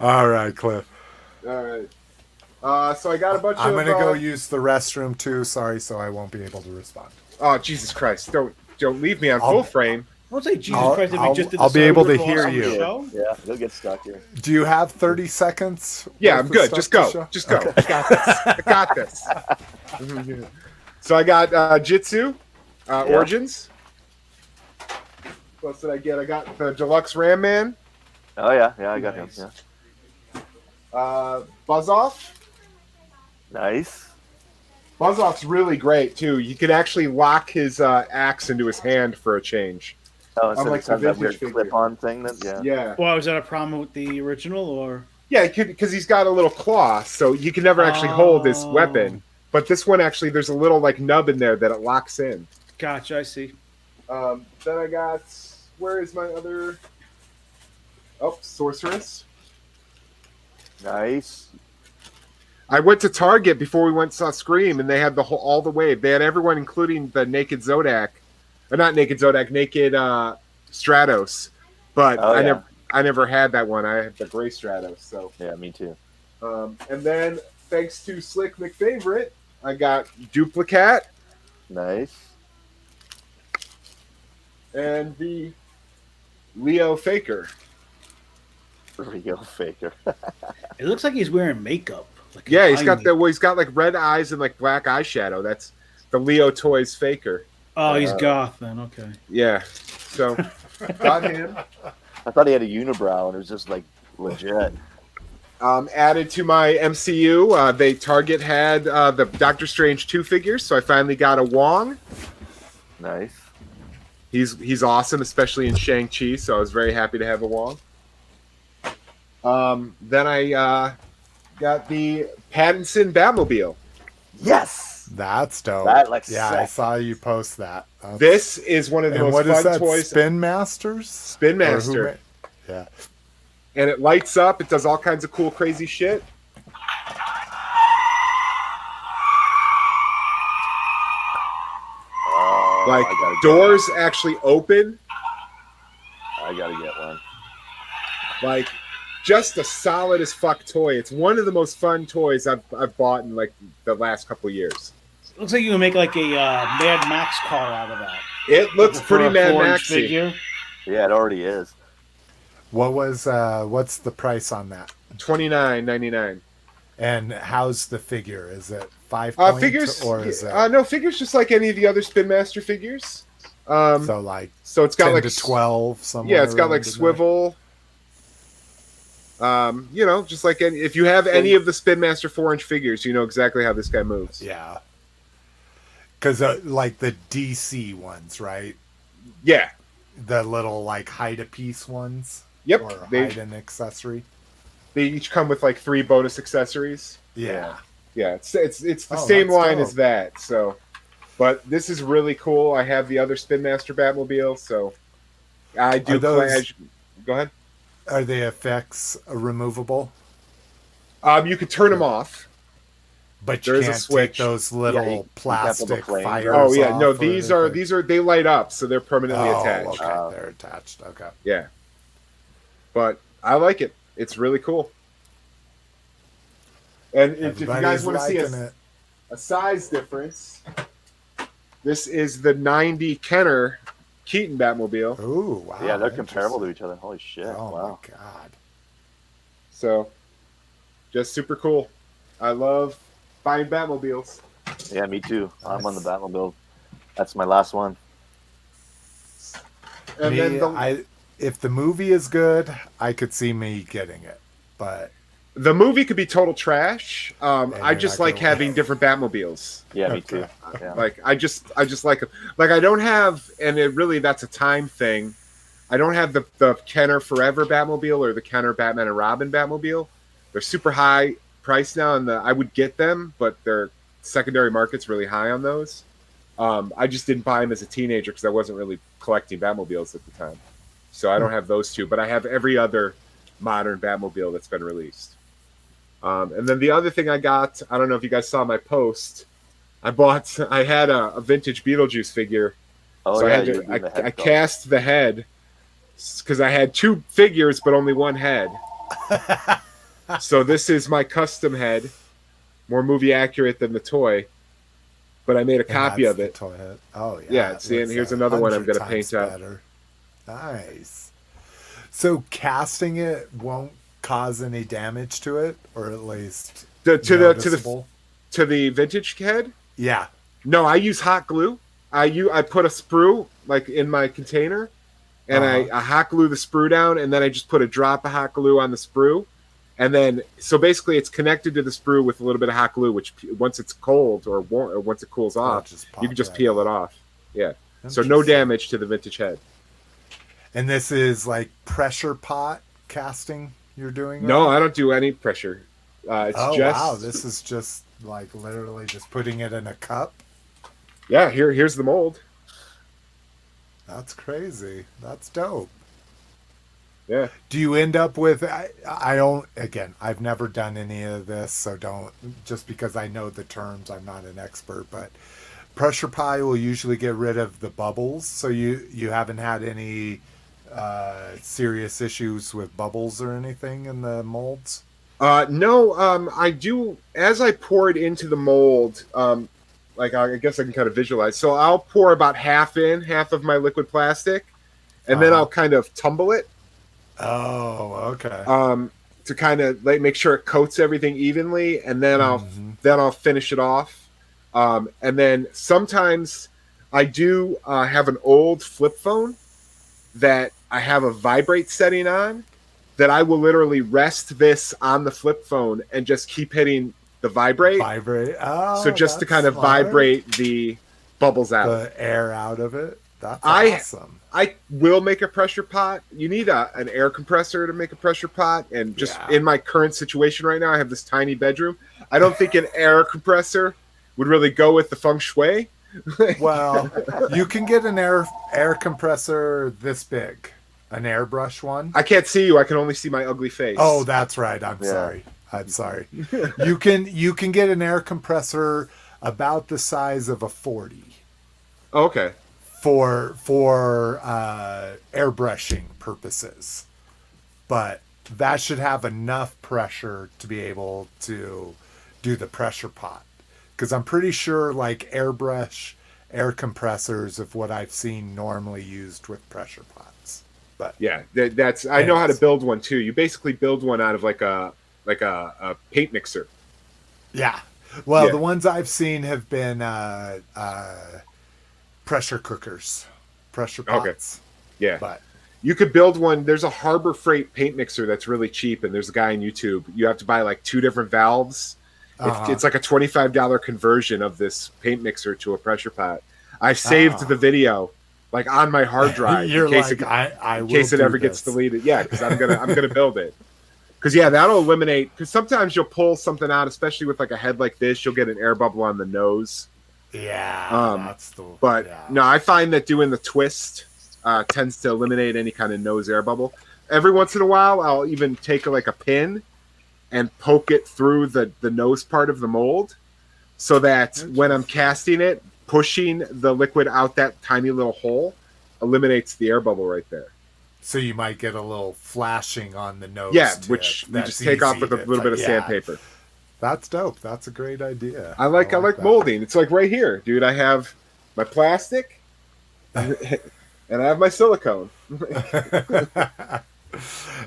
All right, Cliff. All right. So I got a bunch I'm of... going to go use the restroom too. Sorry, so I won't be able to respond. Oh, Jesus Christ. Don't leave me on full frame. Don't say Jesus I'll- Christ if we just did I'll the be able to Sunbow hear on the you. show. Yeah, you'll get stuck here. Do you have 30 seconds? Yeah, worth I'm of good. stuff Just to go. show? Just go. I got this. I got this. So I got Jitsu, Origins. What else did I get? I got the Deluxe Ram Man, Oh yeah, I got Nice. him. Buzz Off. Yeah. Nice. Buzz Off's really great too. You can actually lock his axe into his hand for a change. Oh, instead like of the having that vintage weird figure. clip-on thing. Yeah. Well, was that a problem with the original or? Yeah, because he's got a little claw, so you can never actually hold his weapon. But this one actually, there's a little like nub in there that it locks in. Gotcha, I see. Then I got, where is my other? Oh, Sorceress. Nice. I went to Target before we went and saw Scream, and they had all the wave. They had everyone, including the Naked Zodak, or not Naked Zodak, Naked Stratos. But I never had that one. I had the Gray Stratos. So Yeah, me too. and then thanks to Slick McFavorite, I got Duplicat Nice. and the Leo Faker. Real faker. It looks like he's wearing makeup. Like Yeah, he's got behind me. he's got like red eyes and like black eyeshadow. That's the Leo Toys Faker. Oh, he's goth then. Okay. Yeah. So got him. I thought he had a unibrow and it was just like legit. Added to my MCU, they Target had the Doctor Strange 2 figures, so I finally got a Wong. Nice. He's awesome, especially in Shang-Chi, so I was very happy to have a Wong. Then I got the Pattinson Batmobile. Yes. That's dope. That looks yeah, sick. I saw you post that. That's- This is one of the and most what is fun that? toys. Spin Masters? Spin Or who Master. Yeah. And it lights up. It does all kinds of cool, crazy shit. Like, I gotta get doors actually open. I gotta get one. Like, just a solid as fuck toy. It's one of the most fun toys I've bought in like the last couple years. Looks like you can make like a Mad Max car out of that. It looks For pretty a Mad 4-inch Maxy. figure. Yeah, it already is. What's the price on that? $29.99. And how's the figure? Is it 5 points Figures, or is it no figures, just like any of the other Spin Master figures. so like So it's got 10 like to 12 somewhere? Yeah, it's got like around in swivel. Just like if you have any of the Spin Master 4-inch figures, you know exactly how this guy moves. there? Yeah. Because like the DC ones, right? Yeah. The little like hide-a-piece ones? Yep. Or They hide an accessory? each come with like 3 bonus accessories. Yeah. Yeah, it's the Oh, same that's line dope. as that. So, but this is really cool. I have the other Spin Master Batmobile, so I do Are those- Go ahead. Are the effects removable? You could turn them off. But There you is a can't switch. take those little you can't put the plastic flame fires. Oh yeah, no, off or these anything. are they light up, so they're permanently Oh, attached. okay, they're attached. Okay. Yeah, but I like it. It's really cool. And if you guys want to see a size difference, this is the 90 Kenner Keaton Batmobile. Ooh, wow. Yeah, they're comparable to each other. Holy shit! Oh Wow. my god. So, just super cool. I love buying Batmobiles. Yeah, me too. I'm on the Nice. Batmobile. That's my last one. And Me, then if the movie is good, I could see me getting it. But the movie could be total trash. I you're just not like gonna having different Batmobiles. Yeah, me Okay. too. Yeah. Like I just like them. Like I don't have, and it really that's a time thing. I don't have the Kenner Forever Batmobile or the Kenner Batman and Robin Batmobile. They're super high price now, and I would get them, but their secondary market's really high on those. I just didn't buy them as a teenager because I wasn't really collecting Batmobiles at the time. So I don't have those two, but I have every other modern Batmobile that's been released. And then the other thing I got, I don't know if you guys saw my post. I had a vintage Beetlejuice figure. Oh So yeah, I cast the head because I had two figures but only one head. So this is my custom head, more movie accurate than the toy, but I made a copy of it. Toy head. Oh yeah. Yeah, it see, and looks here's another one I'm 100 gonna paint times up. better. Nice. So casting it won't cause any damage to it, or at least noticeable? To the vintage head. Yeah. No, I use hot glue. I put a sprue like in my container, and I hot glue the sprue down, and then I just put a drop of hot glue on the sprue, and then so basically it's connected to the sprue with a little bit of hot glue, which once it's cold or warm, or once it cools off, you can just peel it off. Yeah. So no damage to the vintage head. And this is like pressure pot casting you're doing? No, right? I don't do any pressure. It's just wow, this is just like literally just putting it in a cup. Yeah, here's the mold. That's crazy. That's dope. Yeah. Do you end up with I don't, again, I've never done any of this, so don't, just because I know the terms, I'm not an expert, but pressure pie will usually get rid of the bubbles, so you haven't had any serious issues with bubbles or anything in the molds? No, I do, as I pour it into the mold, like I guess I can kind of visualize. So I'll pour about half of my liquid plastic, and then I'll kind of tumble it. Oh, okay. To kind of like make sure it coats everything evenly, and then I'll finish it off. And then sometimes I do have an old flip phone that I have a vibrate setting on, that I will literally rest this on the flip phone and just keep hitting the vibrate. Oh, so just to kind of smart. vibrate the bubbles out. The air out of it. That's awesome. I will make a pressure pot. You need an air compressor to make a pressure pot. And just in my current situation right now, I have this tiny bedroom. I don't think an air compressor would really go with the feng shui. Well, you can get an air compressor this big. An airbrush one. I can't see you. I can only see my ugly face. Oh, that's right. I'm sorry. You can get an air compressor about the size of a 40. Okay. For airbrushing purposes, but that should have enough pressure to be able to do the pressure pot, because I'm pretty sure like airbrush air compressors of what I've seen normally used with pressure pots. But yeah, that's I know how to build one too. You basically build one out of like a paint mixer. Yeah, well, the ones I've seen have been pressure cookers, pressure pots. Okay. Yeah. But you could build one. There's a Harbor Freight paint mixer that's really cheap, and there's a guy on YouTube. You have to buy like 2 different valves. It's like a $25 conversion of this paint mixer to a pressure pot. I've saved the video like on my hard drive You're in case in case it ever gets deleted. Yeah, because I'm gonna build it. Because that'll eliminate. Because sometimes you'll pull something out, especially with like a head like this, you'll get an air bubble on the nose. Yeah, no, I find that doing the twist tends to eliminate any kind of nose air bubble. Every once in a while, I'll even take like a pin and poke it through the nose part of the mold, so that when I'm casting it, pushing the liquid out that tiny little hole eliminates the air bubble right there. So you might get a little flashing on the nose. Yeah, tip. which you That's just take off easy with a little bit of sandpaper. That's dope. That's a great idea. I like that. molding. It's like right here, dude. I have my plastic and I have my silicone.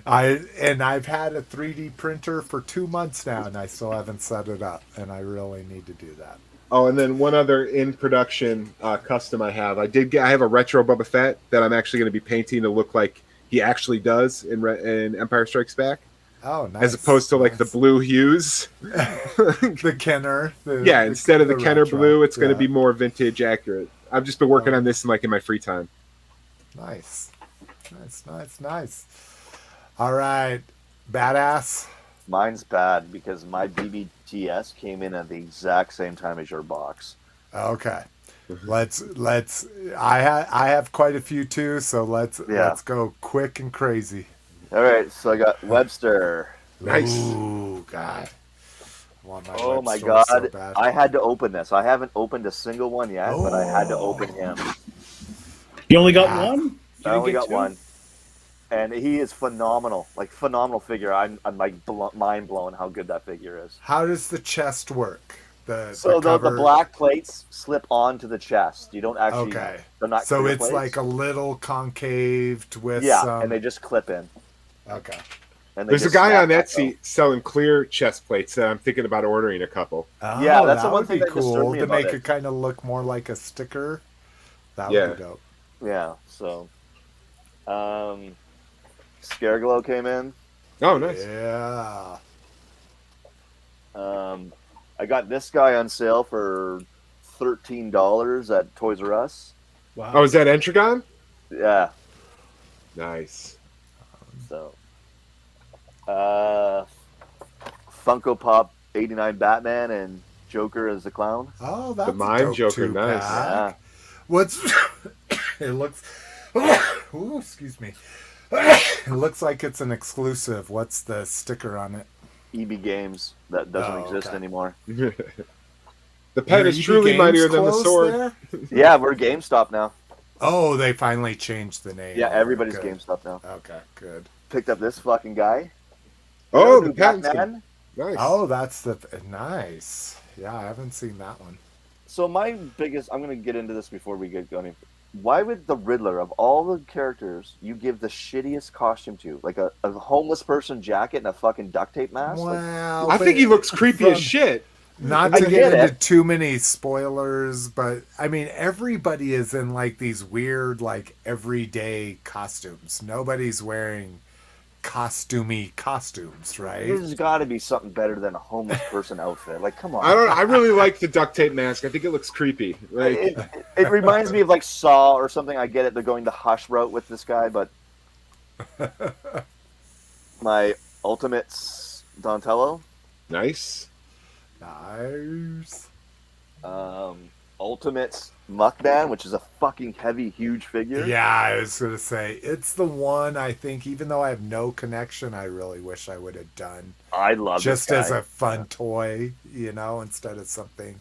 I've had a 3D printer for 2 months now, and I still haven't set it up, and I really need to do that. Oh, and then one other in production custom I have. I have a retro Boba Fett that I'm actually going to be painting to look like he actually does in Empire Strikes Back. Oh, nice. As opposed to like the blue hues. The Kenner. Instead of the Kenner retro. blue, it's going to be more vintage accurate. I've just been working on this in my free time. Nice. All right. Badass. Mine's bad because my BBTS came in at the exact same time as your box. Okay. Let's I have quite a few too, so let's go quick and crazy. All right, so I got Webster. Nice. Ooh, God. Oh my God. So I had to open this. I haven't opened a single one yet, but I had to open him. You only got one? I only got one. And he is phenomenal. Like, phenomenal figure. I'm like mind blown how good that figure is. How does the chest work? The black plates slip onto the chest. You don't actually. Okay. They're not so clear it's plates. like a little concaved with. And they just clip in. Okay. And there's a guy on Etsy selling clear chest plates that I'm thinking about ordering a couple. Oh, yeah, that's that the one would thing be that cool to make it. it kind of look more like a sticker. That would be dope. Yeah. So, Scareglow came in. Oh, nice. Yeah. I got this guy on sale for $13 at Toys R Us. Wow. Oh, is that Entragon? Yeah. Nice. So, Funko Pop 89 Batman and Joker as the clown. Oh, that's the Mime dope Joker, too, nice. Yeah. What's it looks? Ooh, excuse me. It looks like it's an exclusive. What's the sticker on it? EB Games that doesn't exist anymore. The pen is truly mightier than the sword. Yeah, we're GameStop now. Oh, they finally changed the name. Yeah, everybody's good. GameStop now. Okay, good. Picked up this fucking guy. Oh, the Batman. Nice. Oh, that's nice. Yeah, I haven't seen that one. So my biggest, I'm going to get into this before we get going. Why would the Riddler, of all the characters, you give the shittiest costume to? Like a homeless person jacket and a fucking duct tape mask? Wow. I think he looks creepy as shit. Not to get into too many spoilers, but I mean, everybody is in like these weird, like everyday costumes. Nobody's wearing costumey costumes, right? There's got to be something better than a homeless person outfit. Like, come on. I really like the duct tape mask. I think it looks creepy. Like, it reminds me of like Saw or something. I get it. They're going the Hush route with this guy, but my Ultimates Donatello. Nice. Ultimates Muckman, which is a fucking heavy, huge figure. Yeah, I was going to say, it's the one I think, even though I have no connection, I really wish I would have done. I love just this guy. as a fun toy, instead of something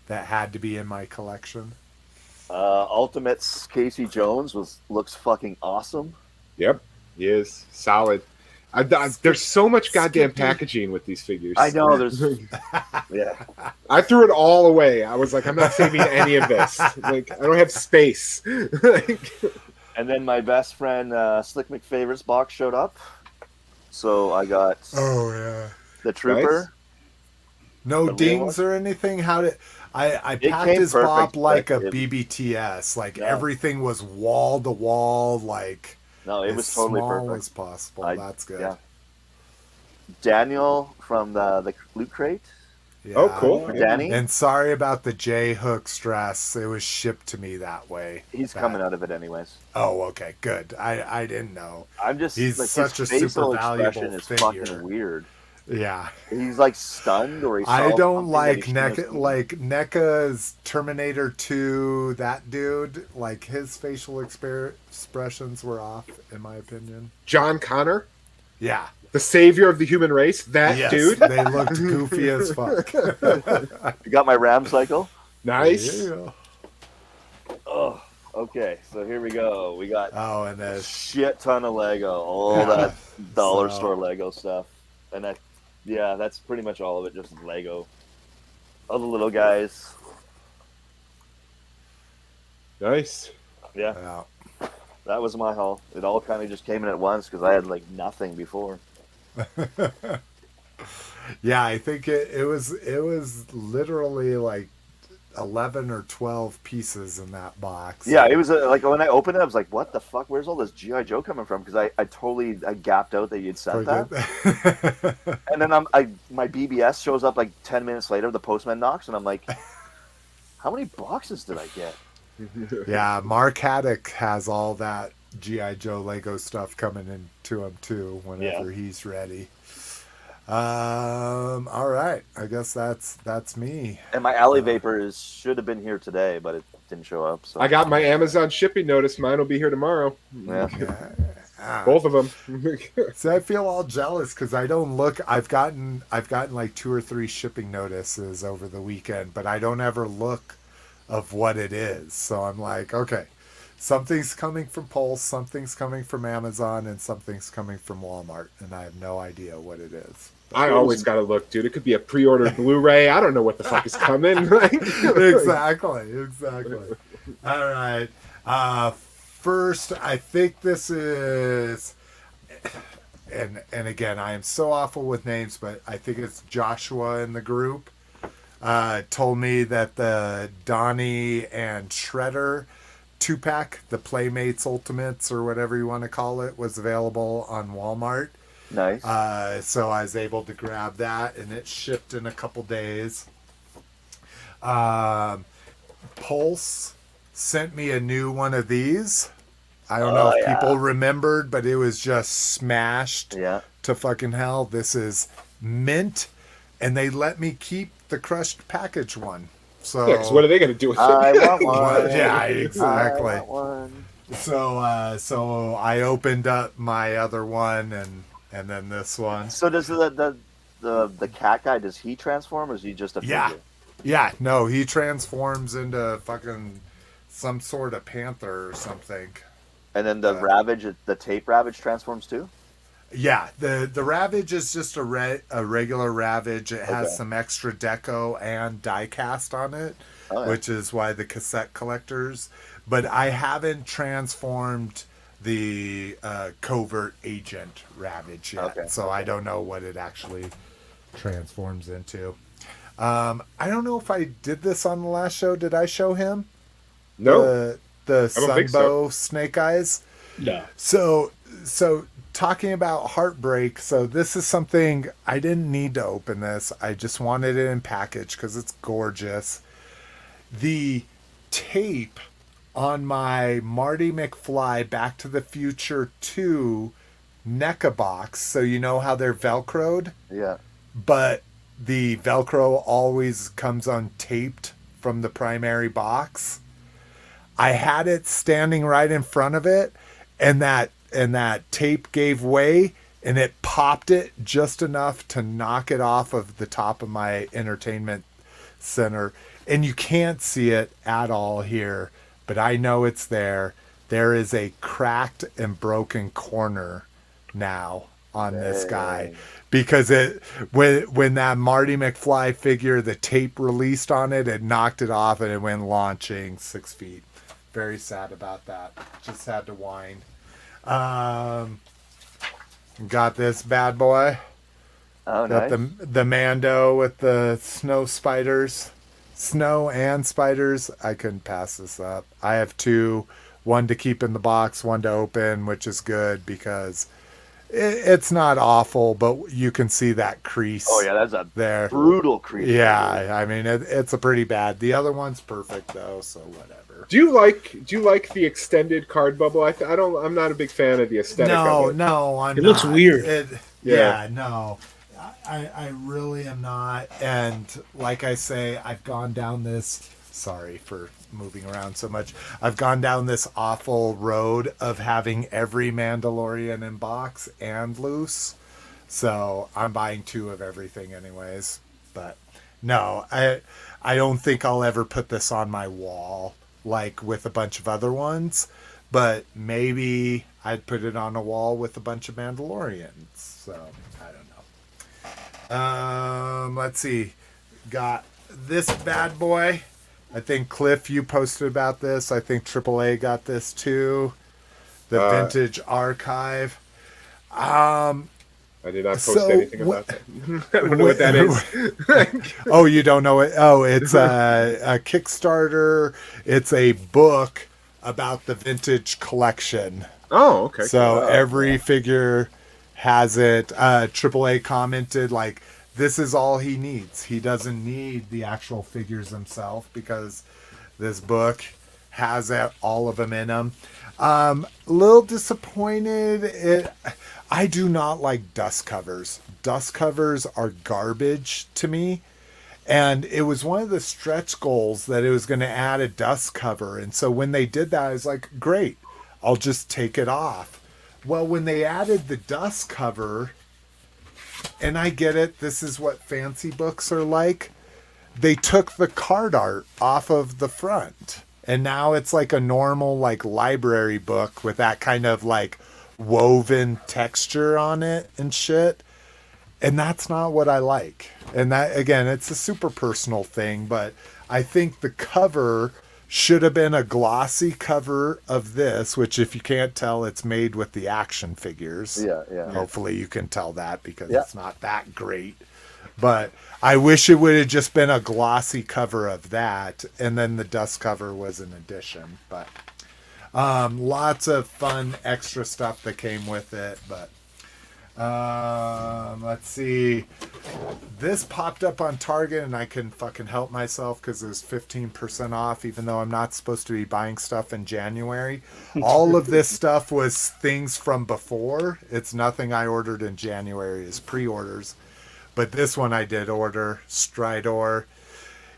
that had to be in my collection. Ultimates Casey Jones looks fucking awesome. Yep, he is solid. There's so much goddamn packaging with these figures. I know. There's, yeah. I threw it all away. I was like, I'm not saving any of this. Like, I don't have space. And then my best friend Slick McFavorites box showed up, so I got. Oh yeah. The Trooper. Nice. No dings or anything. How did I packed his bop like a BBTS? Like everything was wall to wall, like. No, it was totally small perfect. as possible. That's good. Yeah. Daniel from the Loot Crate. Yeah. Oh, cool. Danny. And sorry about the J hook stress. It was shipped to me that way. He's coming out of it anyways. Oh, okay, good. I didn't know. I'm just he's like, such his a super expression valuable is figure. fucking weird. Yeah. He's like stunned or he's. I don't like NECA's Terminator 2, that dude. Like his facial expressions were off, in my opinion. John Connor? Yeah. The savior of the human race. That Yes, dude. they looked goofy as fuck. You got my Ram cycle. Nice. Yeah. Oh, okay. So here we go. We got Oh, and a then shit ton of Lego, all Yeah. that dollar So- store Lego stuff, and that's pretty much all of it. Just Lego. All the little guys. Nice. Yeah, yeah. that was my haul. It all kind of just came in at once because I had like nothing before. Yeah, I think it was literally like 11 or 12 pieces in that box. Yeah, it was like when I opened it, I was like, "What the fuck? Where's all this GI Joe coming from?" Because I totally gapped out that you'd sent that, and then my BBS shows up like 10 minutes later. The postman knocks, and I'm like, "How many boxes did I get?" Yeah, Mark Haddock has all that GI Joe Lego stuff coming into him too whenever he's ready. All right, I guess that's me. And my Alley Vapor should have been here today, but it didn't show up. So I got my Amazon shipping notice. Mine will be here tomorrow. yeah. Both of them. So I feel all jealous because I don't look. I've gotten like 2 or 3 shipping notices over the weekend, but I don't ever look of what it is. So I'm like, okay, something's coming from Pulse, something's coming from Amazon, and something's coming from Walmart, and I have no idea what it is. I always got to look, dude. It could be a pre-ordered Blu-ray. I don't know what the fuck is coming. Exactly. All right. First, I think this is, and again, I am so awful with names, but I think it's Joshua in the group. Told me that the Donnie and Shredder 2-pack, the Playmates Ultimates or whatever you want to call it, was available on Walmart. Nice. So I was able to grab that, and it shipped in a couple days. Pulse sent me a new one of these. I don't know if people remembered, but it was just smashed to fucking hell. This is mint, and they let me keep the crushed package one. So Yeah, 'cause what are they going to do with it? I want one. Yeah, exactly. I want one. So I opened up my other one and then this one. So does the cat guy, does he transform, or is he just a figure? Yeah, no, he transforms into fucking some sort of panther or something. And then the Ravage, the tape Ravage transforms too? Yeah, the Ravage is just a regular Ravage. It has some extra deco and die cast on it, which is why the cassette collectors. But I haven't transformed the Covert Agent Ravage yet, so I don't know what it actually transforms into. I don't know if I did this on the last show. Did I show him? No. The I don't think so. Sunbow Snake Eyes? No. So talking about heartbreak, so this is something I didn't need to open this. I just wanted it in package because it's gorgeous. The tape on my Marty McFly Back to the Future 2 NECA box, so you know how they're Velcroed? Yeah. But the Velcro always comes untaped from the primary box. I had it standing right in front of it, and that tape gave way, and it popped it just enough to knock it off of the top of my entertainment center. And you can't see it at all here, but I know it's there. There is a cracked and broken corner now on this guy, because when that Marty McFly figure, the tape released on it, it knocked it off and it went launching 6 feet. Very sad about that. Just had to whine. Got this bad boy. Oh, Got nice. the Mando with the snow spiders. Snow and spiders. I couldn't pass this up. I have 2. One to keep in the box, one to open, which is good because it's not awful, but you can see that crease. Oh yeah, that's a there. brutal crease. Yeah, I mean it's a pretty bad. The other one's perfect though, so whatever. Do you like the extended card bubble? I'm not a big fan of the aesthetic of it. No, I'm It looks not. weird. No. I really am not. And like I say, I've gone down this, sorry for moving around so much. I've gone down this awful road of having every Mandalorian in box and loose. So I'm buying 2 of everything anyways. But no, I don't think I'll ever put this on my wall like with a bunch of other ones. But maybe I'd put it on a wall with a bunch of Mandalorians. So I don't know. Let's see. Got this bad boy. I think Cliff, you posted about this. I think AAA got this too. The Vintage Archive. I did not post anything about that. I don't know what that is. Oh, you don't know it? Oh, it's a Kickstarter. It's a book about the vintage collection. Oh, okay. So every figure has it. AAA commented like, this is all he needs. He doesn't need the actual figures himself because this book has all of them in them. A little disappointed. I do not like dust covers. Dust covers are garbage to me. And it was one of the stretch goals that it was going to add a dust cover. And so when they did that, I was like, great, I'll just take it off. Well, when they added the dust cover, and I get it, this is what fancy books are like, they took the card art off of the front. And now it's like a normal like library book with that kind of like woven texture on it and shit. And that's not what I like. And that, again, it's a super personal thing, but I think the cover should have been a glossy cover of this, which if you can't tell, it's made with the action figures. Yeah. Hopefully you can tell that because it's not that great. But I wish it would have just been a glossy cover of that, and then the dust cover was an addition. But lots of fun extra stuff that came with it. But let's see. This popped up on Target, and I can fucking help myself because it was 15% off, even though I'm not supposed to be buying stuff in January. All of this stuff was things from before. It's nothing I ordered in January as pre-orders. But this one I did order, Stridor.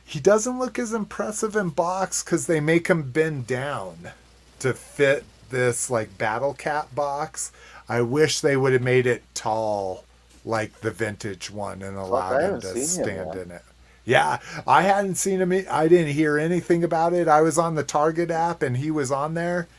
He doesn't look as impressive in box because they make him bend down to fit this like Battle Cat box. I wish they would have made it tall like the vintage one and allowed him to stand in it. Yeah, I hadn't seen him. I didn't hear anything about it. I was on the Target app and he was on there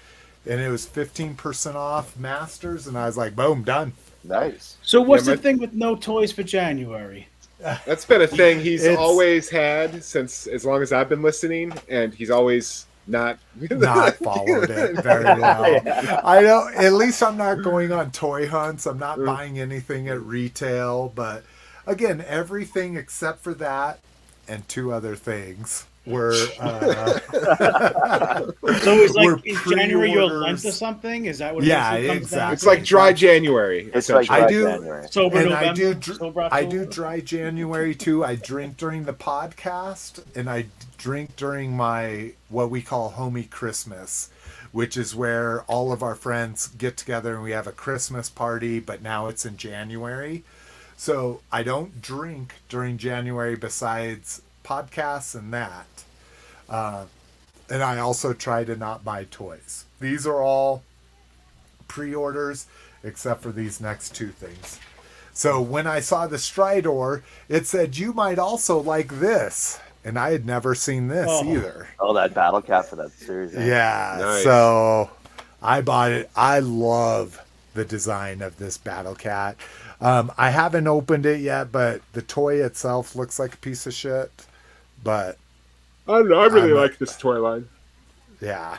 and it was 15% off Masters and I was like, boom, done. Nice. So what's the thing with no toys for January? That's been a thing he's always had since as long as I've been listening, and he's always not followed it very well. Yeah. I know. At least I'm not going on toy hunts. I'm not buying anything at retail. But again, everything except for that and 2 other things were. So it's like in January you're Lent or something? Is that what it comes exactly. down? It's like dry January. It's like dry January. Sober And November, I do dry January too. I drink during the podcast and I drink during my what we call homie Christmas, which is where all of our friends get together and we have a Christmas party, but now it's in January. So I don't drink during January besides podcasts and that. And I also try to not buy toys. These are all pre-orders except for these next 2 things. So when I saw the Stridor, it said you might also like this. And I had never seen this either. Oh, that Battle Cat for that series. Yeah. Nice. So I bought it. I love the design of this Battle Cat. I haven't opened it yet, but the toy itself looks like a piece of shit. But I don't know. I really like this toy line. yeah,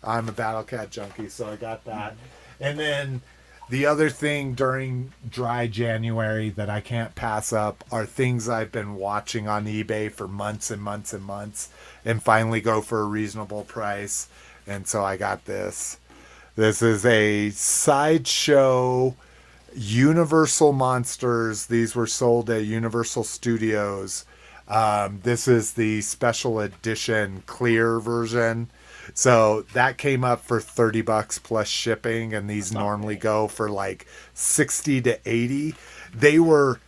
I'm a Battle Cat junkie, so I got that. And then the other thing during dry January that I can't pass up are things I've been watching on eBay for months and months and months and finally go for a reasonable price. And so I got this. This is a Sideshow Universal Monsters. These were sold at Universal Studios. This is the special edition clear version. So that came up for $30 plus shipping, and these normally go for like 60 to 80. They were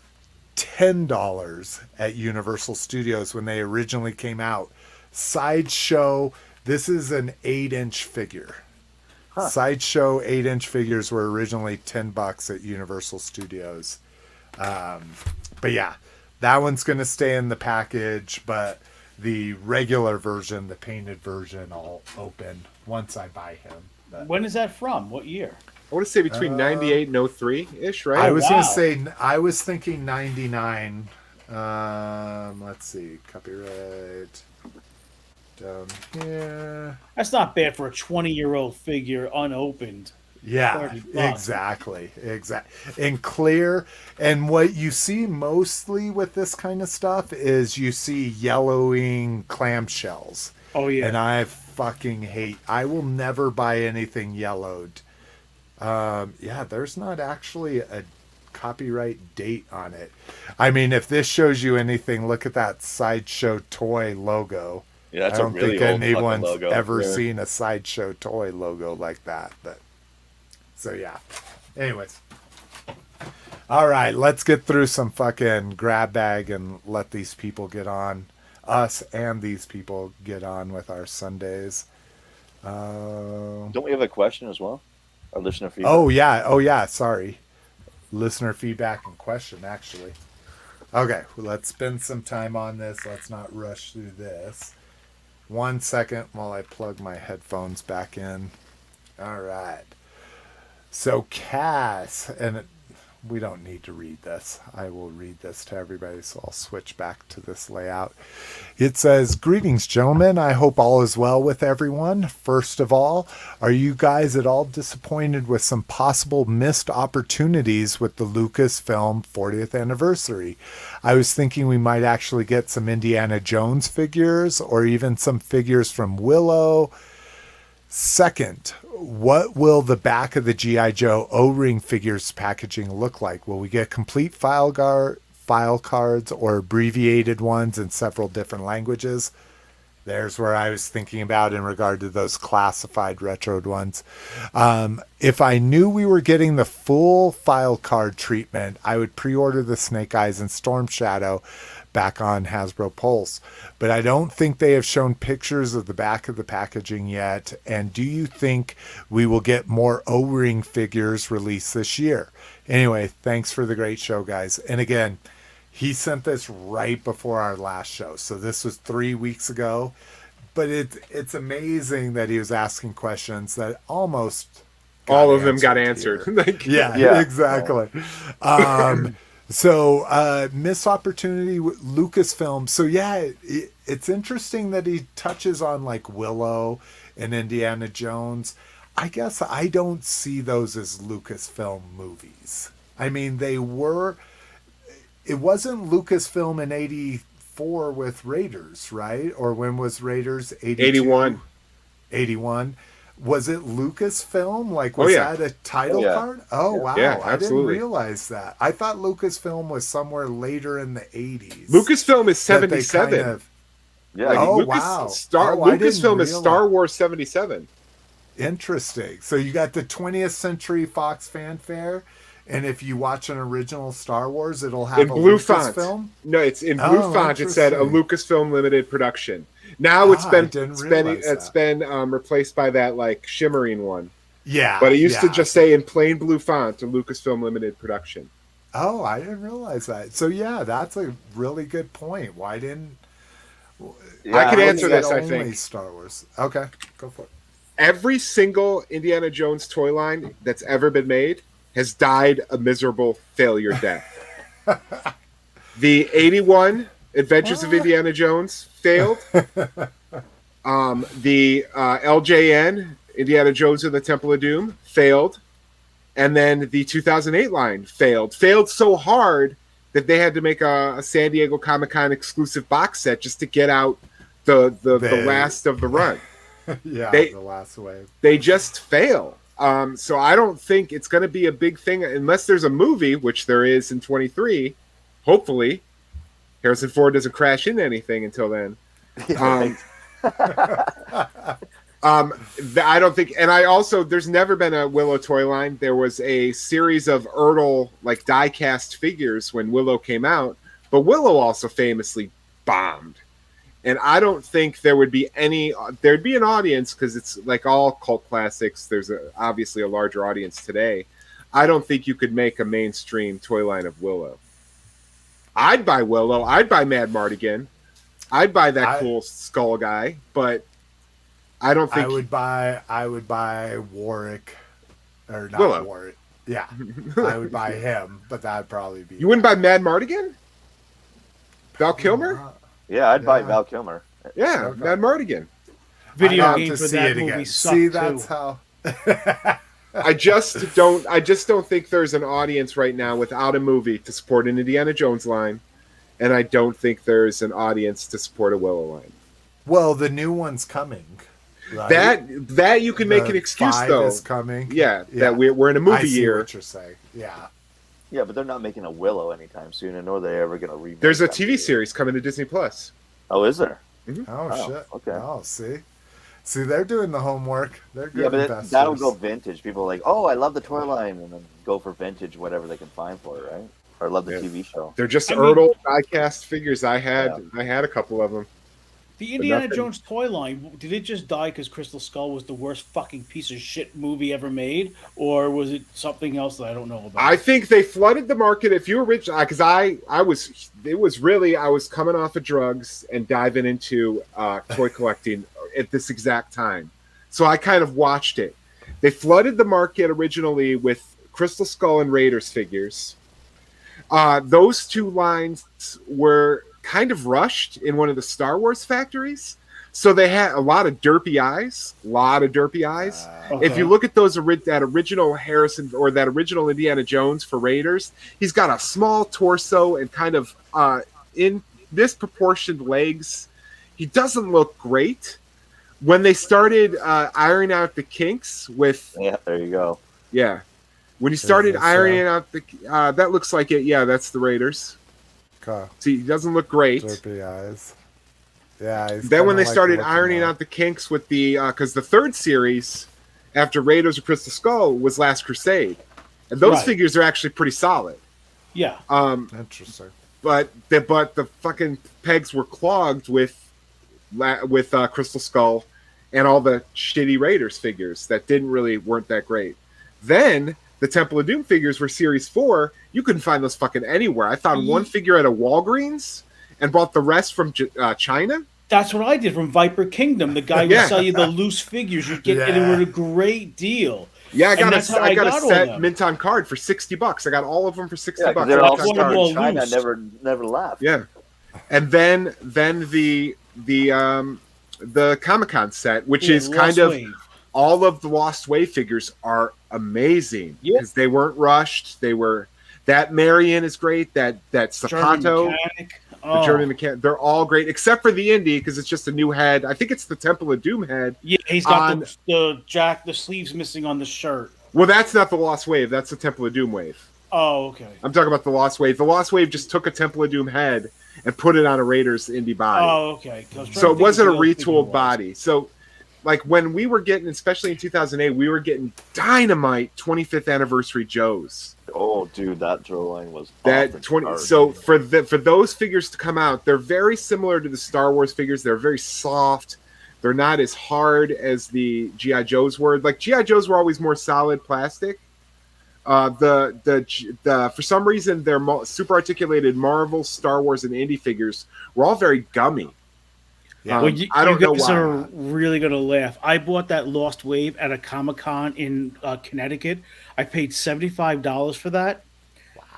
$10 at Universal Studios when they originally came out. Sideshow, this is an 8-inch figure. Sideshow 8-inch figures were originally $10 at Universal Studios. But yeah, that one's going to stay in the package, but the regular version, the painted version, I'll open once I buy him. But When is that from? What year? I want to say between 98 and 03 ish, right? I was wow. going to say, I was thinking 99. Let's see, copyright down here. That's not bad for a 20-year-old figure unopened. Yeah, $30. exactly. And clear. And what you see mostly with this kind of stuff is you see yellowing clamshells. Oh yeah. And I fucking hate. I will never buy anything yellowed. Yeah, there's not actually a copyright date on it. I mean, if this shows you anything, look at that Sideshow Toy logo. Yeah, that's I don't a really think old fucking anyone's logo. ever Yeah. seen a Sideshow Toy logo like that. But so yeah. Anyways. All right, let's get through some fucking grab bag and let these people get on. Us and these people get on with our Sundays. Don't we have a question as well? Our listener feedback. Oh yeah. Sorry. Listener feedback and question, actually. Okay, well, let's spend some time on this. Let's not rush through this. 1 second while I plug my headphones back in. All right. So Cass, and we don't need to read this. I will read this to everybody, so I'll switch back to this layout. It says, "Greetings, gentlemen. I hope all is well with everyone. First of all, are you guys at all disappointed with some possible missed opportunities with the Lucasfilm 40th anniversary? I was thinking we might actually get some Indiana Jones figures or even some figures from Willow. Second, what will the back of the G.I. Joe O-Ring figures packaging look like? Will we get complete file cards or abbreviated ones in several different languages?" There's where I was thinking about in regard to those classified retroed ones. If I knew we were getting the full file card treatment, I would pre-order the Snake Eyes and Storm Shadow back on Hasbro Pulse. But I don't think they have shown pictures of the back of the packaging yet. And do you think we will get more O-Ring figures released this year? Anyway, thanks for the great show, guys. And again, he sent this right before our last show. So this was 3 weeks ago. But it's amazing that he was asking questions that almost All of them got answered. here. Like, Yeah, exactly. So, missed opportunity with Lucasfilm. So, yeah, it's interesting that he touches on like Willow and Indiana Jones. I guess I don't see those as Lucasfilm movies. I mean, they were. It wasn't Lucasfilm in '84 with Raiders, right? Or when was Raiders? 81. 81. Was it Lucasfilm? Like, was that a title card? Oh, wow. Yeah, I didn't absolutely. realize that. I thought Lucasfilm was somewhere later in the 80s. Lucasfilm is that they 77. kind of- Yeah. Oh, Lucas, wow. I didn't Lucasfilm is realize. Star Wars 77. Interesting. So you got the 20th Century Fox fanfare, and if you watch an original Star Wars, it'll have In a blue font. Lucasfilm? No, it's in blue Oh, font. It said a interesting. Lucasfilm limited production. Now it's I been didn't realize been replaced by that like shimmering one. Yeah. But it used to yeah. just say in plain blue font, a Lucasfilm limited production. Oh, I didn't realize that. So yeah, that's a really good point. Why didn't I could why answer is it this, I only think. Star Wars. Okay, go for it. Every single Indiana Jones toy line that's ever been made has died a miserable failure death. The 81 Adventures of Indiana Jones failed. The LJN, Indiana Jones and the Temple of Doom, failed. And then the 2008 line failed. Failed so hard that they had to make a San Diego Comic-Con exclusive box set just to get out the last of the run. Yeah, They- the last wave. They just fail. So I don't think it's going to be a big thing unless there's a movie, which there is in 23. Hopefully, Harrison Ford doesn't crash into anything until then. I don't think, and I also, there's never been a Willow toy line. There was a series of Ertl like die-cast figures when Willow came out, but Willow also famously bombed. And I don't think there would be there'd be an audience because it's like all cult classics. There's obviously a larger audience today. I don't think you could make a mainstream toy line of Willow. I'd buy Willow. I'd buy Mad Mardigan. I'd buy that cool skull guy, but I don't think I would buy Warwick, or not Willow. Warwick. Yeah, I would buy him, but that'd probably be. You wouldn't buy Mad Mardigan? Val Kilmer? Yeah, I'd buy Val Kilmer. Yeah, Okay. Mad Mardigan. Video I game have for to see that it movie again. sucked See, too. that's how. I just don't think there's an audience right now without a movie to support an Indiana Jones line, and I don't think there's an audience to support a Willow line. Well, the new one's coming. Right? That you can make an excuse 5 though. is coming. Yeah, that we're in a I movie see year. what you're saying. Yeah. Yeah, but they're not making a Willow anytime soon, and nor are they ever going to remake. There's a that TV movie. series coming to Disney Plus. Oh, is there? Oh, shit. Okay. Oh, see, they're doing the homework. They're good Yeah, but investors. that'll go vintage. People are like, oh, I love the toy line, and then go for vintage, whatever they can find for it, right? Or love the Yeah. TV show. They're just I mean- Ertl die-cast figures. I had a couple of them. The Indiana nothing- Jones toy line, did it just die because Crystal Skull was the worst fucking piece of shit movie ever made? Or was it something else that I don't know about? I think they flooded the market. If you were rich, because I was coming off of drugs and diving into toy collecting at this exact time. So I kind of watched it. They flooded the market originally with Crystal Skull and Raiders figures. Those two lines were kind of rushed in one of the Star Wars factories. So they had a lot of derpy eyes. Okay. If you look at that original Harrison or that original Indiana Jones for Raiders, he's got a small torso and kind of in disproportioned legs. He doesn't look great. When they started ironing out the kinks with, Yeah, there you go. when he started this, ironing out the, that looks like it. Yeah, that's the Raiders. Okay. See, he doesn't look great. Derpy eyes. Yeah. he's Then when kinda they like started looking ironing up. out the kinks with the, because the third series after Raiders of Crystal Skull was Last Crusade, and those Right. figures are actually pretty solid. Yeah. Interesting. But the fucking pegs were clogged with Crystal Skull and all the shitty Raiders figures that weren't that great. Then the Temple of Doom figures were Series 4. You couldn't find those fucking anywhere. I found one figure at a Walgreens and bought the rest from China. That's what I did from Viper Kingdom. The guy would Yeah. sell you the loose figures. You'd get, and it was a great deal. Yeah, I And got that's how I a got all set them. mint on card for $60. I got all of them for $60. Yeah, because mint they're all on one card. of started them in all China, loose. never left. Yeah, and then the Comic-Con set, which Yeah, is Lost kind of Wave. all of the Lost Wave figures are amazing Yeah. because they weren't rushed. That Marion is great. That German Staccato, Mechanic. the Oh. German mechanic, they're all great except for the Indie because it's just a new head. I think it's the Temple of Doom head. Yeah, he's got on- the sleeves missing on the shirt. Well, that's not the Lost Wave. That's the Temple of Doom wave. Oh, okay. I'm talking about the Lost Wave. The Lost Wave just took a Temple of Doom head and put it on a Raiders Indie body. Oh, okay. 'Cause I was trying So to it think wasn't a of what figure it retooled was. body. So, like when we were getting, especially in 2008, we were getting Dynamite 25th anniversary Joes. Oh, dude, that Joe line was off That the 20. charts. So for those figures to come out, they're very similar to the Star Wars figures. They're very soft. They're not as hard as the GI Joes were. Like GI Joes were always more solid plastic. The for some reason their super articulated Marvel, Star Wars, and Indie figures were all very gummy. Yeah. Well, I don't know guys why. are really gonna laugh. I bought that Lost Wave at a Comic-Con in Connecticut. I paid $75 for that,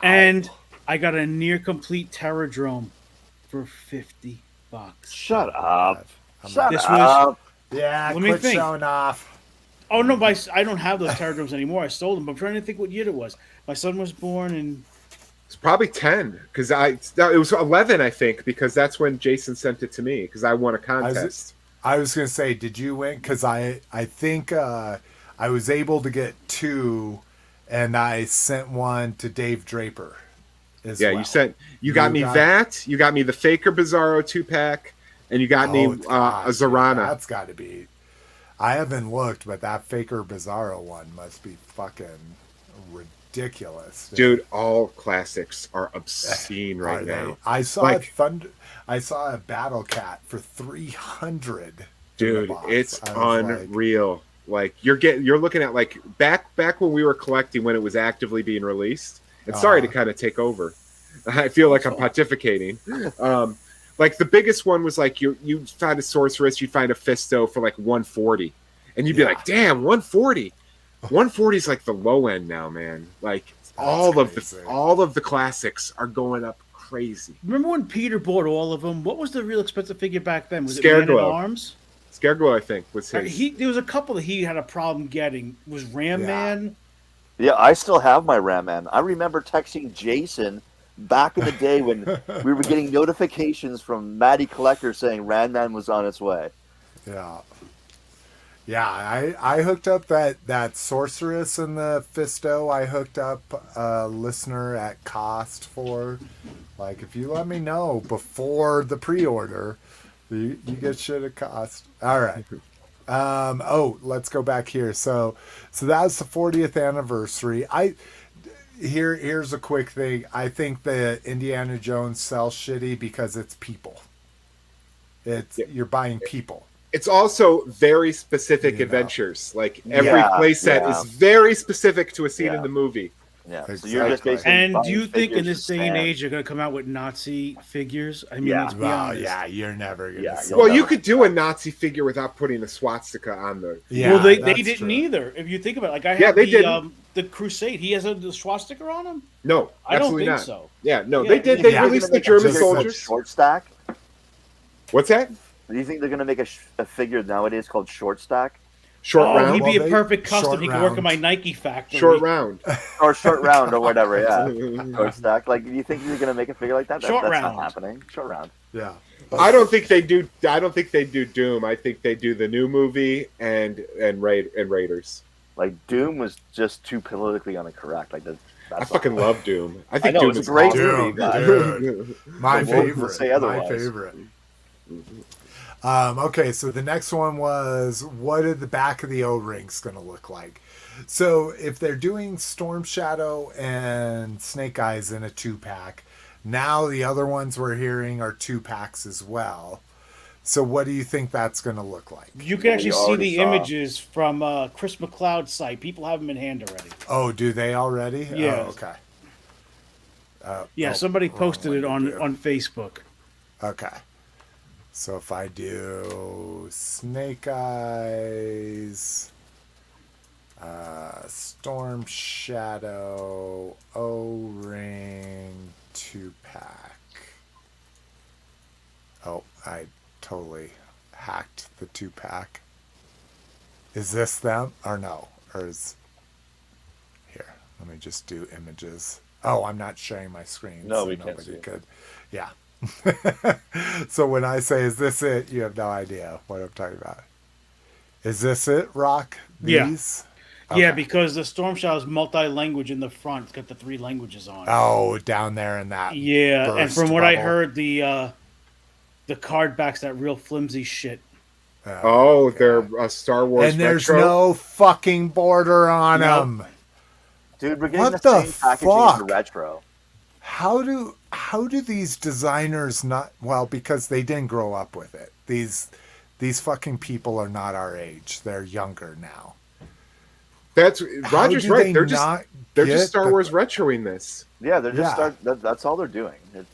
and I got a near complete Terradrome for $50. Shut up. I'm Shut This up. Yeah, Let me quit think. showing off. Oh no, I don't have those Terradromes anymore. I sold them. But I'm trying to think what year it was. My son was born in. It's probably 10 because it was 11, I think, because that's when Jason sent it to me because I won a contest. I was gonna say, did you win? Because I think I was able to get 2, and I sent one to Dave Draper. As Yeah, well. you got me got- that, you got me the Faker Bizarro 2-pack, and you got me God, a Zorana. That's got to be. I haven't looked, but that Faker Bizarro one must be fucking ridiculous, Dude, all classics are obscene right Are they? now. I saw Like- I saw a Battle Cat for 300. Dude, it's unreal. Like you're looking at like back when we were collecting when it was actively being released. And sorry to kind of take over. I feel like I'm pontificating. Like the biggest one was like you find a sorceress, you'd find a Fisto for like 140, and you'd be like, damn, 140. 140 is like the low end now, man. Like all of the classics are going up crazy. Remember when Peter bought all of them? What was the real expensive figure back then? Was it Scareglow. Man at Arms? Scareglow, I think, was his. There was a couple that he had a problem getting. Was Ram Man? Yeah, I still have my Ram Man. I remember texting Jason back in the day when we were getting notifications from Matty Collector saying Ram Man was on its way. Yeah. Yeah, I hooked up that sorceress in the Fisto. I hooked up a listener at cost for. Like, if you let me know before the pre-order, you get shit at cost. All right. Let's go back here. So that was the 40th anniversary. Here's a quick thing. I think the Indiana Jones sells shitty because it's people. You're buying people. It's also very specific adventures. Like every playset is very specific to a scene in the movie. Yeah. Exactly. So you're just basically And do you think in figures this to day and stand. age they're going to come out with Nazi figures? I mean, let's be honest. Yeah, you're never going to see Well, that. you could do a Nazi figure without putting a swastika on the. Yeah, well, they that's didn't true. either. If you think about it, like I have the Crusade. He has the swastika on him. No, I don't absolutely think not. so. Yeah, no, Yeah, they did. yeah. They Yeah. released the They're gonna German make a soldiers. short stack. What's that? Do you think they're going to make a figure nowadays called short stack Short round. He'd be Well, a perfect short custom. He could work in round. my Nike factory. Short round. or short round or whatever? Yeah, short stack. Like, do you think you're going to make a figure like that? Short That's round. not happening. Short round. Yeah. I don't think they do. I don't think they do Doom. I think they do the new movie and Raiders. Like, Doom was just too politically incorrect. Like, that's I fucking love Doom. I think know, Doom it's is a great awesome. movie, but- Dude. My But we'll favorite. say My otherwise. favorite. Okay, so the next one was, what are the back of the O-rings going to look like? So if they're doing Storm Shadow and Snake Eyes in a 2-pack, now the other ones we're hearing are 2-packs as well. So what do you think that's going to look like? You can actually We see already the saw. images from Chris McLeod's site. People have them in hand already. Oh, do they already? Yeah. Oh, okay. Somebody posted it on window. Facebook. Okay. So if I do Snake Eyes, Storm Shadow, O-Ring, 2-pack. Oh, I totally hacked the 2-pack. Is this them or no? Or is... Here, let me just do images. Oh, I'm not sharing my screen. No, so we can't nobody see it. could. Yeah. So when I say, is this it? You have no idea what I'm talking about. Is this it, Rock? Yeah. These? Yeah, Okay. because the Storm Shadow is multi-language in the front. It's got the 3 languages on it. Oh, down there in that. Yeah, and burst from what I bubble. heard, the card back's that real flimsy shit. Oh, they're Star Wars And there's retro. no fucking border on Nope. them. Dude, we're getting What the the same packaging fuck? as the retro. How do these designers not? Well, because they didn't grow up with it. These fucking people are not our age. They're younger now. That's How Roger's do right. they They're not just get Star the- Wars retroing this. Yeah, they're just Yeah. that's all they're doing. It's,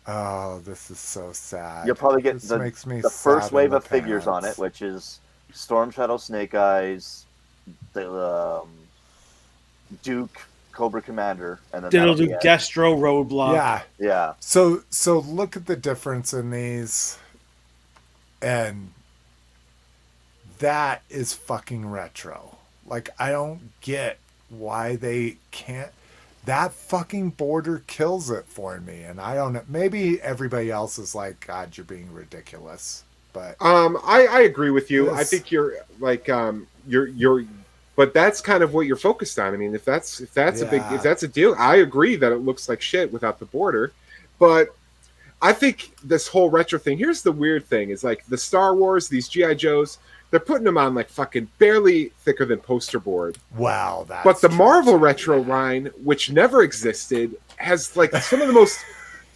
Oh, this is so sad. you'll probably get This makes me the sad first in wave the of figures on pants. it, which is Storm Shadow, Snake Eyes, the Duke, Cobra Commander, and then It'll that'll do be it. Destro Roadblock. Yeah. Yeah, So look at the difference in these, and that is fucking retro. Like, I don't get why they can't. That fucking border kills it for me, and I don't know. Maybe everybody else is like, God, you're being ridiculous. But I agree with you. I Yes. think you're like you're but that's kind of what you're focused on. I mean, if that's Yeah. if that's a deal, I agree that it looks like shit without the border. But I think this whole retro thing, here's the weird thing, is like the Star Wars, these G.I. Joes, they're putting them on like fucking barely thicker than poster board. wow, that's But the true, Marvel too. retro line, which never existed, has like some of the most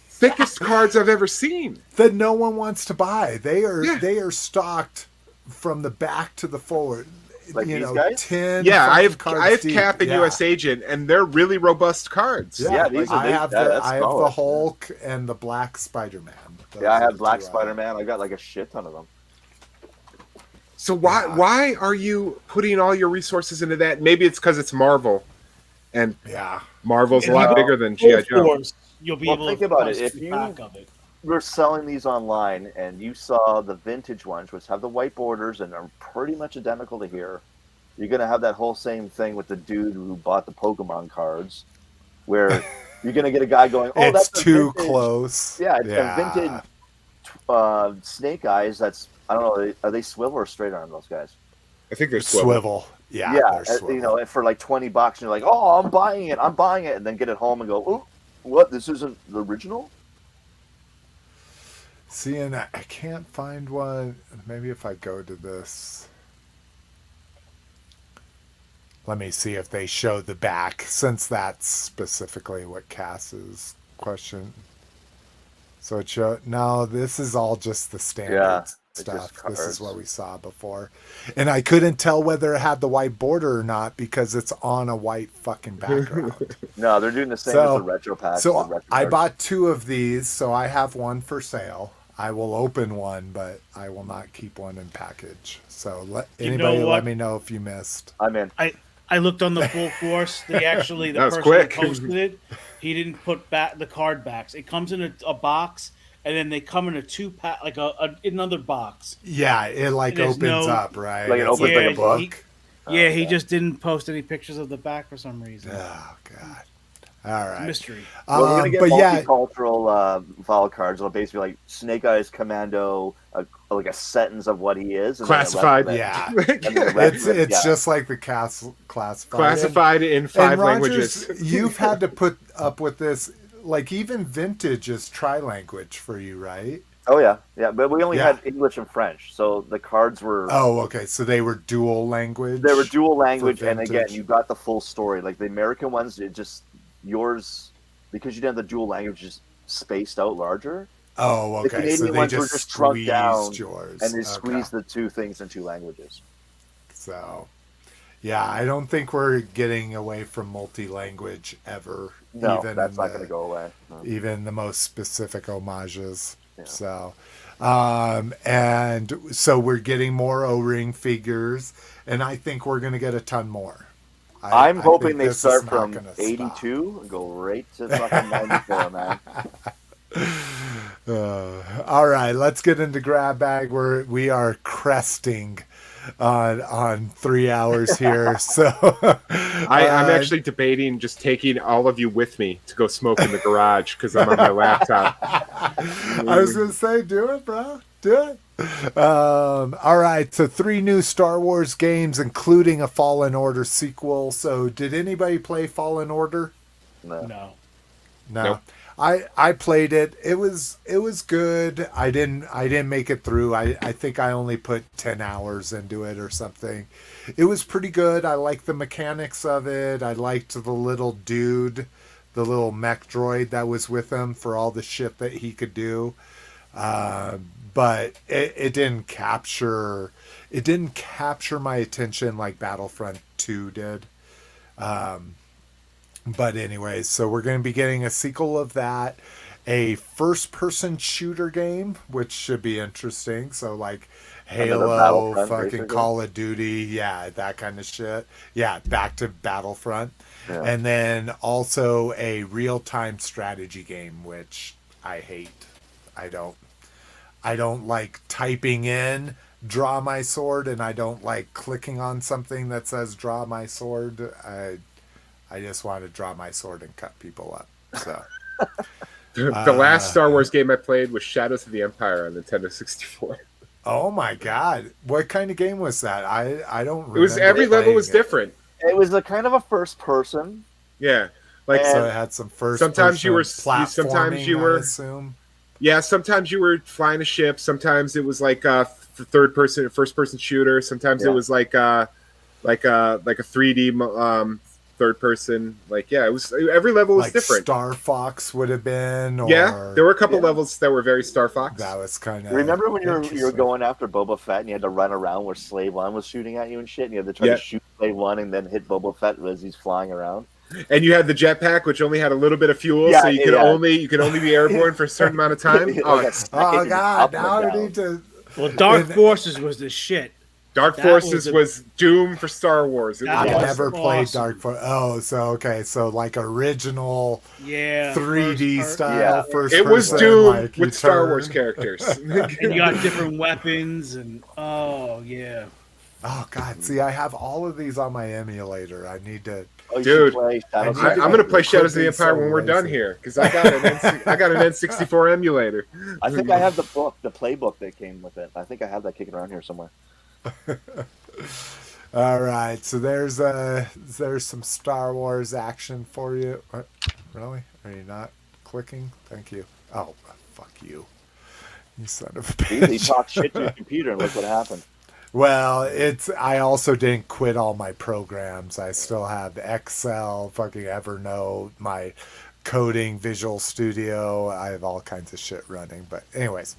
thickest cards I've ever seen. that no one wants to buy. They Yeah. are stocked from the back to the forward. Like these guys? 10 Yeah, I cards have deep. Cap and Yeah. US Agent, and they're really robust cards. Yeah, these are I have that's the solid. Hulk and the Black Spider-Man. Yeah, I have Black Spider-Man. I got like a shit ton of them. So why are you putting all your resources into that? Maybe it's because it's Marvel, and Marvel's a lot bigger than G.I. Joe. You'll be able think to about it. price If the you back of it. were selling these online and you saw the vintage ones, which have the white borders and are pretty much identical to here, you're going to have that whole same thing with the dude who bought the Pokemon cards, where you're going to get a guy going, "Oh, it's that's too vintage. close." Yeah, a vintage Snake Eyes. That's I don't know. Are they swivel or straight arm? Those guys? I think they're swivel. Yeah, Yeah. swivel. For like $20, and you're like, "Oh, I'm buying it. I'm buying it," and then get it home and go, "Oh, what? This isn't the original." See, and I can't find one. Maybe if I go to this. Let me see if they show the back, since that's specifically what Cass's question. So it showed. No, this is all just the standard stuff. This is what we saw before. And I couldn't tell whether it had the white border or not because it's on a white fucking background. No, they're doing the same as the retro packs. So I bought 2 of these, so I have one for sale. I will open one, but I will not keep one in package. So let me know if you missed. I'm in. I looked on the full force. They actually, the person quick. who posted it, he didn't put back the card backs. It comes in a box, and then they come in a 2-pack, like another box. Yeah, it opens up, right? Like it opens like a book. He just didn't post any pictures of the back for some reason. Oh God! All right, Mystery. Well, we're gonna get multicultural vol cards. It'll basically be like Snake Eyes Commando, like a sentence of what he is. And Classified. Yeah, it's just like the classified. Classified in 5 languages. You've had to put up with this. Like even vintage is tri-language for you, right? Oh yeah, but we only had English and French, so the cards were. Oh, okay. So they were dual language. They were dual language, and again, you got the full story. Like the American ones, it just yours because you didn't have the dual language, just spaced out larger. Oh, okay. The Canadian so they ones just were just shrunk down, yours. and they squeezed the 2 things in 2 languages. So, yeah, I don't think we're getting away from multi-language ever. No, that's not going to go away. No. Even the most specific homages. Yeah. So, and so we're getting more O-ring figures, and I think we're going to get a ton more. I'm hoping they start from 82 and go right to fucking 94, man. All right, let's get into grab bag. We are cresting on 3 hours here. So I'm actually debating just taking all of you with me to go smoke in the garage because I'm on my laptop. I was gonna say, do it, bro. Do it. All right, so 3 new Star Wars games, including a Fallen Order sequel. So did anybody play Fallen Order? No. Nope. I played it. It was good. I didn't make it through. I think I only put 10 hours into it or something. It was pretty good. I liked the mechanics of it. I liked the little dude, the little mech droid that was with him for all the shit that he could do. But it didn't capture my attention like Battlefront 2 did. But anyways, so we're going to be getting a sequel of that, a first-person shooter game, which should be interesting. So like Halo, fucking basically. Call of Duty, yeah, that kind of shit. Yeah, back to Battlefront. Yeah. And then also a real-time strategy game, which I hate. I don't like typing in draw my sword, and I don't like clicking on something that says draw my sword. I just want to draw my sword and cut people up. So the last Star Wars game I played was Shadows of the Empire on Nintendo 64. Oh my God. What kind of game was that? I don't remember. It was every level was different. It was a kind of a first person. Yeah. Like so it had some first sometimes you were sometimes you were I assume. Yeah, sometimes you were flying a ship, sometimes it was like a first person shooter, sometimes it was like a 3D third person. Like, yeah, it was every level was like different. Star Fox would have been, or Yeah, there were a couple levels that were very Star Fox. that was kind of. Remember when you were going after Boba Fett and you had to run around where Slave One was shooting at you and shit, and you had to try to shoot Slave One and then hit Boba Fett as he's flying around? And you had the jetpack, which only had a little bit of fuel, so you could only be airborne for a certain amount of time. Oh God! Now I need to. Well, Dark Forces was the shit. Dark Forces was Doom for Star Wars. I never played Dark Forces. Oh, so like original 3D style first It was person, Doom like with Star Wars characters. And you got different weapons and Oh God! See, I have all of these on my emulator. I need to. Dude, I'm going to play Shadows of the Empire when we're done here because I got an N64 emulator. I think I have the playbook that came with it. I think I have that kicking around here somewhere. All right, so there's some Star Wars action for you. What? Really? Are you not clicking? Thank you. Oh, fuck you, you son of a bitch! He talked shit to your computer, and look what happened. Well, I also didn't quit all my programs. I still have Excel, fucking Evernote, my coding, Visual Studio. I have all kinds of shit running. But anyways,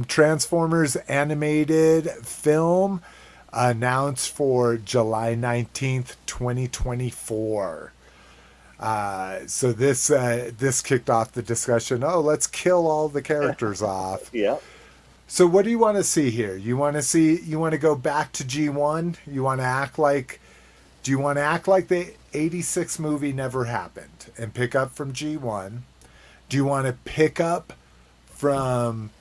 Transformers animated film announced for July 19th, 2024. So this kicked off the discussion. Oh, let's kill all the characters off. Yeah. So what do you want to see here? You want to go back to G1? Do you want to act like the 86 movie never happened and pick up from G1? Do you want to pick up from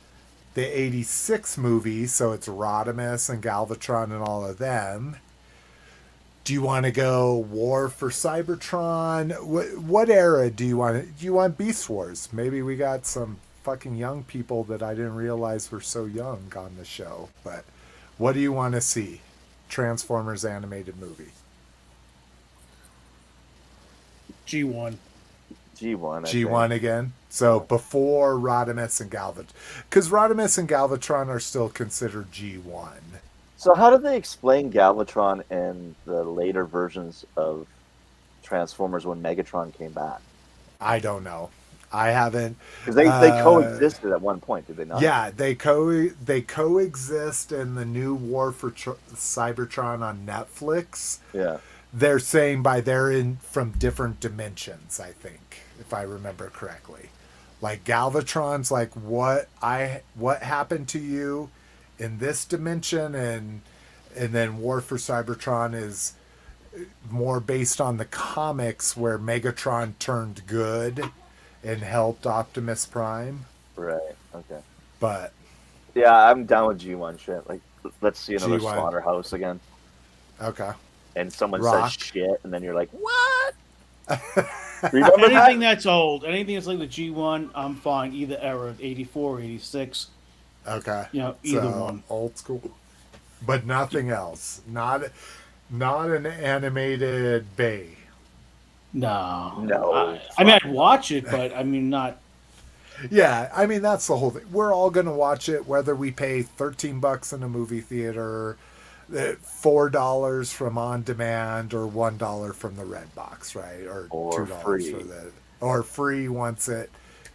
the 86 movie, so it's Rodimus and Galvatron and all of them? Do you want to go War for Cybertron? What era do you want? Do you want Beast Wars? Maybe we got some fucking young people that I didn't realize were so young on the show. But what do you want to see? Transformers animated movie. G1. G1 again. So before Rodimus and Galvatron, because Rodimus and Galvatron are still considered G1. So how did they explain Galvatron in the later versions of Transformers when Megatron came back? I don't know. I haven't, because they coexisted at one point, did they not? Yeah, they coexist in the new War for Cybertron on Netflix. Yeah, they're saying they're in from different dimensions. I think, if I remember correctly, like Galvatron's like what happened to you in this dimension, and then War for Cybertron is more based on the comics where Megatron turned good and helped Optimus Prime. Right. Okay. But yeah, I'm down with G1 shit. Like, let's see another G1. Slaughterhouse again. Okay. And someone Rock. says shit, and then you're like, what? Remember anything that's old, anything that's like the G1, I'm fine. Either era, 84, 86. Okay. Either one. Old school. But nothing else. Not an animated Bay. No. I mean, I'd watch it, but I mean, not. Yeah, I mean, that's the whole thing. We're all going to watch it, whether we pay $13 in a movie theater, $4 from on demand, or $1 from the Red Box, right? Or $2 free. or free once it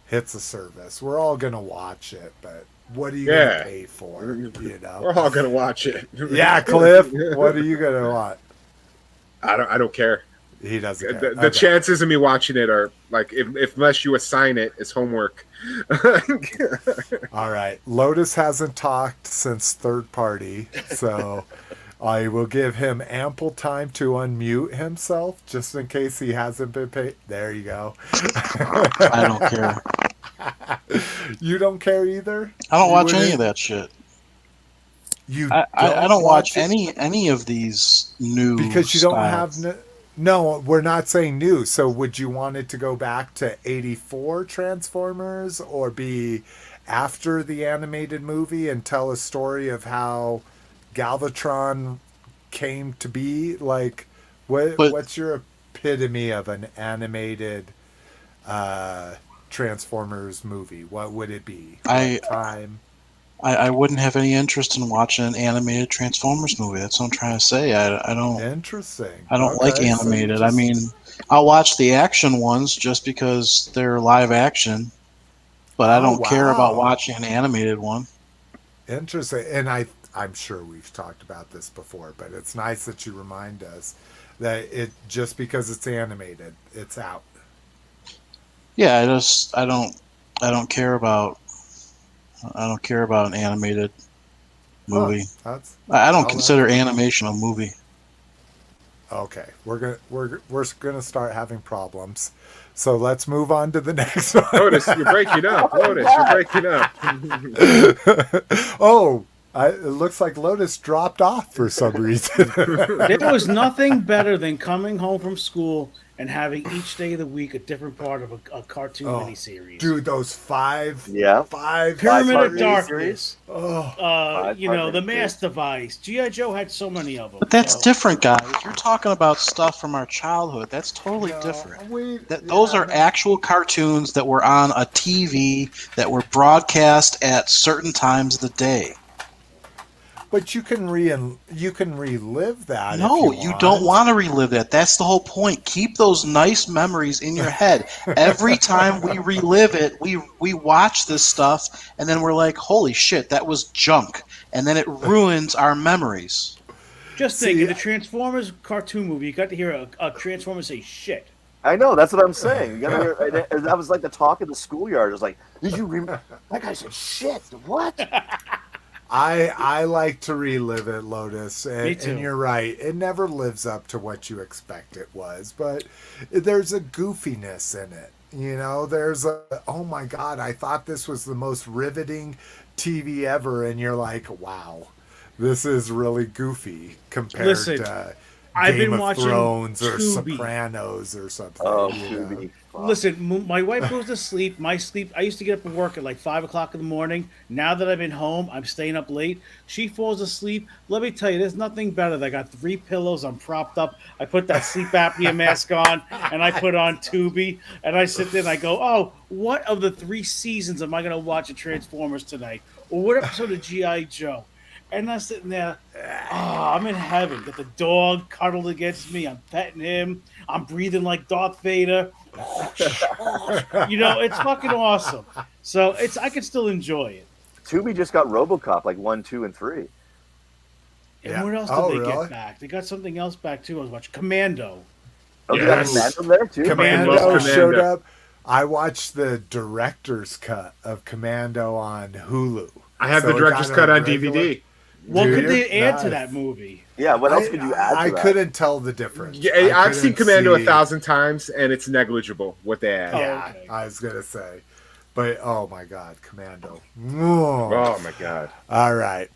hits a service. We're all going to watch it, but what are you going to pay for? We're all going to watch it. Yeah, Cliff, what are you going to watch? I don't care. He doesn't care. The chances of me watching it are like unless you assign it as homework. All right. Lotus hasn't talked since third party, so I will give him ample time to unmute himself just in case he hasn't been paid. There you go. I don't care. You don't care either? I don't watch any of that shit. I don't watch any of these new because you don't have no, we're not saying new. So would you want it to go back to 84 Transformers or be after the animated movie and tell a story of how Galvatron came to be? Like, what's your epitome of an animated Transformers movie? What would it be? Time? I wouldn't have any interest in watching an animated Transformers movie. That's what I'm trying to say. I don't Interesting. like Okay, so you animated. I just- mean, I'll watch the action ones just because they're live action, but I Oh, don't care about wow. watching an animated one. Interesting. And I'm sure we've talked about this before, but it's nice that you remind us that it just because it's animated, it's out. Yeah, I don't care about an animated movie. Huh, that's I don't well, consider animation a movie. okay. We're gonna start having problems. So let's move on to the next one. Lotus, you're breaking up. Lotus, you're breaking up. Oh, it looks like Lotus dropped off for some reason. There was nothing better than coming home from school and having each day of the week a different part of a cartoon Oh, miniseries. Dude, those five Pyramid Five-part of Darkness. miniseries. Oh, The Five-part Mass Device. G.I. Joe had so many of them. But that's so- different, guys. You're talking about stuff from our childhood. That's totally no, different. Those are actual cartoons that were on a TV that were broadcast at certain times of the day. But you can relive that. No, if you don't want to relive that. That's the whole point. Keep those nice memories in your head. Every time we relive it, we watch this stuff, and then we're like, holy shit, that was junk. And then it ruins our memories. Just think, in the Transformers cartoon movie, you got to hear a Transformer say shit. I know, that's what I'm saying. You gotta hear, and that was like the talk of the schoolyard. It was like, did you remember? That guy said shit. What? I like to relive it, Lotus, Me too. and you're right. It never lives up to what you expect it was, but there's a goofiness in it. You know, there's a, oh my God, I thought this was the most riveting TV ever, and you're like, wow, this is really goofy compared Listen, to I've Game been of watching Thrones or Tubi. Sopranos or something. Oh, you know? Tubi. Fuck. Listen, my wife goes to sleep. I used to get up and work at like 5 o'clock in the morning. Now that I've been home, I'm staying up late. She falls asleep. Let me tell you, there's nothing better. I got 3 pillows. I'm propped up. I put that sleep apnea mask on, and I put on Tubi, and I sit there and I go, oh, what of the 3 seasons am I going to watch of Transformers tonight? Or what episode of G.I. Joe? And I'm sitting there, I'm in heaven. Got the dog cuddled against me. I'm petting him. I'm breathing like Darth Vader. You know, it's fucking awesome. So I can still enjoy it. Tubi just got RoboCop like 1, 2, and 3. And Yeah. what else did Oh, they really? get back? They got something else back too. I was watching Commando. Oh, they Yes. got Commando there too. Commando Commando. showed up. I watched the director's cut of Commando on Hulu. I have So the it director's got cut a on regular- DVD. What Do could you? they add to Nice. that movie? Yeah, what else could you add to I that? couldn't tell the difference. Yeah, I I've seen couldn't Commando see- 1,000 times, and it's negligible what they add. Oh, Yeah, okay. I was gonna say, but oh my God, Commando. Oh my god. All right.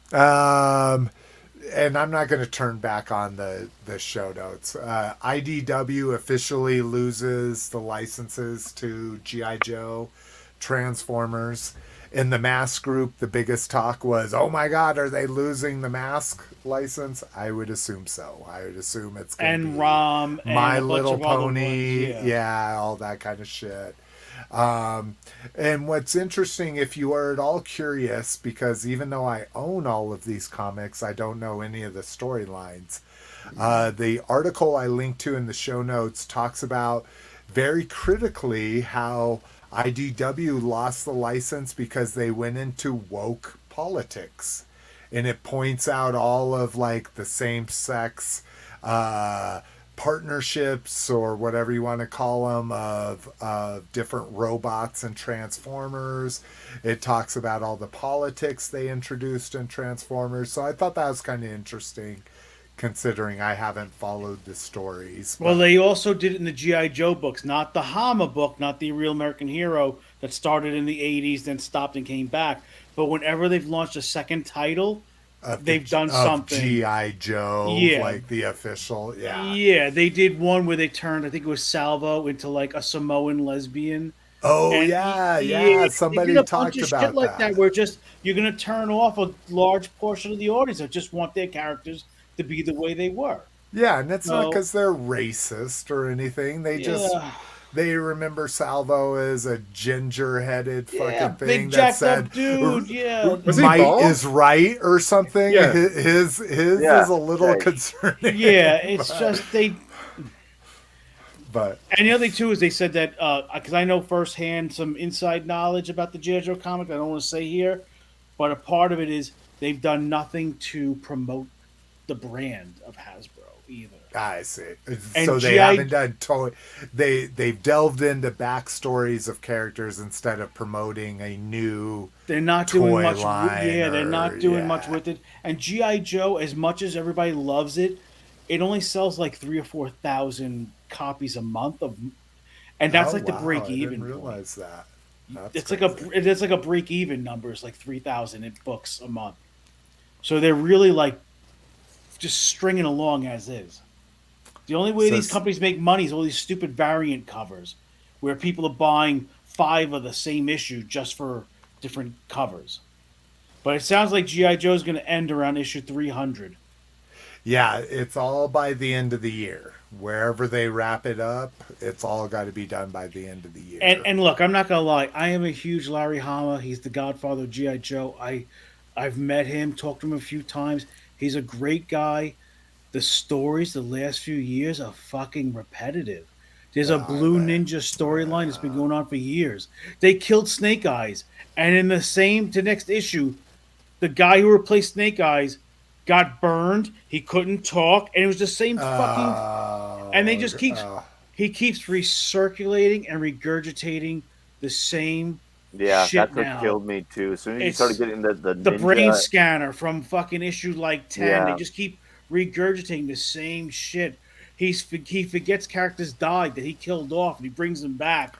And I'm not going to turn back on the show notes. IDW officially loses the licenses to G.I. Joe, Transformers. In the Mask group, the biggest talk was, oh my God, are they losing the Mask license? I would assume so. I would assume it's going to And be Rom and My a bunch Little of other Pony. ones, Yeah, all that kind of shit. And what's interesting, if you are at all curious, because even though I own all of these comics, I don't know any of the storylines. The article I linked to in the show notes talks about very critically how IDW lost the license because they went into woke politics. And it points out all of like the same sex partnerships or whatever you want to call them of different robots and Transformers. It talks about all the politics they introduced in Transformers. So I thought that was kind of interesting considering I haven't followed the stories. Well, they also did it in the G.I. Joe books, not the Hama book, not the Real American Hero that started in the 80s, then stopped and came back. But whenever they've launched a second title, they've done something. G.I. Joe, Yeah. like the official, yeah. Yeah, they did one where they turned, I think it was Salvo, into like a Samoan lesbian. Oh, And yeah. Somebody they did a talked bunch of about shit like that. Where just you're gonna turn off a large portion of the audience that just want their characters to be the way they were. Yeah, and it's not So- because they're racist or anything. They just Yeah. they remember Salvo as a ginger-headed fucking thing big that jacked said, up dude. Yeah, Was he "Might bald? is right" or something. Yeah. His Yeah. is a little Right. concerning. yeah. It's just they. But And the other thing too is they said that because I know firsthand some inside knowledge about the G.I. Joe comic. I don't want to say here, but a part of it is they've done nothing to promote the brand of Hasbro either. I see. And So they G.I. haven't done toy. They've delved into backstories of characters instead of promoting a new. They're not toy doing much. line They're not doing much yeah. with it. And GI Joe, as much as everybody loves it, it only sells like 3,000 or 4,000 copies a month of, and that's Oh, like the wow, break I even. didn't point. realize that. That's It's crazy. it's like a break even number. It's like 3,000 in books a month. So they're really like just stringing along as is. The only way So these it's- companies make money is all these stupid variant covers, where people are buying 5 of the same issue just for different covers. But it sounds like GI Joe is going to end around issue 300. Yeah, it's all by the end of the year. Wherever they wrap it up, it's all got to be done by the end of the year. And look, I'm not gonna lie, I am a huge Larry Hama. He's the godfather of GI Joe. I've met him, talked to him a few times. He's a great guy. The stories the last few years are fucking repetitive. There's a Blue Ninja storyline that's been going on for years. They killed Snake Eyes, and in the next issue, the guy who replaced Snake Eyes got burned. He couldn't talk, and it was the same fucking. And they just he keeps recirculating and regurgitating the same Yeah, shit that's what now. killed me too. As soon as you It's started getting the The ninja, brain scanner from fucking issue like 10. Yeah. They just keep regurgitating the same shit. He forgets characters died that he killed off, and he brings them back,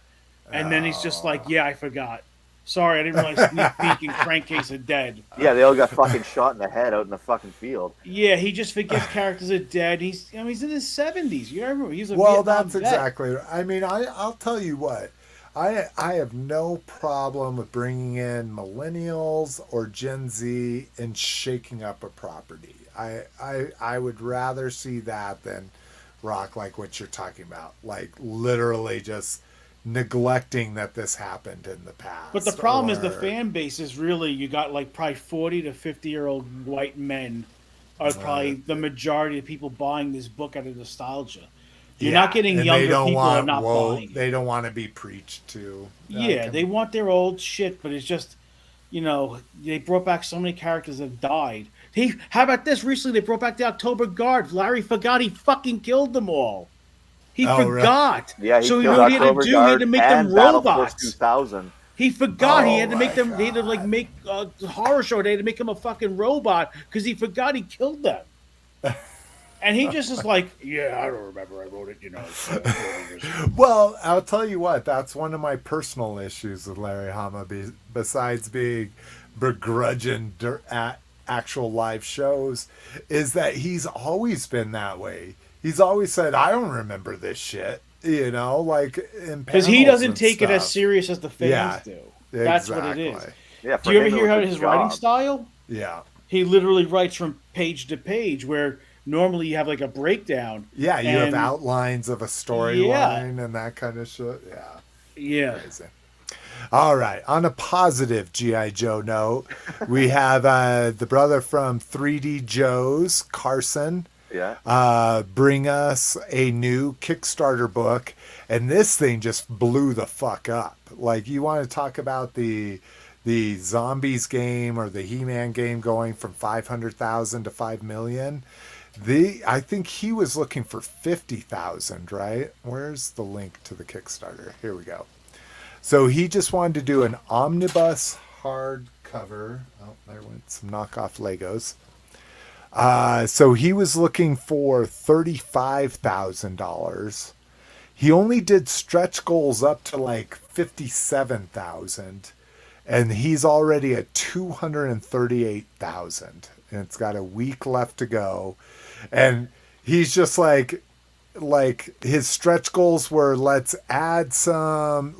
and then he's just like, "Yeah, I forgot. Sorry, I didn't realize Sneak Peek and Crankcase are dead." yeah, they all got fucking shot in the head out in the fucking field. Yeah, he just forgets characters are dead. He's he's in his 70s. You remember? He's a well, Vietnam that's vet. exactly. I mean, I'll tell you what. I have no problem with bringing in millennials or Gen Z and shaking up a property. I would rather see that than rock like what you're talking about, like literally just neglecting that this happened in the past. But the problem is the or- fan base is really you got like probably 40 to 50-year-old white men are probably the majority of people buying this book out of nostalgia. You're not getting and younger they don't people want, are not buying. They don't want to be preached to. Yeah, they want their old shit, but it's just, they brought back so many characters that died. How about this? Recently, they brought back the October Guard. Larry forgot he fucking killed them all. He Oh, really? forgot. Yeah, he so you killed know what he had to October do? He had Guard to make and them Battle Force robots. 2000. He forgot. He Oh had to make my them. He had to God. make a horror show. They had to make him a fucking robot because he forgot he killed them. And he just is like, yeah, I don't remember. I wrote it, 40 years ago. Well, I'll tell you what. That's one of my personal issues with Larry Hama. Besides being begrudging at actual live shows, is that he's always been that way. He's always said, "I don't remember this shit," like in Because he panels doesn't and take it as stuff. serious as the fans Yeah, do. That's what it is. exactly. Yeah, Do you ever him, it hear was how a his job. writing style? Yeah. He literally writes from page to page, where normally you have like a breakdown. Yeah, you have And- outlines of a storyline and that kind of shit. Yeah. Yeah. Crazy. All right. On a positive G.I. Joe note, we have the brother from 3D Joe's, Carson, Yeah. bring us a new Kickstarter book. And this thing just blew the fuck up. Like, you want to talk about the Zombies game or the He-Man game going from 500,000 to 5 million. I think he was looking for 50,000, right? Where's the link to the Kickstarter? Here we go. So he just wanted to do an omnibus hardcover. Oh, there went some knockoff Legos. So he was looking for $35,000. He only did stretch goals up to like 57,000, and he's already at 238,000, and it's got a week left to go. And he's just like his stretch goals were let's add some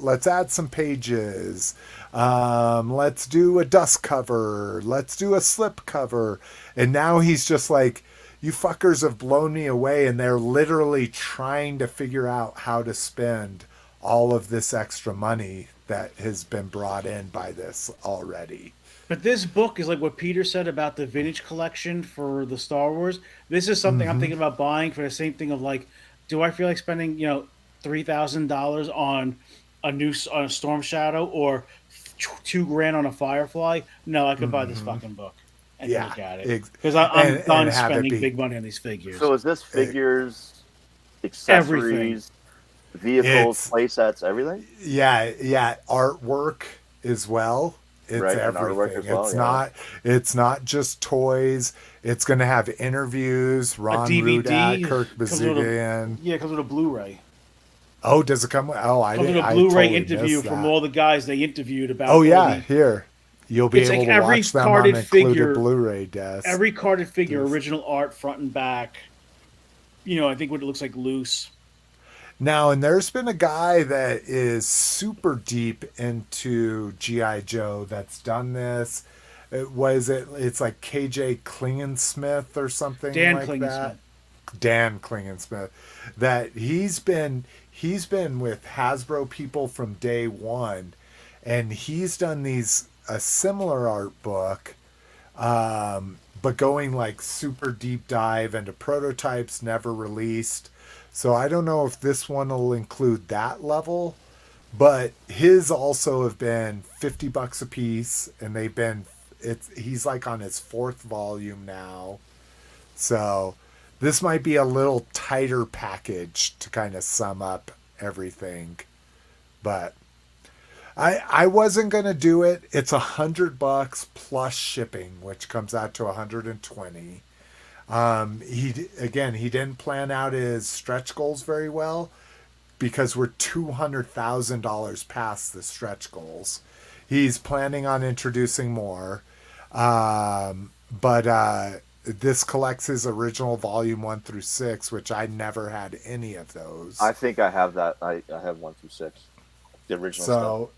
pages, let's do a dust cover, let's do a slip cover. And now he's just like, you fuckers have blown me away, and they're literally trying to figure out how to spend all of this extra money that has been brought in by this already. But this book is like what Peter said about the vintage collection for the Star Wars. This is something I'm thinking about buying for the same thing of like, do I feel like spending $3,000 on a Storm Shadow or $2,000 on a Firefly? No, I could buy this fucking book and look at it because I'm done spending big money on these figures. So is this figures, accessories, vehicles, play sets, everything? Yeah, artwork as well. It's everything. It's not just toys. It's going to have interviews. Ron Rudat, Kirk Bazigian. Yeah, it comes with a Blu-ray. Oh, does it come with? Oh, I didn't. A Blu-ray interview from all the guys they interviewed about. Oh yeah, here you'll be able to watch them on included Blu-ray disc. Every carded figure, original art, front and back. I think what it looks like loose. Now, and there's been a guy that is super deep into G.I. Joe that's done this. It's like KJ Klingensmith or something like that. Dan Klingensmith. That he's been with Hasbro people from day one, and he's done a similar art book, but going like super deep dive into prototypes never released. So I don't know if this one will include that level, but his also have been $50 a piece, and he's like on his 4th volume now. So this might be a little tighter package to kind of sum up everything, but I wasn't going to do it. It's $100 plus shipping, which comes out to $120. He didn't plan out his stretch goals very well because we're $200,000 past the stretch goals. He's planning on introducing more, but this collects his original volume 1 through 6, which I never had any of those. I think I have that. I have 1 through 6, the original stuff.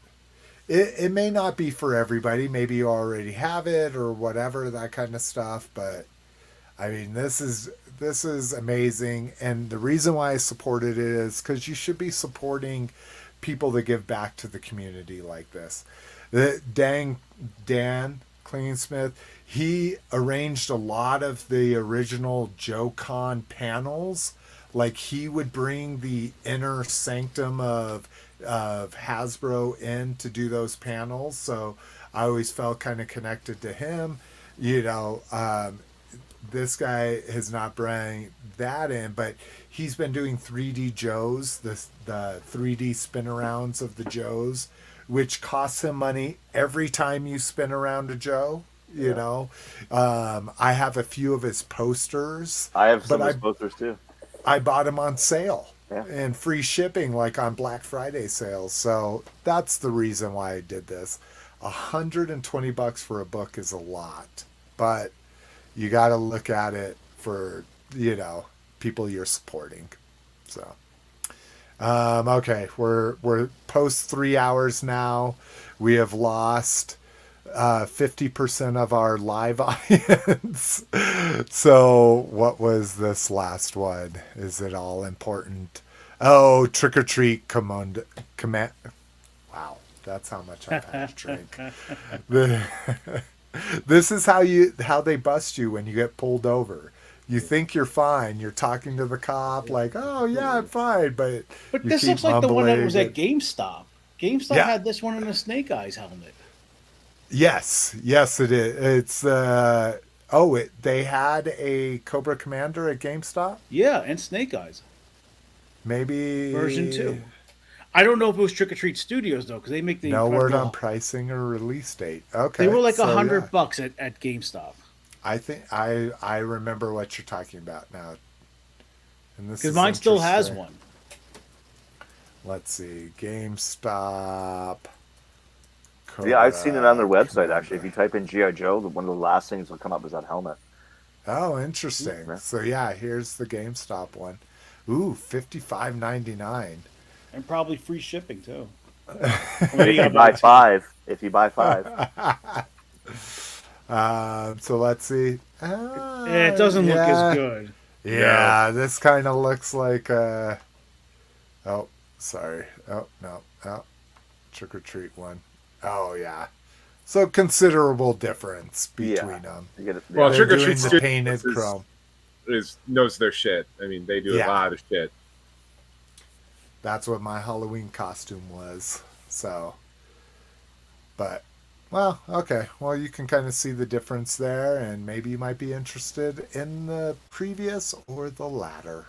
It may not be for everybody. Maybe you already have it or whatever, that kind of stuff, but I mean, this is amazing, and the reason why I supported it is because you should be supporting people that give back to the community like this. Dan Klingensmith, he arranged a lot of the original JoeCon panels. Like, he would bring the inner sanctum of Hasbro in to do those panels, so I always felt kind of connected to him. This guy has not brought that in, but he's been doing 3D Joes, the 3D spin arounds of the Joes, which costs him money every time you spin around a Joe. I have a few of his posters. I have some of his posters too. I bought them on sale and free shipping, like on Black Friday sales. So that's the reason why I did this. $120 for a book is a lot, but you got to look at it for, people you're supporting. So, okay, we're post 3 hours now. We have lost 50% of our live audience. So what was this last one? Is it all important? Oh, Trick or Treat command. Wow, that's how much I've had to drink. This is how they bust you when you get pulled over. You think you're fine. You're talking to the cop like, "Oh yeah, I'm fine," but this looks like the one that was at GameStop. GameStop had this one in a Snake Eyes helmet. Yes, it is. It's they had a Cobra Commander at GameStop. Yeah, and Snake Eyes. Maybe version 2. I don't know if it was Trick or Treat Studios though, because they make the no word on pricing or release date. Okay, they were like $100 at GameStop. I think I remember what you're talking about now. And this because mine still has one. Let's see, GameStop. Cobra, yeah, I've seen it on their website actually. If you type in G.I. Joe, one of the last things that will come up is that helmet. Oh, interesting. Yeah. So yeah, here's the GameStop one. Ooh, $55.99. And probably free shipping too. If you buy five. So let's see. It doesn't look as good. Yeah, this kind of looks like sorry. Oh, no. Oh, Trick or Treat one. Oh, yeah. So considerable difference between them. Well, They're Trick or doing Treat the Studios painted chrome. knows their shit. I mean, they do a lot of shit. That's what my Halloween costume was. So, but, well, okay. Well, you can kind of see the difference there, and maybe you might be interested in the previous or the latter.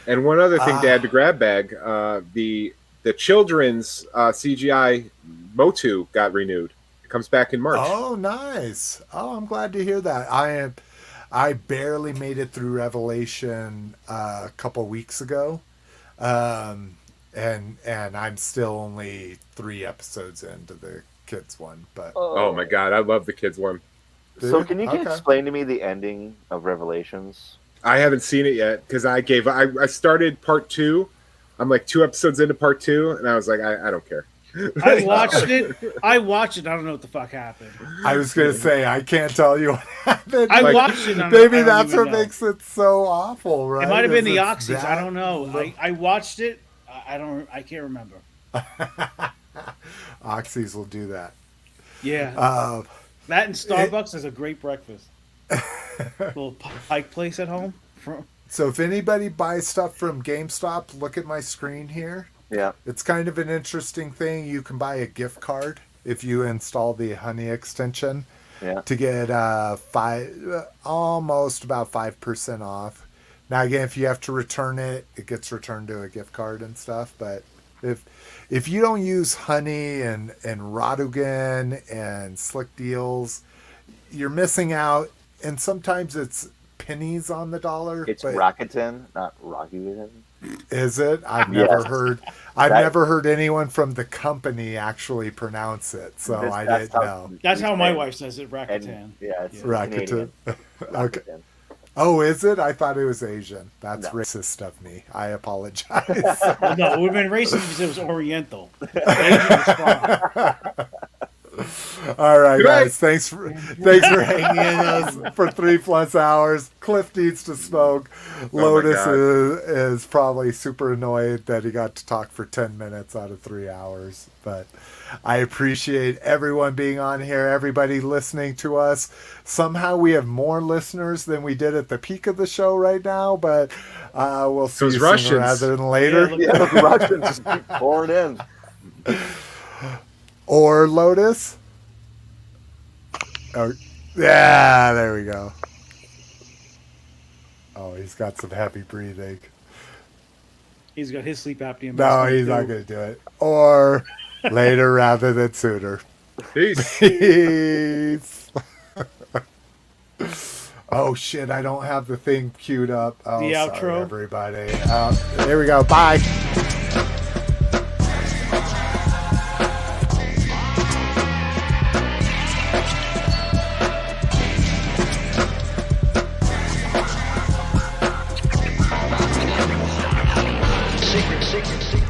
And one other thing to add to Grab Bag, the children's CGI Motu got renewed. It comes back in March. Oh, nice. Oh, I'm glad to hear that. I barely made it through Revelation a couple weeks ago. And I'm still only 3 episodes into the kids one, but oh my god, I love the kids one. So can you explain to me the ending of Revelations? I haven't seen it yet because I started part 2. I'm like 2 episodes into part 2, and I was like, I don't care. I watched it. I don't know what the fuck happened. I was gonna say I can't tell you what happened. I watched it. Maybe that's what makes it so awful, right? It might have been the oxys. I don't know. I watched it. I can't remember. Oxys will do that. Yeah. That and Starbucks is a great breakfast. Little pike place at home. So if anybody buys stuff from GameStop, look at my screen here. Yeah. It's kind of an interesting thing. You can buy a gift card if you install the Honey extension to get almost about 5% off. Now again, if you have to return it, it gets returned to a gift card and stuff. But if you don't use Honey and Radugan and Slick Deals, you're missing out. And sometimes it's pennies on the dollar. It's Rakuten, not Rakuten. Is it? I've never heard anyone from the company actually pronounce it, so I didn't know. That's how my wife says it, Rakuten. It's Rakuten. Okay. Oh, is it? I thought it was Asian. That's racist of me. I apologize. No, it would have been racist because it was Oriental. Asian was fine. All right, guys. Thanks for hanging in us for 3+ hours. Cliff needs to smoke. Lotus is probably super annoyed that he got to talk for 10 minutes out of 3 hours. But I appreciate everyone being on here, everybody listening to us. Somehow we have more listeners than we did at the peak of the show right now, but we'll see you sooner rather than later. Yeah, the Russians just keep pouring in. Or Lotus. Oh, yeah, there we go. Oh, he's got some heavy breathing. He's got his sleep apnea. No, he's not going to do it. Or later rather than sooner. Peace. Peace. Oh, shit, I don't have the thing queued up. Oh, the outro. Sorry, everybody. There we go. Bye. Secret.